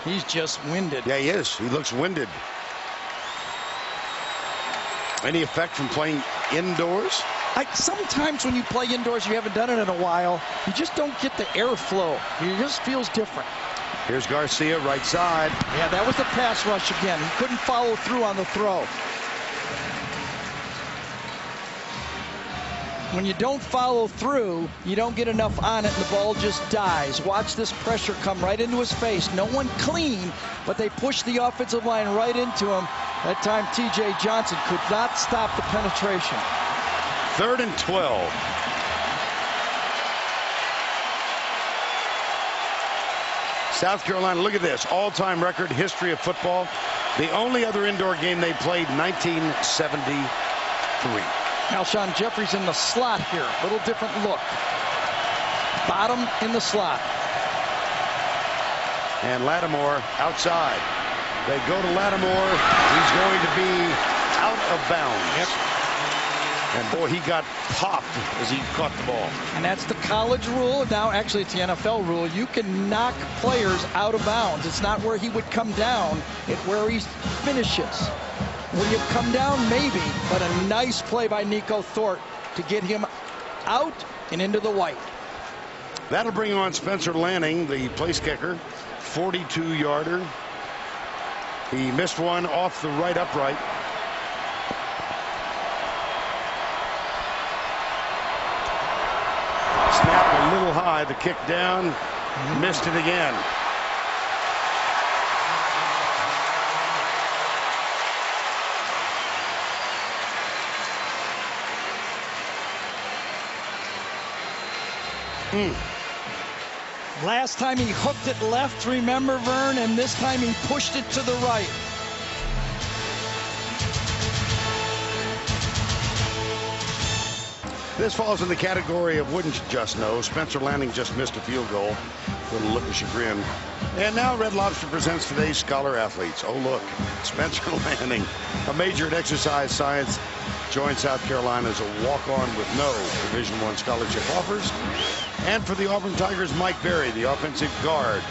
He's just winded. Yeah, he is. He looks winded. Any effect from playing indoors? Sometimes when you play indoors, you haven't done it in a while, you just don't get the airflow. It just feels different. Here's Garcia, right side. Yeah, that was the pass rush again. He couldn't follow through on the throw. When you don't follow through, you don't get enough on it, and the ball just dies. Watch this pressure come right into his face. No one clean, but they pushed the offensive line right into him. That time, T.J. Johnson could not stop the penetration. 3rd and 12. South Carolina, look at this. All-time record history of football. The only other indoor game they played, 1973. Alshon Jeffries in the slot here. A little different look. Bottom in the slot. And Lattimore outside. They go to Lattimore. He's going to be out of bounds. Yep. And boy, he got popped as he caught the ball. And that's the college rule. Now, actually, it's the NFL rule. You can knock players out of bounds. It's not where he would come down. It's where he finishes. Will you come down? Maybe. But a nice play by Nico Thorpe to get him out and into the white. That'll bring on Spencer Lanning, the place kicker. 42-yarder. He missed one off the right upright. Snap a little high. The kick down. Missed it again. Last time he hooked it left, remember, Vern, and this time he pushed it to the right. This falls in the category of wouldn't you just know. Spencer Lanning just missed a field goal. Little look of chagrin. And now Red Lobster presents today's Scholar Athletes. Oh, look, Spencer Lanning, a major in exercise science, joined South Carolina as a walk-on with no Division I scholarship offers. And for the Auburn Tigers, Mike Berry, the offensive guard,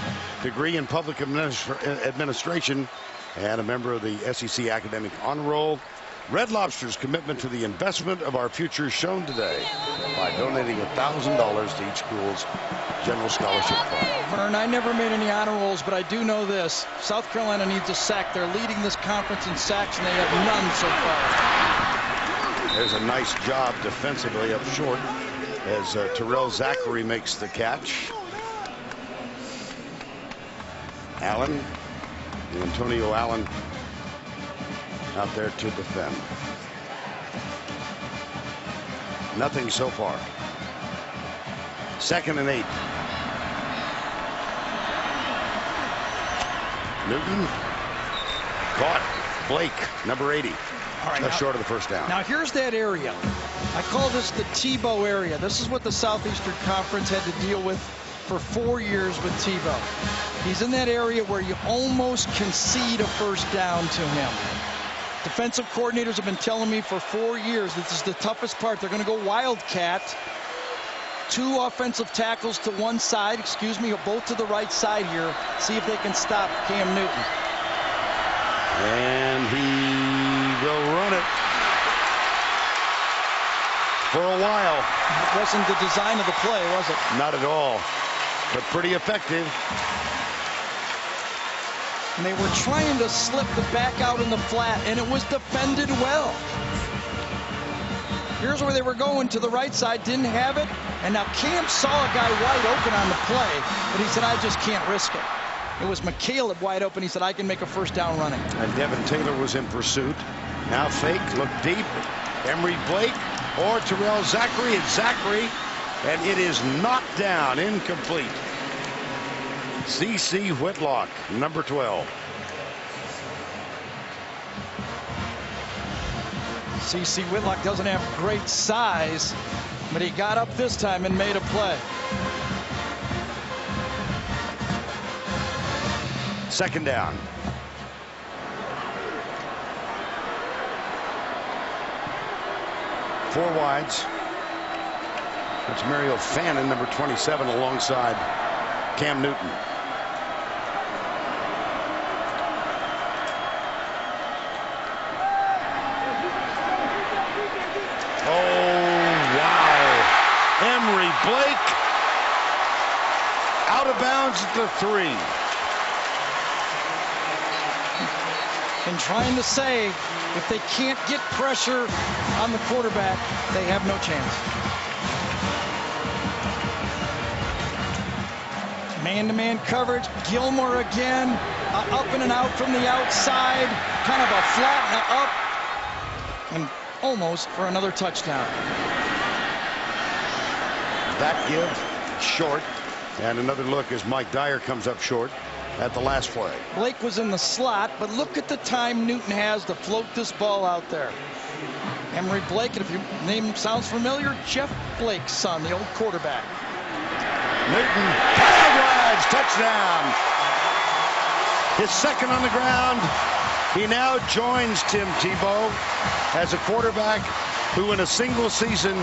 degree in public administration, and a member of the SEC Academic Honor Roll. Red Lobster's commitment to the investment of our future is shown today by donating $1,000 to each school's general scholarship fund. Vern, I never made any honor rolls, but I do know this. South Carolina needs a sack. They're leading this conference in sacks, and they have none so far. There's a nice job defensively up short as Terrell Zachary makes the catch. Allen, Antonio Allen out there to defend. Nothing so far. 2nd and 8. Newton caught. Blake, number 80. All right, Just short of the first down. Now here's that area. I call this the Tebow area. This is what the Southeastern Conference had to deal with for 4 years with Tebow. He's in that area where you almost concede a first down to him. Defensive coordinators have been telling me for 4 years this is the toughest part. They're going to go wildcat. 2 offensive tackles to one side, both to the right side here. See if they can stop Cam Newton. And he will run it for a while. It wasn't the design of the play, was it? Not at all, but pretty effective. And they were trying to slip the back out in the flat, and it was defended well. Here's where they were going to the right side, didn't have it, and now Cam saw a guy wide open on the play, but he said, I just can't risk it. It was McCaleb wide open. He said, I can make a first down running. And Devin Taylor was in pursuit. Now fake, look deep. Emery Blake or Terrell Zachary. It's Zachary, and it is knocked down, incomplete. C.C. Whitlock, number 12. C.C. Whitlock doesn't have great size, but he got up this time and made a play. 2nd down. Four wides. It's Mario Fannin, number 27, alongside Cam Newton. Emery Blake out of bounds at the 3. And trying to say, if they can't get pressure on the quarterback, they have no chance. Man-to-man coverage. Gilmore again, up and an out from the outside, kind of a flat and up, and almost for another touchdown. That give short, and another look as Mike Dyer comes up short at the last play. Blake was in the slot, but look at the time Newton has to float this ball out there. Emery Blake, and if your name sounds familiar, Jeff Blake's son, the old quarterback. Newton, 5 yards, touchdown. His 2nd on the ground. He now joins Tim Tebow as a quarterback who in a single season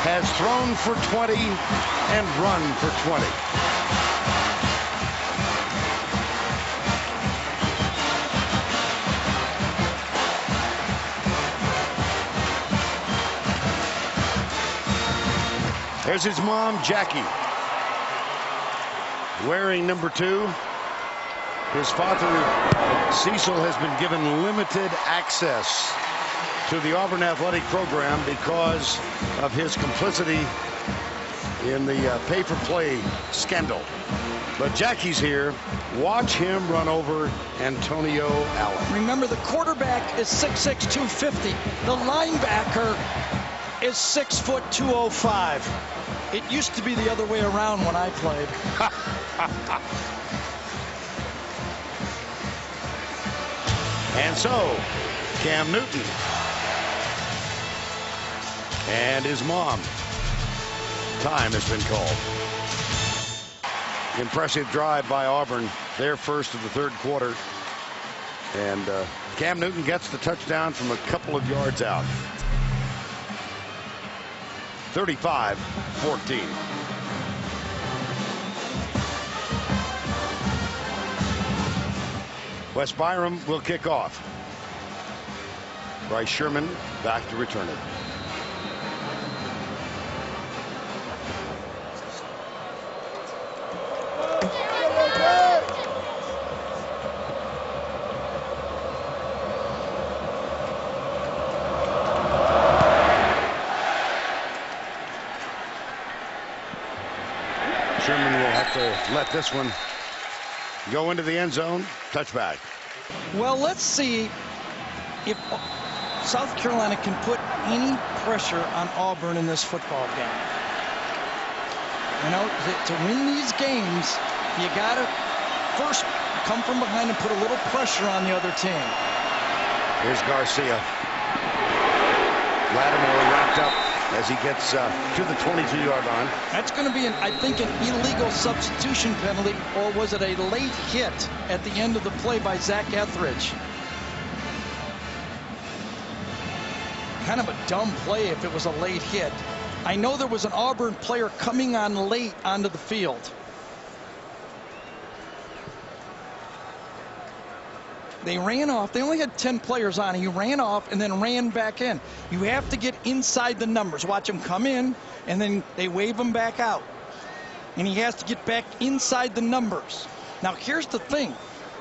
has thrown for 20 and run for 20. There's his mom, Jackie, wearing number 2. His father, Cecil, has been given limited access to the Auburn athletic program because of his complicity in the pay-for-play scandal. But Jackie's here. Watch him run over Antonio Allen. Remember, the quarterback is 6'6", 250. The linebacker is 6 foot 205. It used to be the other way around when I played. And so, Cam Newton and his mom. Time has been called. Impressive drive by Auburn, their first of the 3rd quarter. And Cam Newton gets the touchdown from a couple of yards out. 35-14. Wes Byram will kick off. Bryce Sherman back to return it. Sherman will have to let this one go into the end zone. Touchback. Well, let's see if South Carolina can put any pressure on Auburn in this football game. You know, to win these games, you got to first come from behind and put a little pressure on the other team. Here's Garcia. Lattimore wrapped up as he gets to the 22-yard line. That's going to be, I think, an illegal substitution penalty, or was it a late hit at the end of the play by Zach Etheridge? Kind of a dumb play if it was a late hit. I know there was an Auburn player coming on late onto the field. They ran off. They only had 10 players on. He ran off and then ran back in. You have to get inside the numbers. Watch him come in, and then they wave him back out. And he has to get back inside the numbers. Now, here's the thing.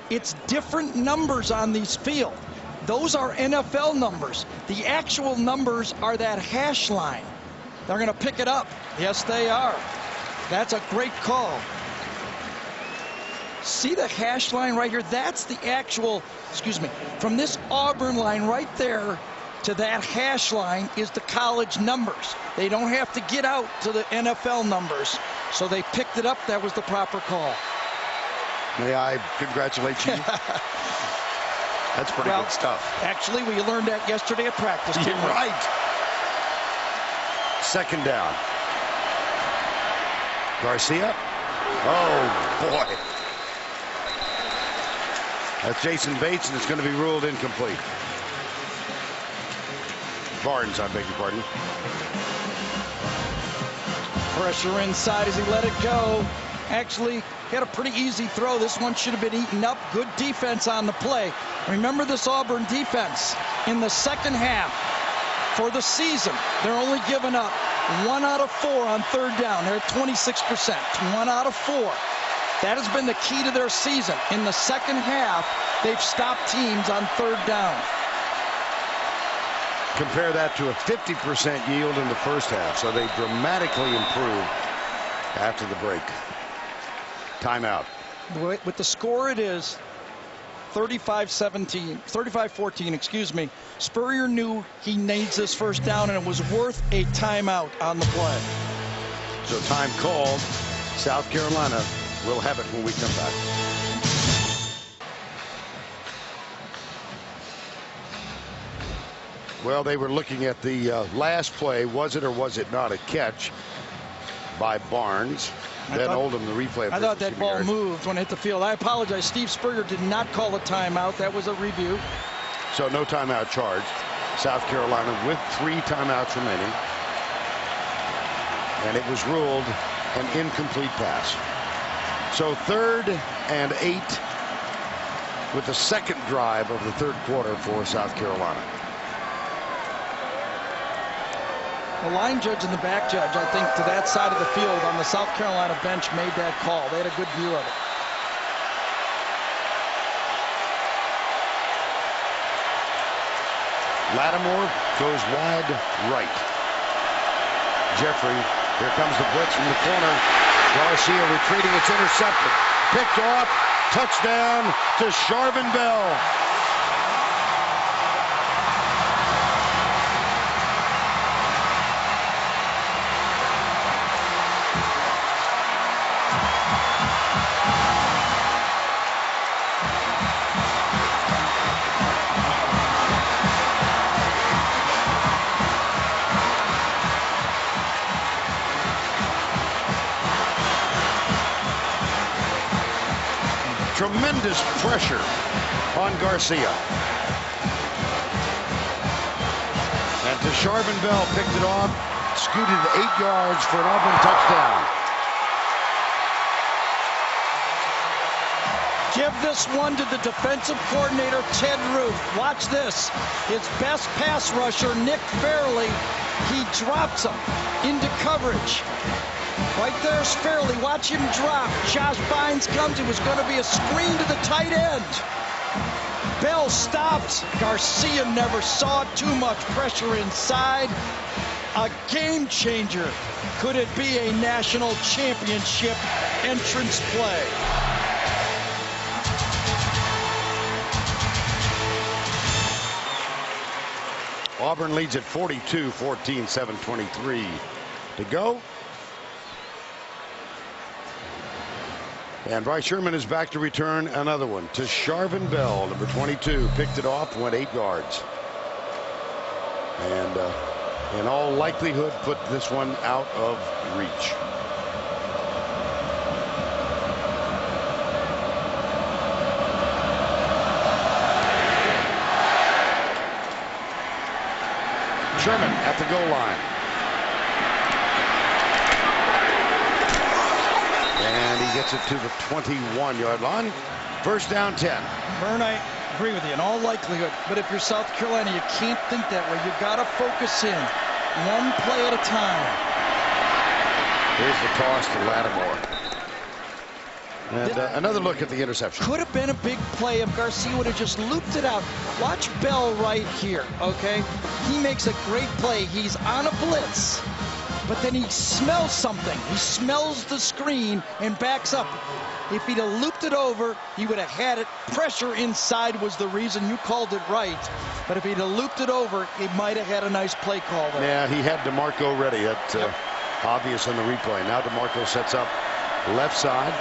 It's different numbers on these field. Those are NFL numbers. The actual numbers are that hash line. They're going to pick it up. Yes, they are. That's a great call. See the hash line right here? That's the actual, from this Auburn line right there to that hash line is the college numbers. They don't have to get out to the NFL numbers. So they picked it up. That was the proper call. May I congratulate you? That's pretty good stuff. Actually, we learned that yesterday at practice. You're right. Second down. Garcia. Oh, boy. That's Jason Bates, and it's going to be ruled incomplete. Barnes, I beg your pardon. Pressure inside as he let it go. Actually, he had a pretty easy throw. This one should have been eaten up. Good defense on the play. Remember this Auburn defense. In the second half for the season, they're only giving up 1 out of 4 on third down. They're at 26%. 1 out of 4. That has been the key to their season. In the second half, they've stopped teams on third down. Compare that to a 50% yield in the first half. So they dramatically improved after the break. Timeout. With the score it is 35-14, excuse me. Spurrier knew he needs this first down, and it was worth a timeout on the play. So time called. South Carolina will have it when we come back. Well, they were looking at the last play. Was it or was it not a catch by Barnes? Then Oldham, the replay. I thought that ball moved when it hit the field. I apologize. Steve Spurrier did not call a timeout. That was a review. So no timeout charged. South Carolina with 3 timeouts remaining. And it was ruled an incomplete pass. So 3rd and 8 with the second drive of the third quarter for South Carolina. The line judge and the back judge, I think, to that side of the field on the South Carolina bench made that call. They had a good view of it. Lattimore goes wide right. Jeffrey, here comes the blitz from the corner. Garcia retreating, it's intercepted. Picked off, touchdown to Charvin Bell. Tremendous pressure on Garcia. And to Charvin Bell, picked it off, scooted 8 yards for an Auburn touchdown. Give just one to the defensive coordinator, Ted Ruth. Watch this. His best pass rusher, Nick Fairley, he drops him into coverage. Right there's Fairley. Watch him drop. Josh Bynes comes. It was going to be a screen to the tight end. Bell stops. Garcia never saw too much pressure inside. A game changer. Could it be a national championship entrance play? Auburn leads at 42-14, 7:23 to go. And Bryce Sherman is back to return another one to Sharvin Bell, number 22. Picked it off, went 8 yards. And in all likelihood, put this one out of reach. Sherman at the goal line. And he gets it to the 21-yard line. First down, 10. Vern, I agree with you in all likelihood. But if you're South Carolina, you can't think that way. You've got to focus in. One play at a time. Here's the toss to Lattimore. And another look at the interception. Could have been a big play if Garcia would have just looped it out. Watch Bell right here, okay? He makes a great play. He's on a blitz, but then he smells something. He smells the screen and backs up. If he'd have looped it over, he would have had it. Pressure inside was the reason. You called it right. But if he'd have looped it over, he might have had a nice play call there. Yeah, he had DeMarco ready. That's obvious in the replay. Now DeMarco sets up left side.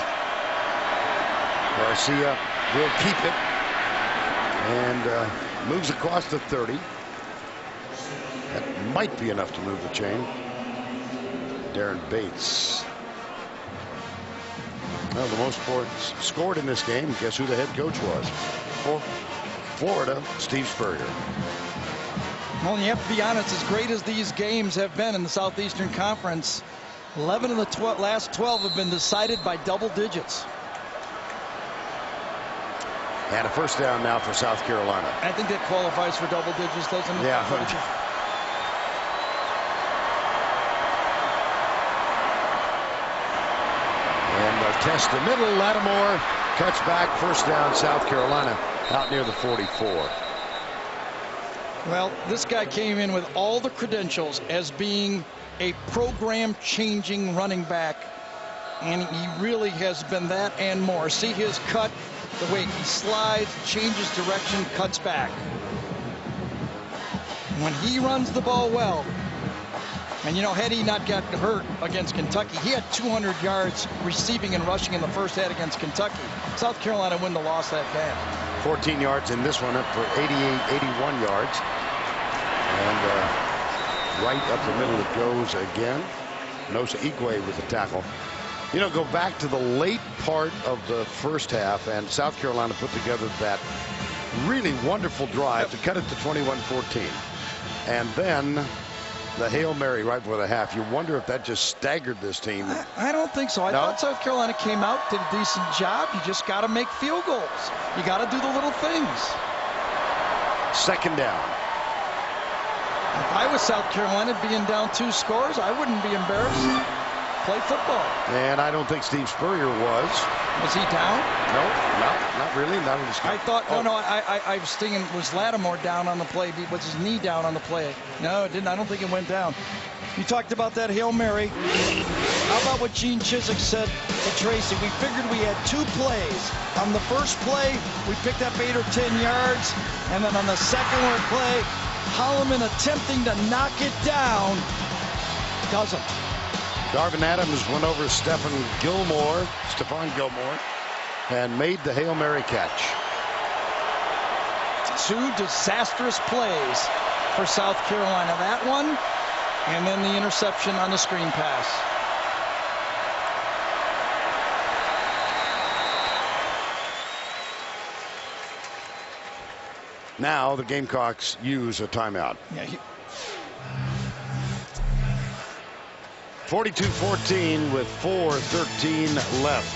Garcia will keep it and moves across the 30. That might be enough to move the chain. Darren Bates. Well, the most points scored in this game. Guess who the head coach was? For Florida, Steve Spurrier. Well, you have to be honest, as great as these games have been in the Southeastern Conference, 11 of the last 12 have been decided by double digits. And a first down now for South Carolina. I think that qualifies for double digits, doesn't it? Yeah. And test the middle. Lattimore cuts back. First down, South Carolina, out near the 44. Well, this guy came in with all the credentials as being a program-changing running back, and he really has been that and more. See his cut, the way he slides, changes direction, cuts back. When he runs the ball well, and you know, had he not gotten hurt against Kentucky, he had 200 yards receiving and rushing in the first half against Kentucky. South Carolina wouldn't have lost that game. 14 yards in this one, up for 81 yards. And right up the middle it goes again. Nosa Igwe with the tackle. You know, go back to the late part of the first half, and South Carolina put together that really wonderful drive to cut it to 21-14. And then the Hail Mary right before the half. You wonder if that just staggered this team. I don't think so. I thought South Carolina came out, did a decent job. You just got to make field goals. You got to do the little things. Second down. If I was South Carolina being down 2 scores, I wouldn't be embarrassed. Play football. And I don't think Steve Spurrier was. Was he down? No, not really. Not in this game. I thought, I was thinking, was Lattimore down on the play? Was his knee down on the play? No, it didn't. I don't think it went down. You talked about that Hail Mary. How about what Gene Chizik said to Tracy? We figured we had 2 plays. On the first play, we picked up 8 or 10 yards. And then on the second play, Holloman attempting to knock it down. Doesn't. Darvin Adams went over Stephon Gilmore, and made the Hail Mary catch. 2 disastrous plays for South Carolina. That one, and then the interception on the screen pass. Now the Gamecocks use a timeout. Yeah, 42-14 with 4:13 left.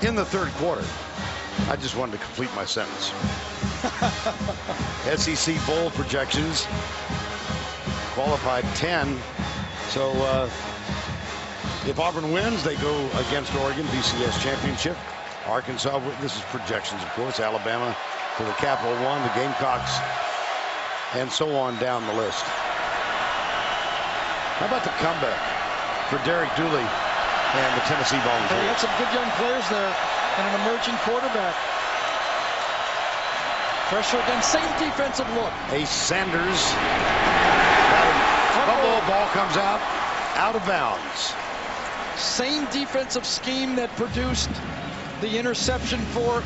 in the third quarter. I just wanted to complete my sentence. SEC Bowl projections. Qualified 10. So if Auburn wins, they go against Oregon, BCS championship. Arkansas, this is projections, of course. Alabama for the Capital One, the Gamecocks, and so on down the list. How about the comeback for Derek Dooley and the Tennessee Volunteers? They had some good young players there and an emerging quarterback. Pressure again, same defensive look. Ace Sanders. Fumble, ball comes out of bounds. Same defensive scheme that produced the interception for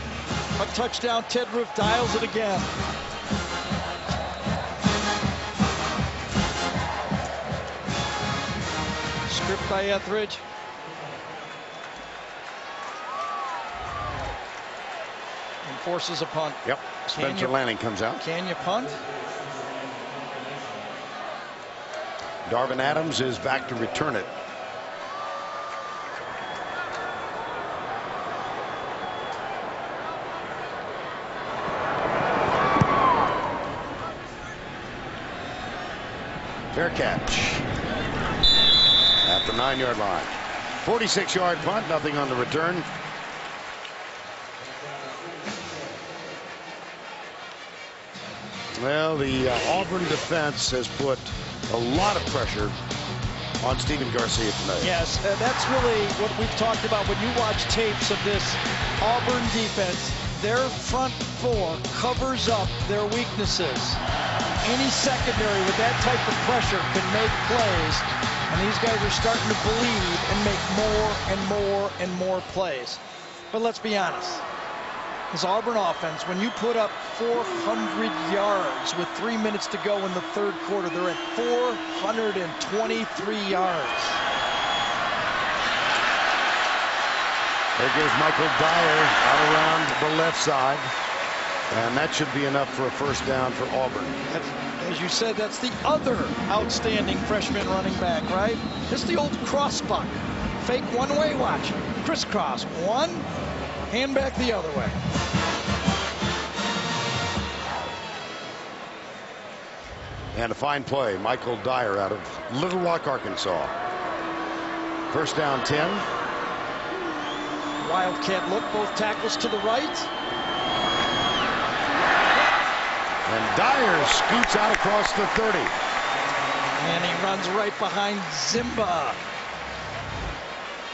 a touchdown. Ted Roof dials it again. Script by Etheridge. And forces a punt. Yep. Spencer Lanning comes out. Can you punt? Darvin Adams is back to return it. Fair catch at the 9-yard line. 46-yard punt, nothing on the return. Well, the Auburn defense has put a lot of pressure on Stephen Garcia tonight. Yes, that's really what we've talked about when you watch tapes of this Auburn defense. Their front four covers up their weaknesses. Any secondary with that type of pressure can make plays, and these guys are starting to believe and make more and more and more plays. But let's be honest. This Auburn offense, when you put up 400 yards with 3 minutes to go in the third quarter, they're at 423 yards. There goes Michael Dyer out around the left side. And that should be enough for a first down for Auburn. As you said, that's the other outstanding freshman running back, right? It's the old crossbuck. Fake one way, watch. Crisscross. One, hand back the other way. And a fine play. Michael Dyer out of Little Rock, Arkansas. First down 10. Wildcat look, both tackles to the right. And Dyer scoots out across the 30. And he runs right behind Zimba.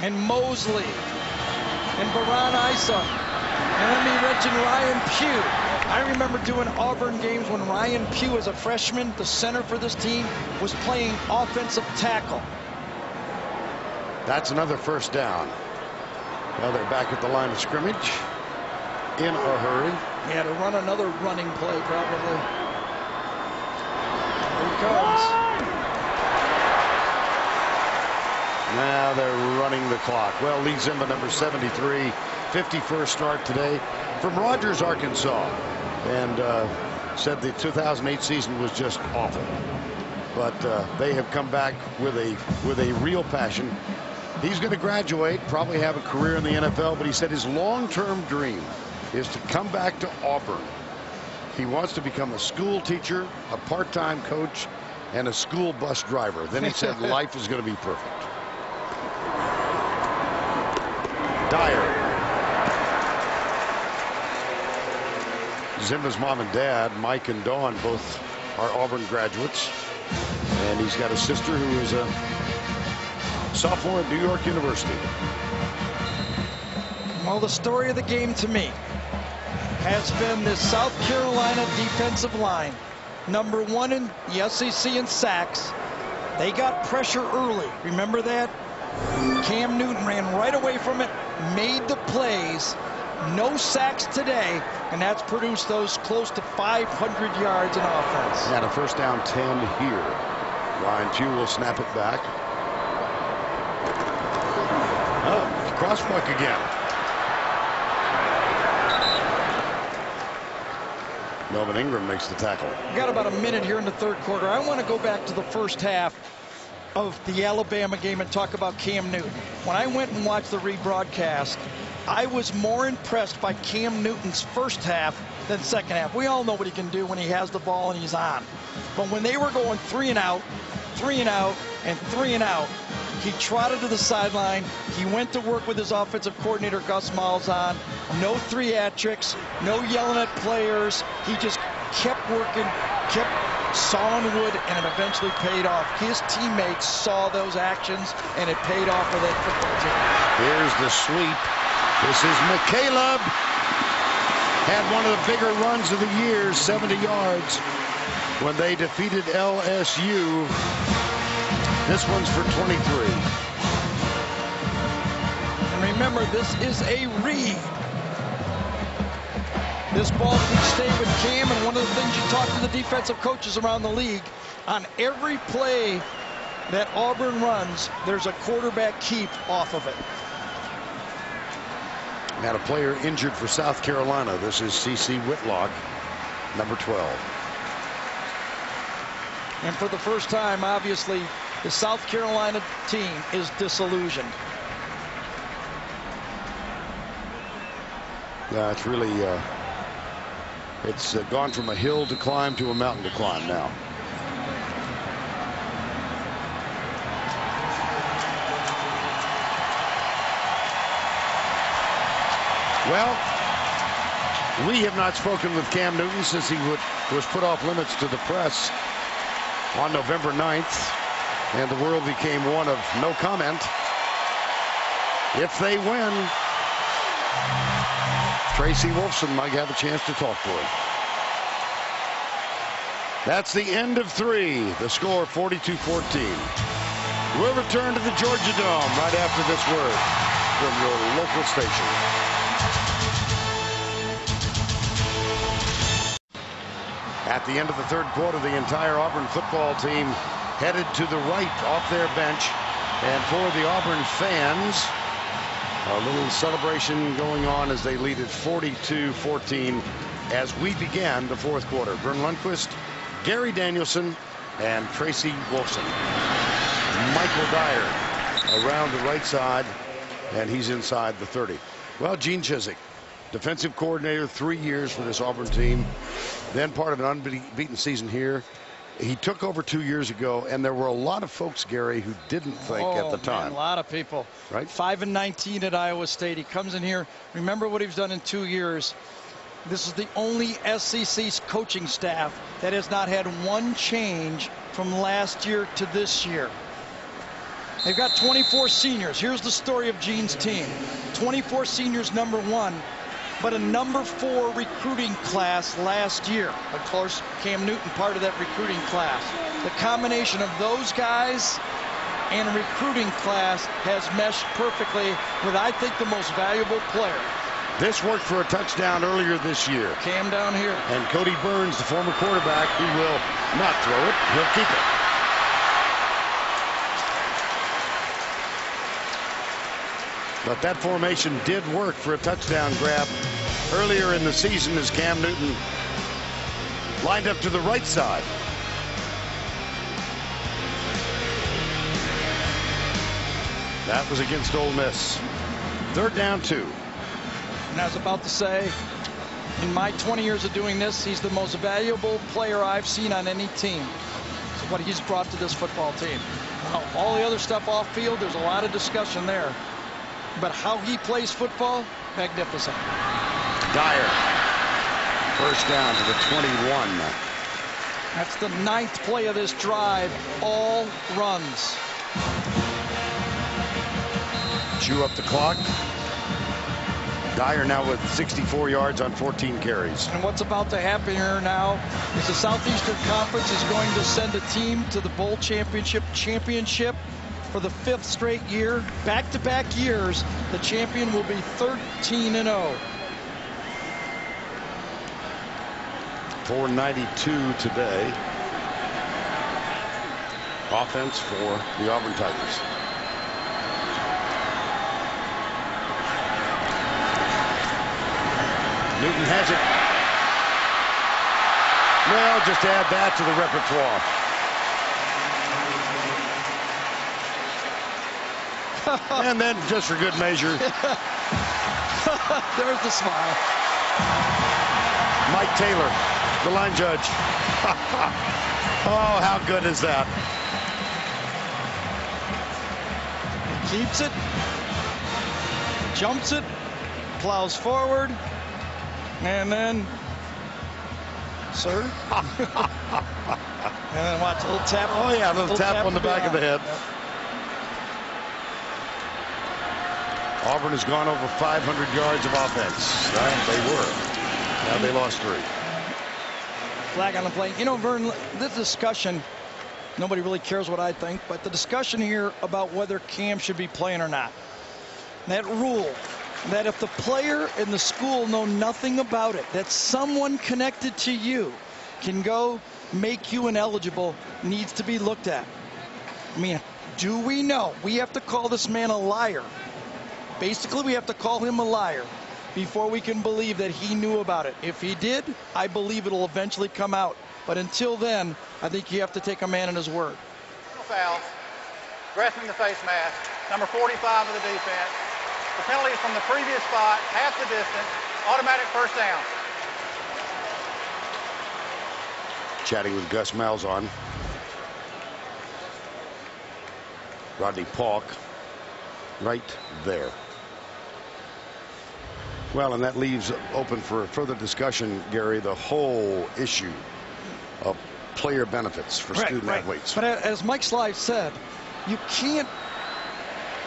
And Mosley. And Baran Issa. And let me mention Ryan Pugh. I remember doing Auburn games when Ryan Pugh, as a freshman, the center for this team, was playing offensive tackle. That's another first down. Well, they're back at the line of scrimmage in a hurry. Yeah, to run another running play, probably. Here he comes. Now they're running the clock. Well, Lee Zimba, number 73, 51st start today from Rogers, Arkansas. And said the 2008 season was just awful. But they have come back with a real passion. He's going to graduate, probably have a career in the NFL, but he said his long-term dream is to come back to Auburn. He wants to become a school teacher, a part-time coach, and a school bus driver. Then he said life is going to be perfect. Dyer. Zimba's mom and dad, Mike and Dawn, both are Auburn graduates. And he's got a sister who is a sophomore at New York University. Well, the story of the game to me has been this South Carolina defensive line. Number one in the SEC in sacks. They got pressure early. Remember that? Cam Newton ran right away from it, made the plays. No sacks today, and that's produced those close to 500 yards in offense. And a first down 10 here. Ryan Pugh will snap it back. Oh, crossbuck again. Melvin Ingram makes the tackle. We got about a minute here in the third quarter. I want to go back to the first half of the Alabama game and talk about Cam Newton. When I went and watched the rebroadcast, I was more impressed by Cam Newton's first half than second half. We all know what he can do when he has the ball and he's on. But when they were going 3 and out, 3 and out, and 3 and out, he trotted to the sideline. He went to work with his offensive coordinator, Gus Malzahn. No theatrics, no yelling at players. He just kept working, kept sawing wood, and it eventually paid off. His teammates saw those actions, and it paid off for that football team. Here's the sweep. This is McCaleb. Had one of the bigger runs of the year, 70 yards, when they defeated LSU. This one's for 23. And remember, this is a read. This ball can stay with Cam, and one of the things you talk to the defensive coaches around the league, on every play that Auburn runs, there's a quarterback keep off of it. Had a player injured for South Carolina. This is C.C. Whitlock, number 12. And for the first time, obviously, the South Carolina team is disillusioned. Yeah, it's really, it's gone from a hill to climb to a mountain to climb now. Well, we have not spoken with Cam Newton since he was put off limits to the press on November 9th, and the world became one of no comment. If they win, Tracy Wolfson might have a chance to talk to him. That's the end of 3. The score 42-14. We'll return to the Georgia Dome right after this word from your local station. At the end of the third quarter, the entire Auburn football team headed to the right off their bench. And for the Auburn fans, a little celebration going on as they lead it 42-14 as we began the fourth quarter. Vern Lundquist, Gary Danielson, and Tracy Wolfson. Michael Dyer around the right side, and he's inside the 30. Well, Gene Chizik, defensive coordinator, 3 years for this Auburn team, then part of an unbeaten season here. He took over 2 years ago, and there were a lot of folks, Gary, who didn't think at the time. Man, a lot of people. Right? 5-19 at Iowa State. He comes in here. Remember what he's done in 2 years. This is the only SEC's coaching staff that has not had one change from last year to this year. They've got 24 seniors. Here's the story of Gene's team. 24 seniors, number 1. But a number 4 recruiting class last year. Of course, Cam Newton part of that recruiting class. The combination of those guys and a recruiting class has meshed perfectly with, I think, the most valuable player. This worked for a touchdown earlier this year. Cam down here. And Cody Burns, the former quarterback, who will not throw it, he'll keep it. But that formation did work for a touchdown grab earlier in the season as Cam Newton lined up to the right side. That was against Ole Miss. 3rd down 2. And I was about to say, in my 20 years of doing this, he's the most valuable player I've seen on any team. So what he's brought to this football team. Now, all the other stuff off field, there's a lot of discussion there. But how he plays football, magnificent. Dyer. First down to the 21. That's the 9th play of this drive. All runs. Chew up the clock. Dyer now with 64 yards on 14 carries. And what's about to happen here now is the Southeastern Conference is going to send a team to the Bowl Championship for the 5th straight year. Back-to-back years, the champion will be 13-0. 492 today. Offense for the Auburn Tigers. Newton has it. Well, just add that to the repertoire. And then, just for good measure, There's the smile. Mike Taylor, the line judge. Oh, how good is that? Keeps it. Jumps it. Plows forward. And then, sir. And then watch a little tap. Oh, yeah, a little tap on the back of the head. Yep. Auburn has gone over 500 yards of offense. They were. Now they lost 3. Flag on the play. You know, Vern, this discussion, nobody really cares what I think, but the discussion here about whether Cam should be playing or not. That rule that if the player and the school know nothing about it, that someone connected to you can go make you ineligible, needs to be looked at. I mean, do we know? We have to call this man a liar. Basically, we have to call him a liar before we can believe that he knew about it. If he did, I believe it'll eventually come out. But until then, I think you have to take a man in his word. Foul. Grasping the face mask. Number 45 of the defense. The penalty is from the previous spot, half the distance. Automatic first down. Chatting with Gus Malzahn. Rodney Paulk right there. Well, and that leaves open for further discussion, Gary, the whole issue of player benefits for student athletes. But as Mike Slive said, you can't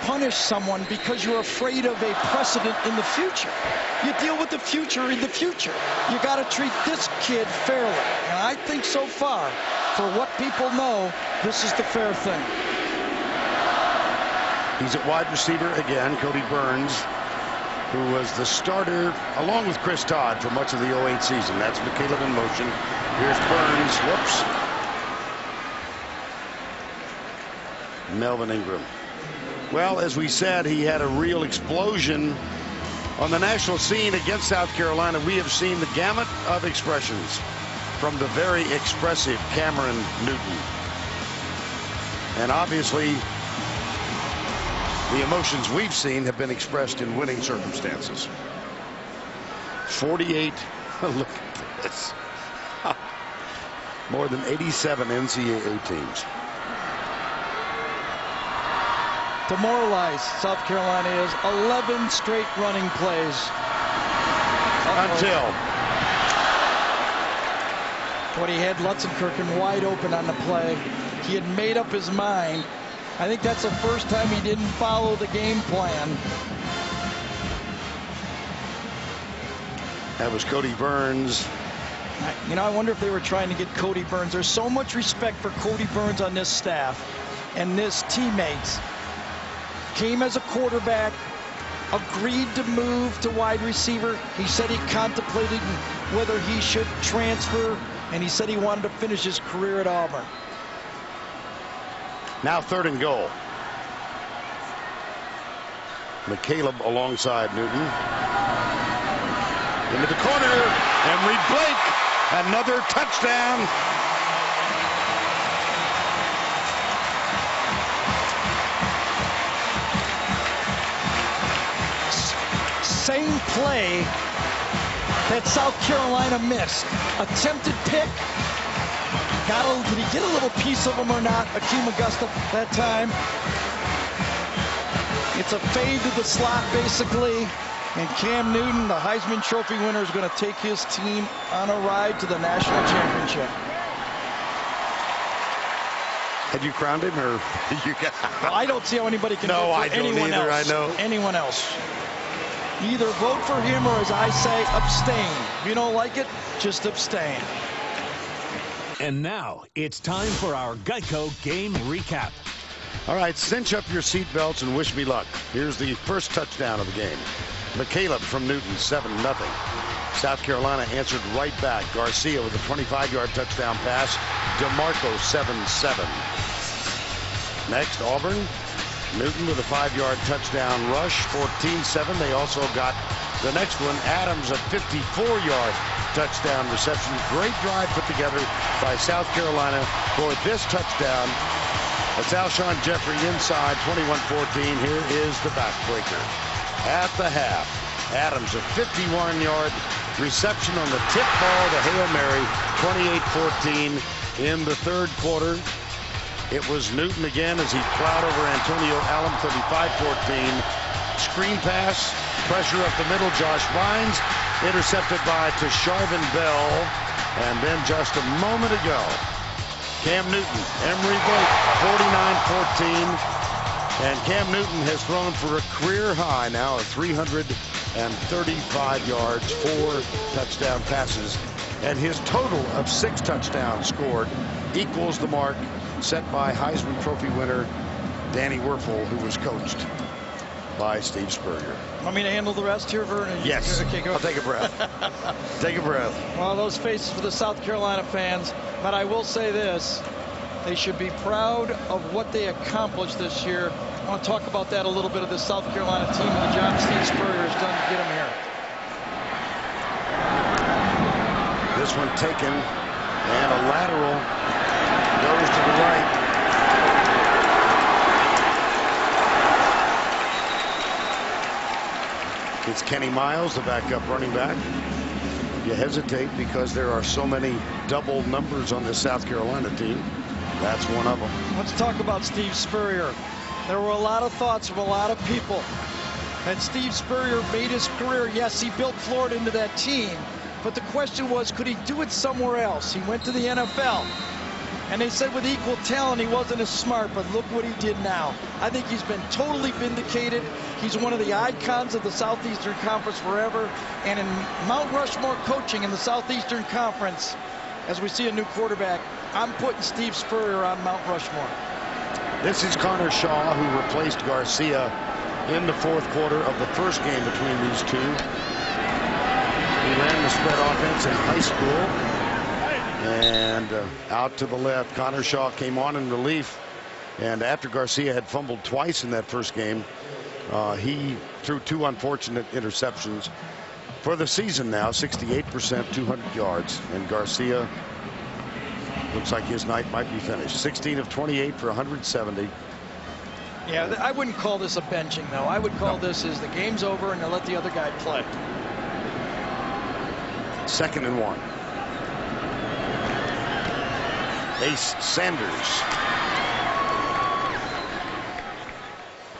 punish someone because you're afraid of a precedent in the future. You deal with the future in the future. You got to treat this kid fairly. And I think so far, for what people know, this is the fair thing. He's at wide receiver again, Cody Burns, who was the starter along with Chris Todd for much of the 08 season. That's McCaleb in motion. Here's Burns. Whoops. Melvin Ingram. Well, as we said, he had a real explosion on the national scene against South Carolina. We have seen the gamut of expressions from the very expressive Cameron Newton. And obviously, the emotions we've seen have been expressed in winning circumstances. 48. Look at this. More than 87 NCAA teams. Demoralized, South Carolina is 11 straight running plays. Until. When he had Lutzenkirchen wide open on the play. He had made up his mind. I think that's the first time he didn't follow the game plan. That was Cody Burns. You know, I wonder if they were trying to get Cody Burns. There's so much respect for Cody Burns on this staff and his teammates. Came as a quarterback, agreed to move to wide receiver. He said he contemplated whether he should transfer, and he said he wanted to finish his career at Auburn. Now 3rd and goal. McCaleb alongside Newton. Into the corner, and Reed Blake, another touchdown. Same play that South Carolina missed. Attempted pick. Did he get a little piece of him or not? Akeem Augusta that time. It's a fade to the slot, basically. And Cam Newton, the Heisman Trophy winner, is going to take his team on a ride to the national championship. Have you crowned him, or you got? Well, I don't see how anybody can No, vote for I don't anyone either. else. I know. Anyone else. Either vote for him or, as I say, abstain. If you don't like it, just abstain. And now it's time for our Geico game recap. All right, cinch up your seatbelts and wish me luck. Here's the first touchdown of the game. McCaleb from Newton, 7-0. South Carolina answered right back. Garcia with a 25-yard touchdown pass. DeMarco 7-7. Next, Auburn. Newton with a 5-yard touchdown rush, 14-7. They also got the next one, Adams, a 54-yard touchdown reception. Great drive put together by South Carolina for this touchdown. That's Alshon Jeffrey inside, 21-14. Here is the backbreaker. At the half, Adams, a 51-yard reception on the tip ball to Hail Mary, 28-14 in the third quarter. It was Newton again as he plowed over Antonio Allen, 35-14. Screen pass, pressure up the middle. Josh Vines intercepted by Tasharvin Bell. And then just a moment ago, Cam Newton, Emory Blake, 49-14. And Cam Newton has thrown for a career high now of 335 yards, 4 touchdown passes. And his total of 6 touchdowns scored equals the mark set by Heisman Trophy winner Danny Werfel, who was coached by Steve Spurrier. Want me to handle the rest here, Vernon? Yes. Okay, go. I'll take a breath. Take a breath. Well, those faces for the South Carolina fans, but I will say this. They should be proud of what they accomplished this year. I want to talk about that a little bit of the South Carolina team and the job Steve Spurrier has done to get them here. This one taken, and a lateral goes to the right. It's Kenny Miles, the backup running back. You hesitate because there are so many double numbers on this South Carolina team. That's one of them. Let's talk about Steve Spurrier. There were a lot of thoughts from a lot of people. And Steve Spurrier made his career. Yes, he built Florida into that team. But the question was, could he do it somewhere else? He went to the NFL. And they said with equal talent, he wasn't as smart. But look what he did now. I think he's been totally vindicated. He's one of the icons of the Southeastern Conference forever. And in Mount Rushmore coaching in the Southeastern Conference, as we see a new quarterback, I'm putting Steve Spurrier on Mount Rushmore. This is Connor Shaw, who replaced Garcia in the fourth quarter of the first game between these two. He ran the spread offense in high school. And out to the left, Connor Shaw came on in relief. And after Garcia had fumbled twice in that first game, he threw 2 unfortunate interceptions. For the season now, 68%, 200 yards. And Garcia looks like his night might be finished. 16 of 28 for 170. Yeah, I wouldn't call this a benching, though. I would call this as the game's over and they'll let the other guy play. 2nd and 1. Ace Sanders.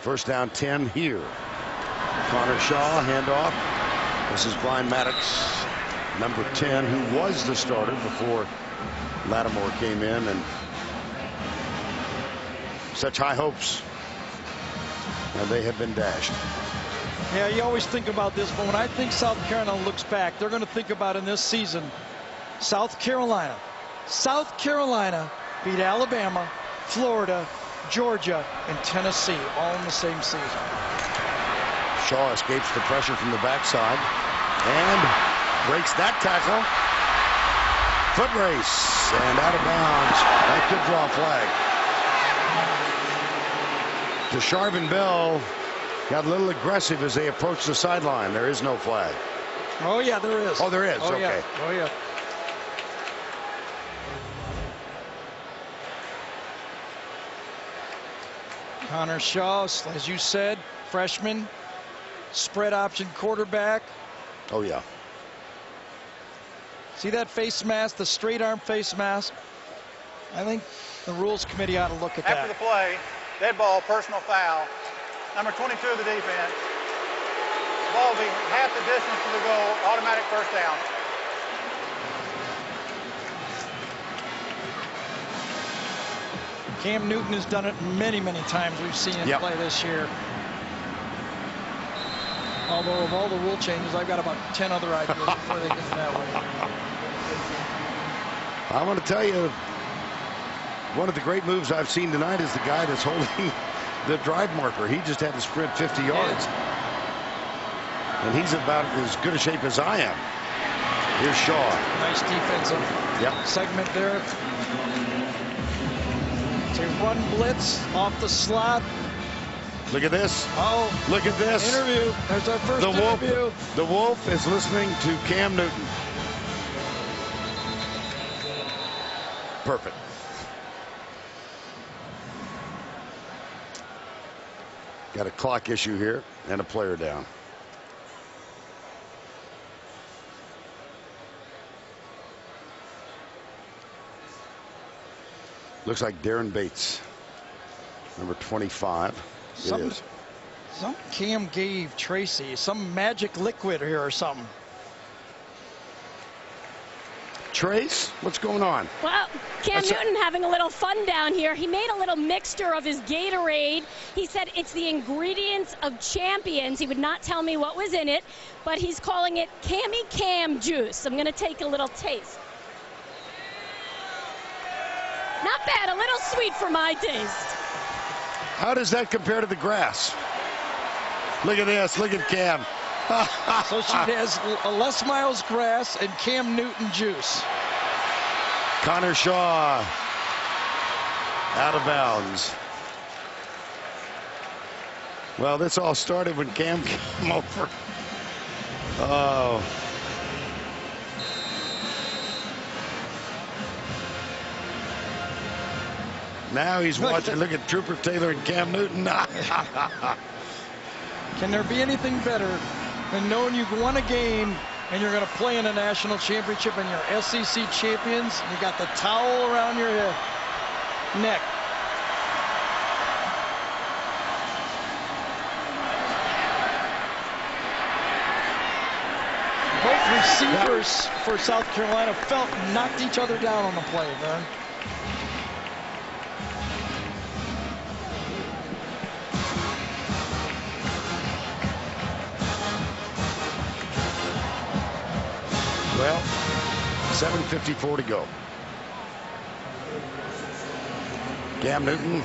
First down 10 here. Connor Shaw, handoff. This is Brian Maddox, number 10, who was the starter before Lattimore came in, and such high hopes, and they have been dashed. Yeah, you always think about this, but when I think South Carolina looks back, they're going to think about in this season, South Carolina beat Alabama, Florida, Georgia, and Tennessee all in the same season. Shaw escapes the pressure from the backside and breaks that tackle. Foot race and out of bounds. That could draw a flag. Tasharvin Bell got a little aggressive as they approached the sideline. There is no flag. Oh, yeah, there is. Oh, there is. Oh, okay. Yeah. Oh, yeah. Connor Shaw, as you said, freshman, spread option quarterback. Oh, yeah. See that face mask, the straight arm face mask? I think the rules committee ought to look at that. After the play, dead ball, personal foul. Number 22 of the defense. The ball will be half the distance to the goal, automatic first down. Cam Newton has done it many, many times. We've seen him play this year. Although of all the rule changes, I've got about 10 other ideas before they get that way. I want to tell you, one of the great moves I've seen tonight is the guy that's holding the drive marker. He just had to sprint 50 yards. And he's about as good a shape as I am. Here's Shaw. Nice defensive segment there. To run blitz off the slot. Look at this. Oh, look at this. Interview. There's our first interview. The Wolf is listening to Cam Newton. Perfect. Got a clock issue here and a player down. Looks like Darren Bates, number 25. It is. Some Cam gave Tracy some magic liquid here or something. Trace, what's going on? Well, Cam Newton having a little fun down here. He made a little mixture of his Gatorade. He said it's the ingredients of champions. He would not tell me what was in it, but he's calling it Cammy Cam juice. I'm going to take a little taste. Not bad, a little sweet for my taste. How does that compare to the grass? Look at this, look at Cam. So she has Les Miles grass and Cam Newton juice. Connor Shaw out of bounds. Well, this all started when Cam came over. Oh. Now he's watching. Look at Trooper Taylor and Cam Newton. Can there be anything better than knowing you've won a game and you're going to play in a national championship and you're SEC champions? You got the towel around your neck. Both receivers for South Carolina knocked each other down on the play, man. Well, 7:54 to go. Cam Newton,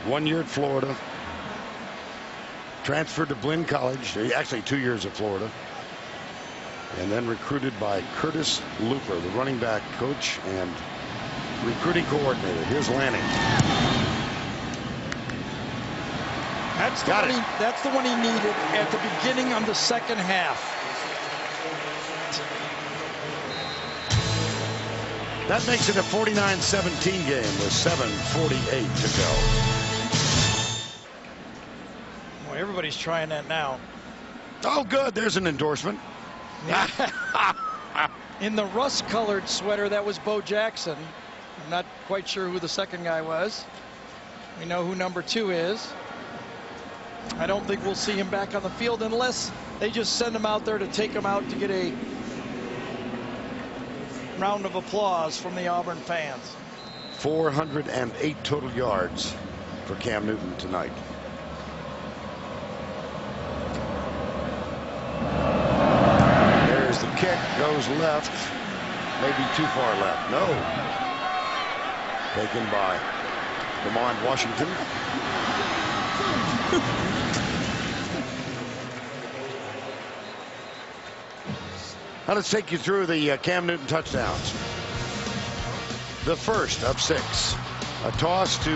1 year at Florida, transferred to Blinn College, actually 2 years at Florida, and then recruited by Curtis Looper, the running back coach and recruiting coordinator. Here's Lanning. That's the one he needed at the beginning of the second half. That makes it a 49-17 game with 7:48 to go. Well, everybody's trying that now. Oh, good. There's an endorsement. In the rust-colored sweater, that was Bo Jackson. I'm not quite sure who the second guy was. We know who number 2 is. I don't think we'll see him back on the field unless they just send him out there to take him out to get a round of applause from the Auburn fans. 408 total yards for Cam Newton tonight. There's the kick, goes left, maybe too far left. No. Taken by Lamont Washington. Now let's take you through the Cam Newton touchdowns. The first of 6. A toss to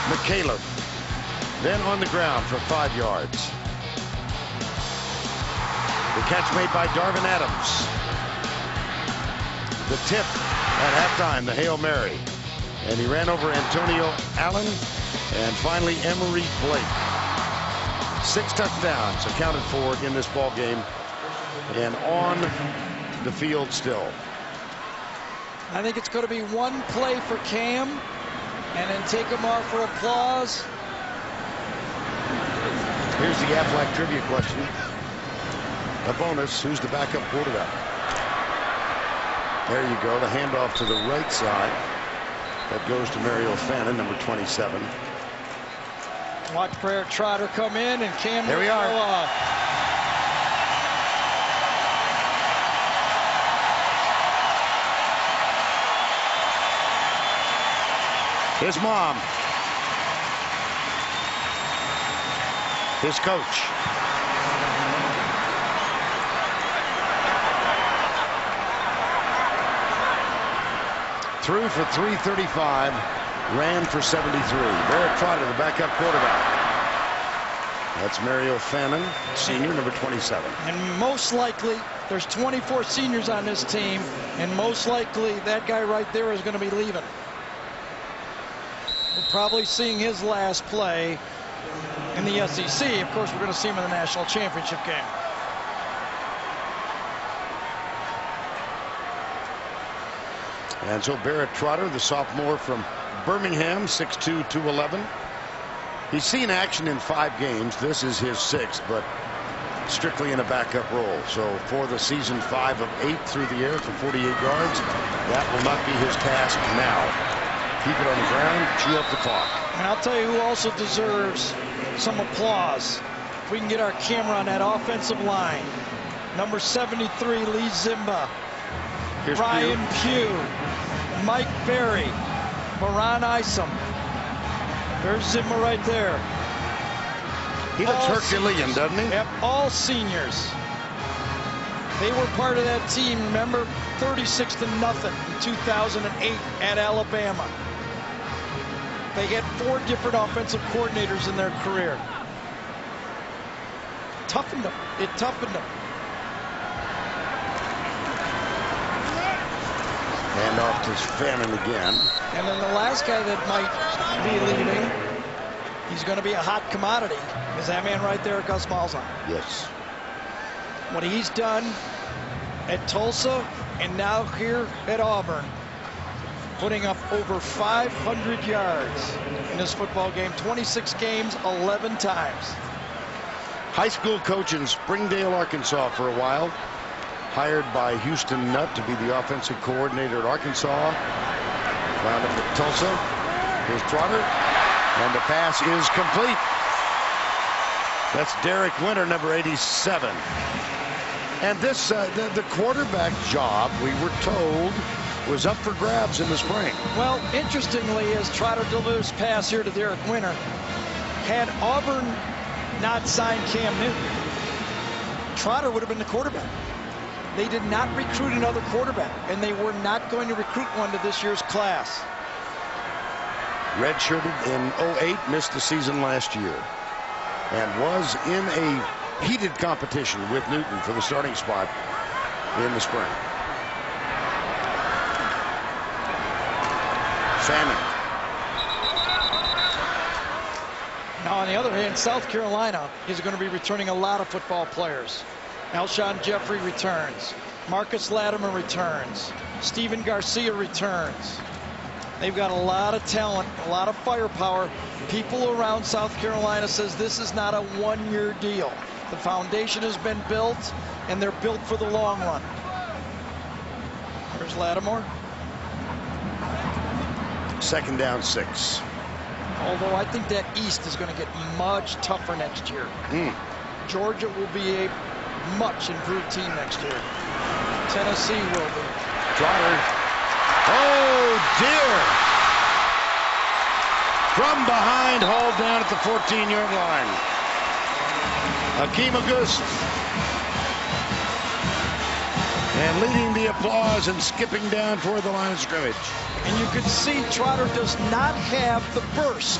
McCaleb. Then on the ground for 5 yards. The catch made by Darvin Adams. The tip at halftime, the Hail Mary. And he ran over Antonio Allen and finally Emery Blake. 6 touchdowns accounted for in this ball game. And on the field still. I think it's going to be one play for Cam and then take him off for applause. Here's the Aflac trivia question. A bonus. Who's the backup quarterback? There you go. The handoff to the right side. That goes to Mario Fannin, number 27. Watch Prayer Trotter come in and Cam. There we are. Off. His mom. His coach. Threw for 335, ran for 73. Barrett Trotter, the backup quarterback. That's Mario Fannin, senior, number 27. And most likely, there's 24 seniors on this team, and most likely that guy right there is going to be leaving. We're probably seeing his last play in the SEC. Of course, we're going to see him in the national championship game. And so Barrett Trotter, the sophomore from Birmingham, 6'2", 211. He's seen action in 5 games. This is his 6th, but strictly in a backup role. So for the season, 5 of 8 through the air for 48 yards. That will not be his task now. Keep it on the ground, chew up the clock. And I'll tell you who also deserves some applause. If we can get our camera on that offensive line. Number 73, Lee Zimba. Here's Ryan Pugh. Mike Berry. Moran Isom. There's Zimba right there. He looks Herculean, doesn't he? Yep, all seniors. They were part of that team, remember? 36-0 in 2008 at Alabama. They had 4 different offensive coordinators in their career. Toughened them. It toughened them. And off to Fannin again. And then the last guy that might be leaving, he's going to be a hot commodity, is that man right there, Gus Malzahn. Yes. What he's done at Tulsa and now here at Auburn, putting up over 500 yards in this football game, 26 games, 11 times. High school coach in Springdale, Arkansas for a while. Hired by Houston Nutt to be the offensive coordinator at Arkansas. Wound up at Tulsa. Here's Trotter. And the pass is complete. That's Derek Winter, number 87. And this, the quarterback job, we were told, was up for grabs in the spring. Well, interestingly, as Trotter delivers pass here to Derek Winter, had Auburn not signed Cam Newton, Trotter would have been the quarterback. They did not recruit another quarterback, and they were not going to recruit one to this year's class. Redshirted in 08, missed the season last year, and was in a heated competition with Newton for the starting spot in the spring. Fannin. Now, on the other hand, South Carolina is going to be returning a lot of football players. Alshon Jeffrey returns. Marcus Latimer returns. Steven Garcia returns. They've got a lot of talent, a lot of firepower. People around South Carolina says this is not a one-year deal. The foundation has been built, and they're built for the long run. There's Lattimore. 2nd down, 6. Although I think that East is going to get much tougher next year. Georgia will be a much improved team next year. Tennessee will be. Trotter. Oh, dear. From behind, hauled down at the 14-yard line. Hakeem Auguste. And leading the applause and skipping down toward the line of scrimmage. And you can see Trotter does not have the burst.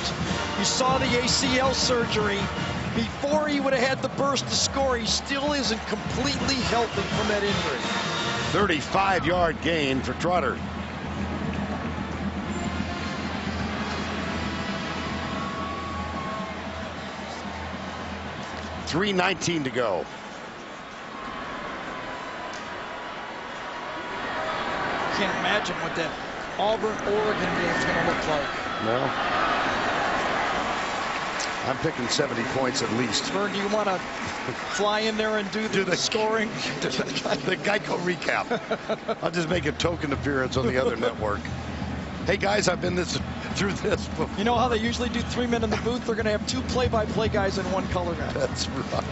You saw the ACL surgery. Before he would have had the burst to score, he still isn't completely healthy from that injury. 35-yard gain for Trotter. .319 to go. Can't imagine what that Auburn-Oregon game is going to look like. No. I'm picking 70 points at least. Vern, do you want to fly in there and do the scoring? The Geico recap. I'll just make a token appearance on the other network. Hey, guys, I've been through this before. You know how they usually do 3 men in the booth? They're going to have 2 play-by-play guys and 1 color guy. That's right.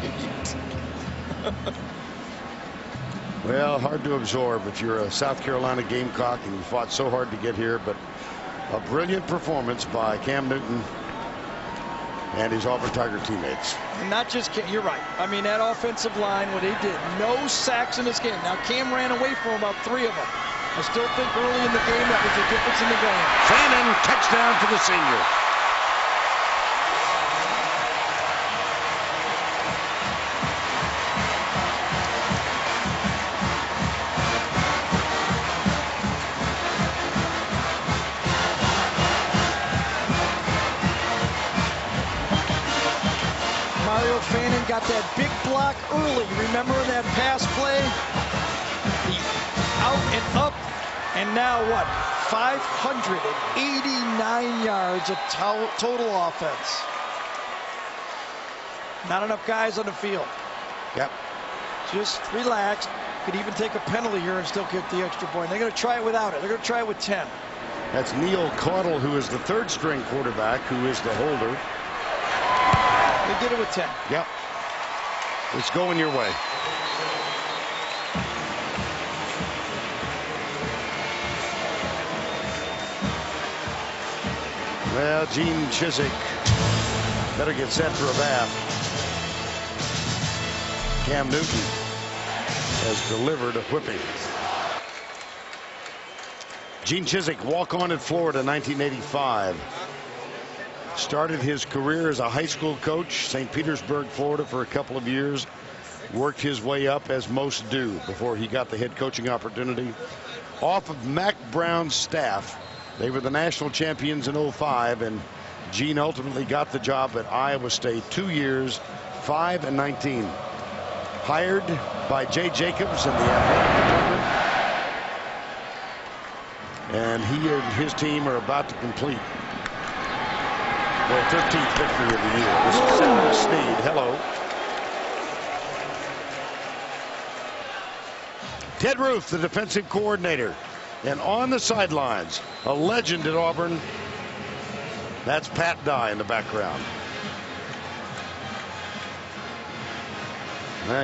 Well, hard to absorb if you're a South Carolina Gamecock and you fought so hard to get here, but a brilliant performance by Cam Newton and his Auburn Tiger teammates. And not just Cam, you're right. I mean, that offensive line, what they did, no sacks in this game. Now, Cam ran away from about 3 of them. I still think early in the game that was the difference in the game. Fannin, touchdown for the senior. Fannin got that big block early. Remember that pass play? The out and up, And now what? 589 yards of total offense. Not enough guys on the field. Yep. Just relax. Could even take a penalty here and still get the extra point. They're going to try it without it. They're going to try it with 10. That's Neil Caudle, who is the third-string quarterback, who is the holder. They did it with 10. Yep. It's going your way. Well, Gene Chizik better get set for a bath. Cam Newton has delivered a whipping. Gene Chizik, walk-on at Florida, 1985. Started his career as a high school coach, St. Petersburg, Florida, for a couple of years. Worked his way up, as most do, before he got the head coaching opportunity. Off of Mac Brown's staff. They were the national champions in '05, and Gene ultimately got the job at Iowa State. 2 years, 5-19. Hired by Jay Jacobs in the athletic department. And he and his team are about to complete their 13th victory of the year. This is Senator Snead. Hello. Ted Roof, the defensive coordinator. And on the sidelines, a legend at Auburn. That's Pat Dye in the background.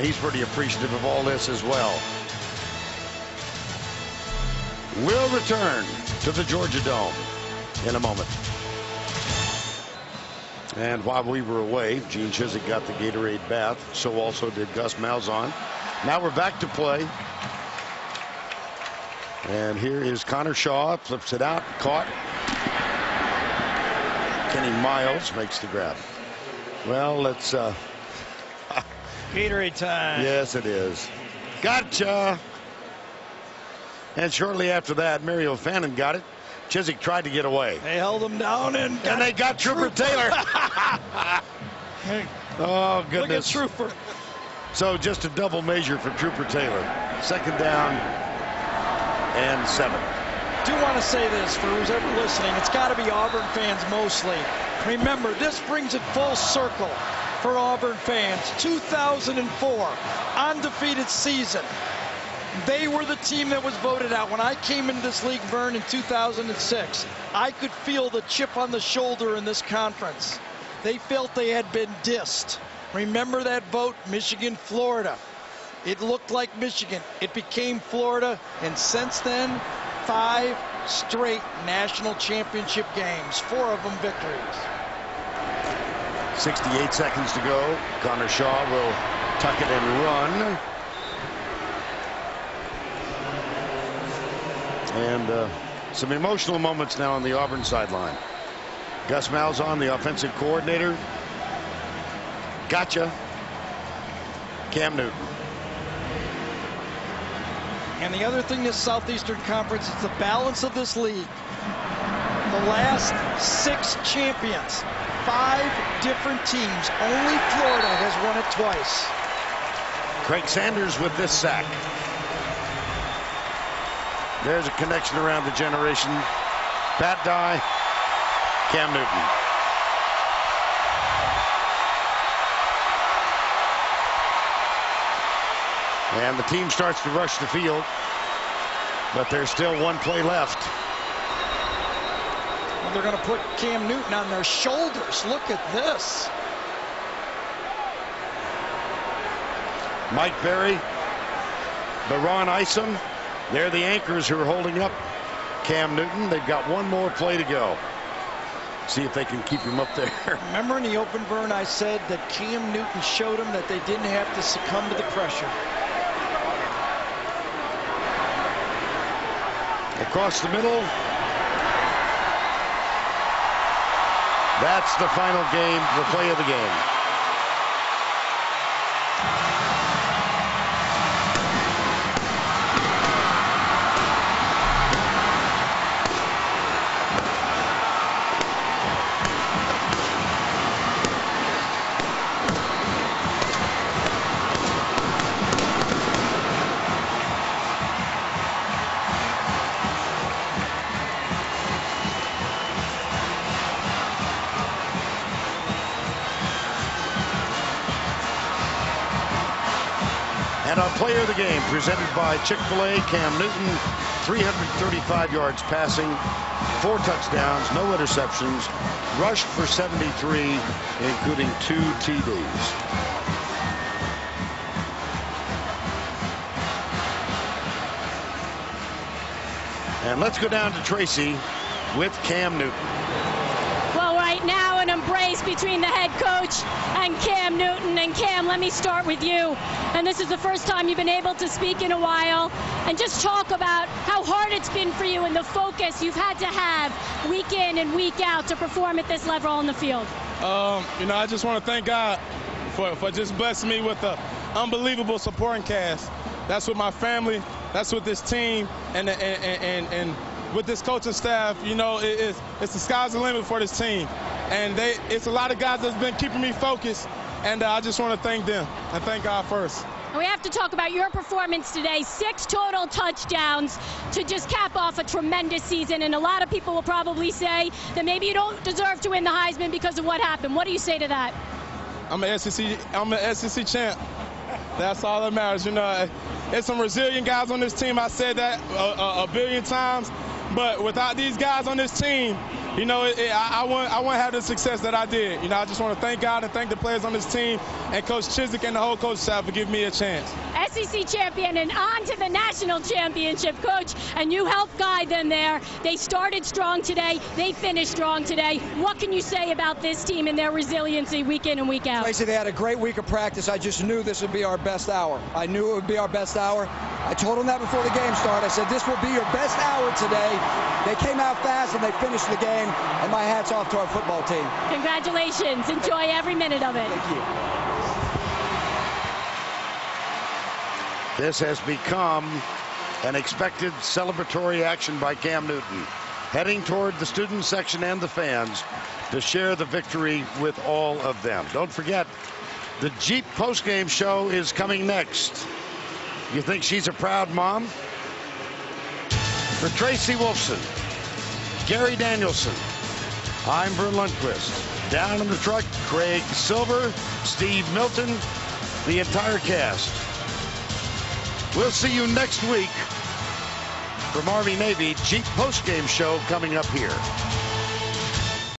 He's pretty appreciative of all this as well. We'll return to the Georgia Dome in a moment. And while we were away, Gene Chizik got the Gatorade bath. So also did Gus Malzahn. Now we're back to play. And here is Connor Shaw, flips it out, caught. Kenny Miles makes the grab. Well, let's Gatorade time. Yes, it is. Gotcha. And shortly after that, Mario Fannin got it. Chizik tried to get away. They held him down and they got Trooper Taylor. Oh, goodness. Look at Trooper. So just a double measure for Trooper Taylor. Second down and 7. I do want to say this for who's ever listening. It's got to be Auburn fans mostly. Remember, this brings it full circle for Auburn fans. 2004, undefeated season. They were the team that was voted out. When I came into this league, Vern, in 2006, I could feel the chip on the shoulder in this conference. They felt they had been dissed. Remember that vote, Michigan, Florida. It looked like Michigan. It became Florida. And since then, 5 straight national championship games, 4 of them victories. 68 seconds to go. Connor Shaw will tuck it and run. And some emotional moments now on the Auburn sideline. Gus Malzahn, the offensive coordinator. Gotcha. Cam Newton. And the other thing, this Southeastern Conference, is the balance of this league. The last 6 champions, 5 different teams. Only Florida has won it twice. Craig Sanders with this sack. There's a connection around the generation. Pat Dye, Cam Newton. And the team starts to rush the field, but there's still 1 play left. Well, they're going to put Cam Newton on their shoulders. Look at this. Mike Berry, Baron Isom. They're the anchors who are holding up Cam Newton. They've got 1 more play to go. See if they can keep him up there. Remember in the open, Vern, I said that Cam Newton showed them that they didn't have to succumb to the pressure. Across the middle. That's the final game, the play of the game. And our player of the game, presented by Chick-fil-A, Cam Newton, 335 yards passing, 4 touchdowns, no interceptions, rushed for 73, including 2 TDs. And let's go down to Tracy with Cam Newton. Well, right now, an embrace between the head coach and Cam Newton. And Cam, let me start with you. And this is the first time you've been able to speak in a while. And just talk about how hard it's been for you and the focus you've had to have week in and week out to perform at this level on the field. I just want to thank God for just blessing me with an unbelievable supporting cast. That's with my family. That's with this team and with this coaching staff. It's the sky's the limit for this team. And it's a lot of guys that's been keeping me focused. And I just want to thank them and thank God first. And we have to talk about your performance today. 6 total touchdowns to just cap off a tremendous season. And a lot of people will probably say that maybe you don't deserve to win the Heisman because of what happened. What do you say to that? I'm an SEC champ. That's all that matters. There's some resilient guys on this team. I said that a billion times. But without these guys on this team, I wouldn't have the success that I did. I just want to thank God and thank the players on this team and Coach Chiswick and the whole coach staff for giving me a chance. SEC champion and on to the national championship, Coach, and you helped guide them there. They started strong today. They finished strong today. What can you say about this team and their resiliency week in and week out? Tracy, they had a great week of practice. I just knew this would be our best hour. I knew it would be our best hour. I told them that before the game started. I said, this will be your best hour today. They came out fast and they finished the game, and my hat's off to our football team. Congratulations. Enjoy every minute of it. Thank you. This has become an expected celebratory action by Cam Newton, heading toward the student section and the fans to share the victory with all of them. Don't forget, the Jeep postgame show is coming next. You think she's a proud mom? For Tracy Wolfson, Gary Danielson, I'm Vern Lundquist. Down in the truck, Craig Silver, Steve Milton, the entire cast. We'll see you next week from Army-Navy Jeep postgame show coming up here.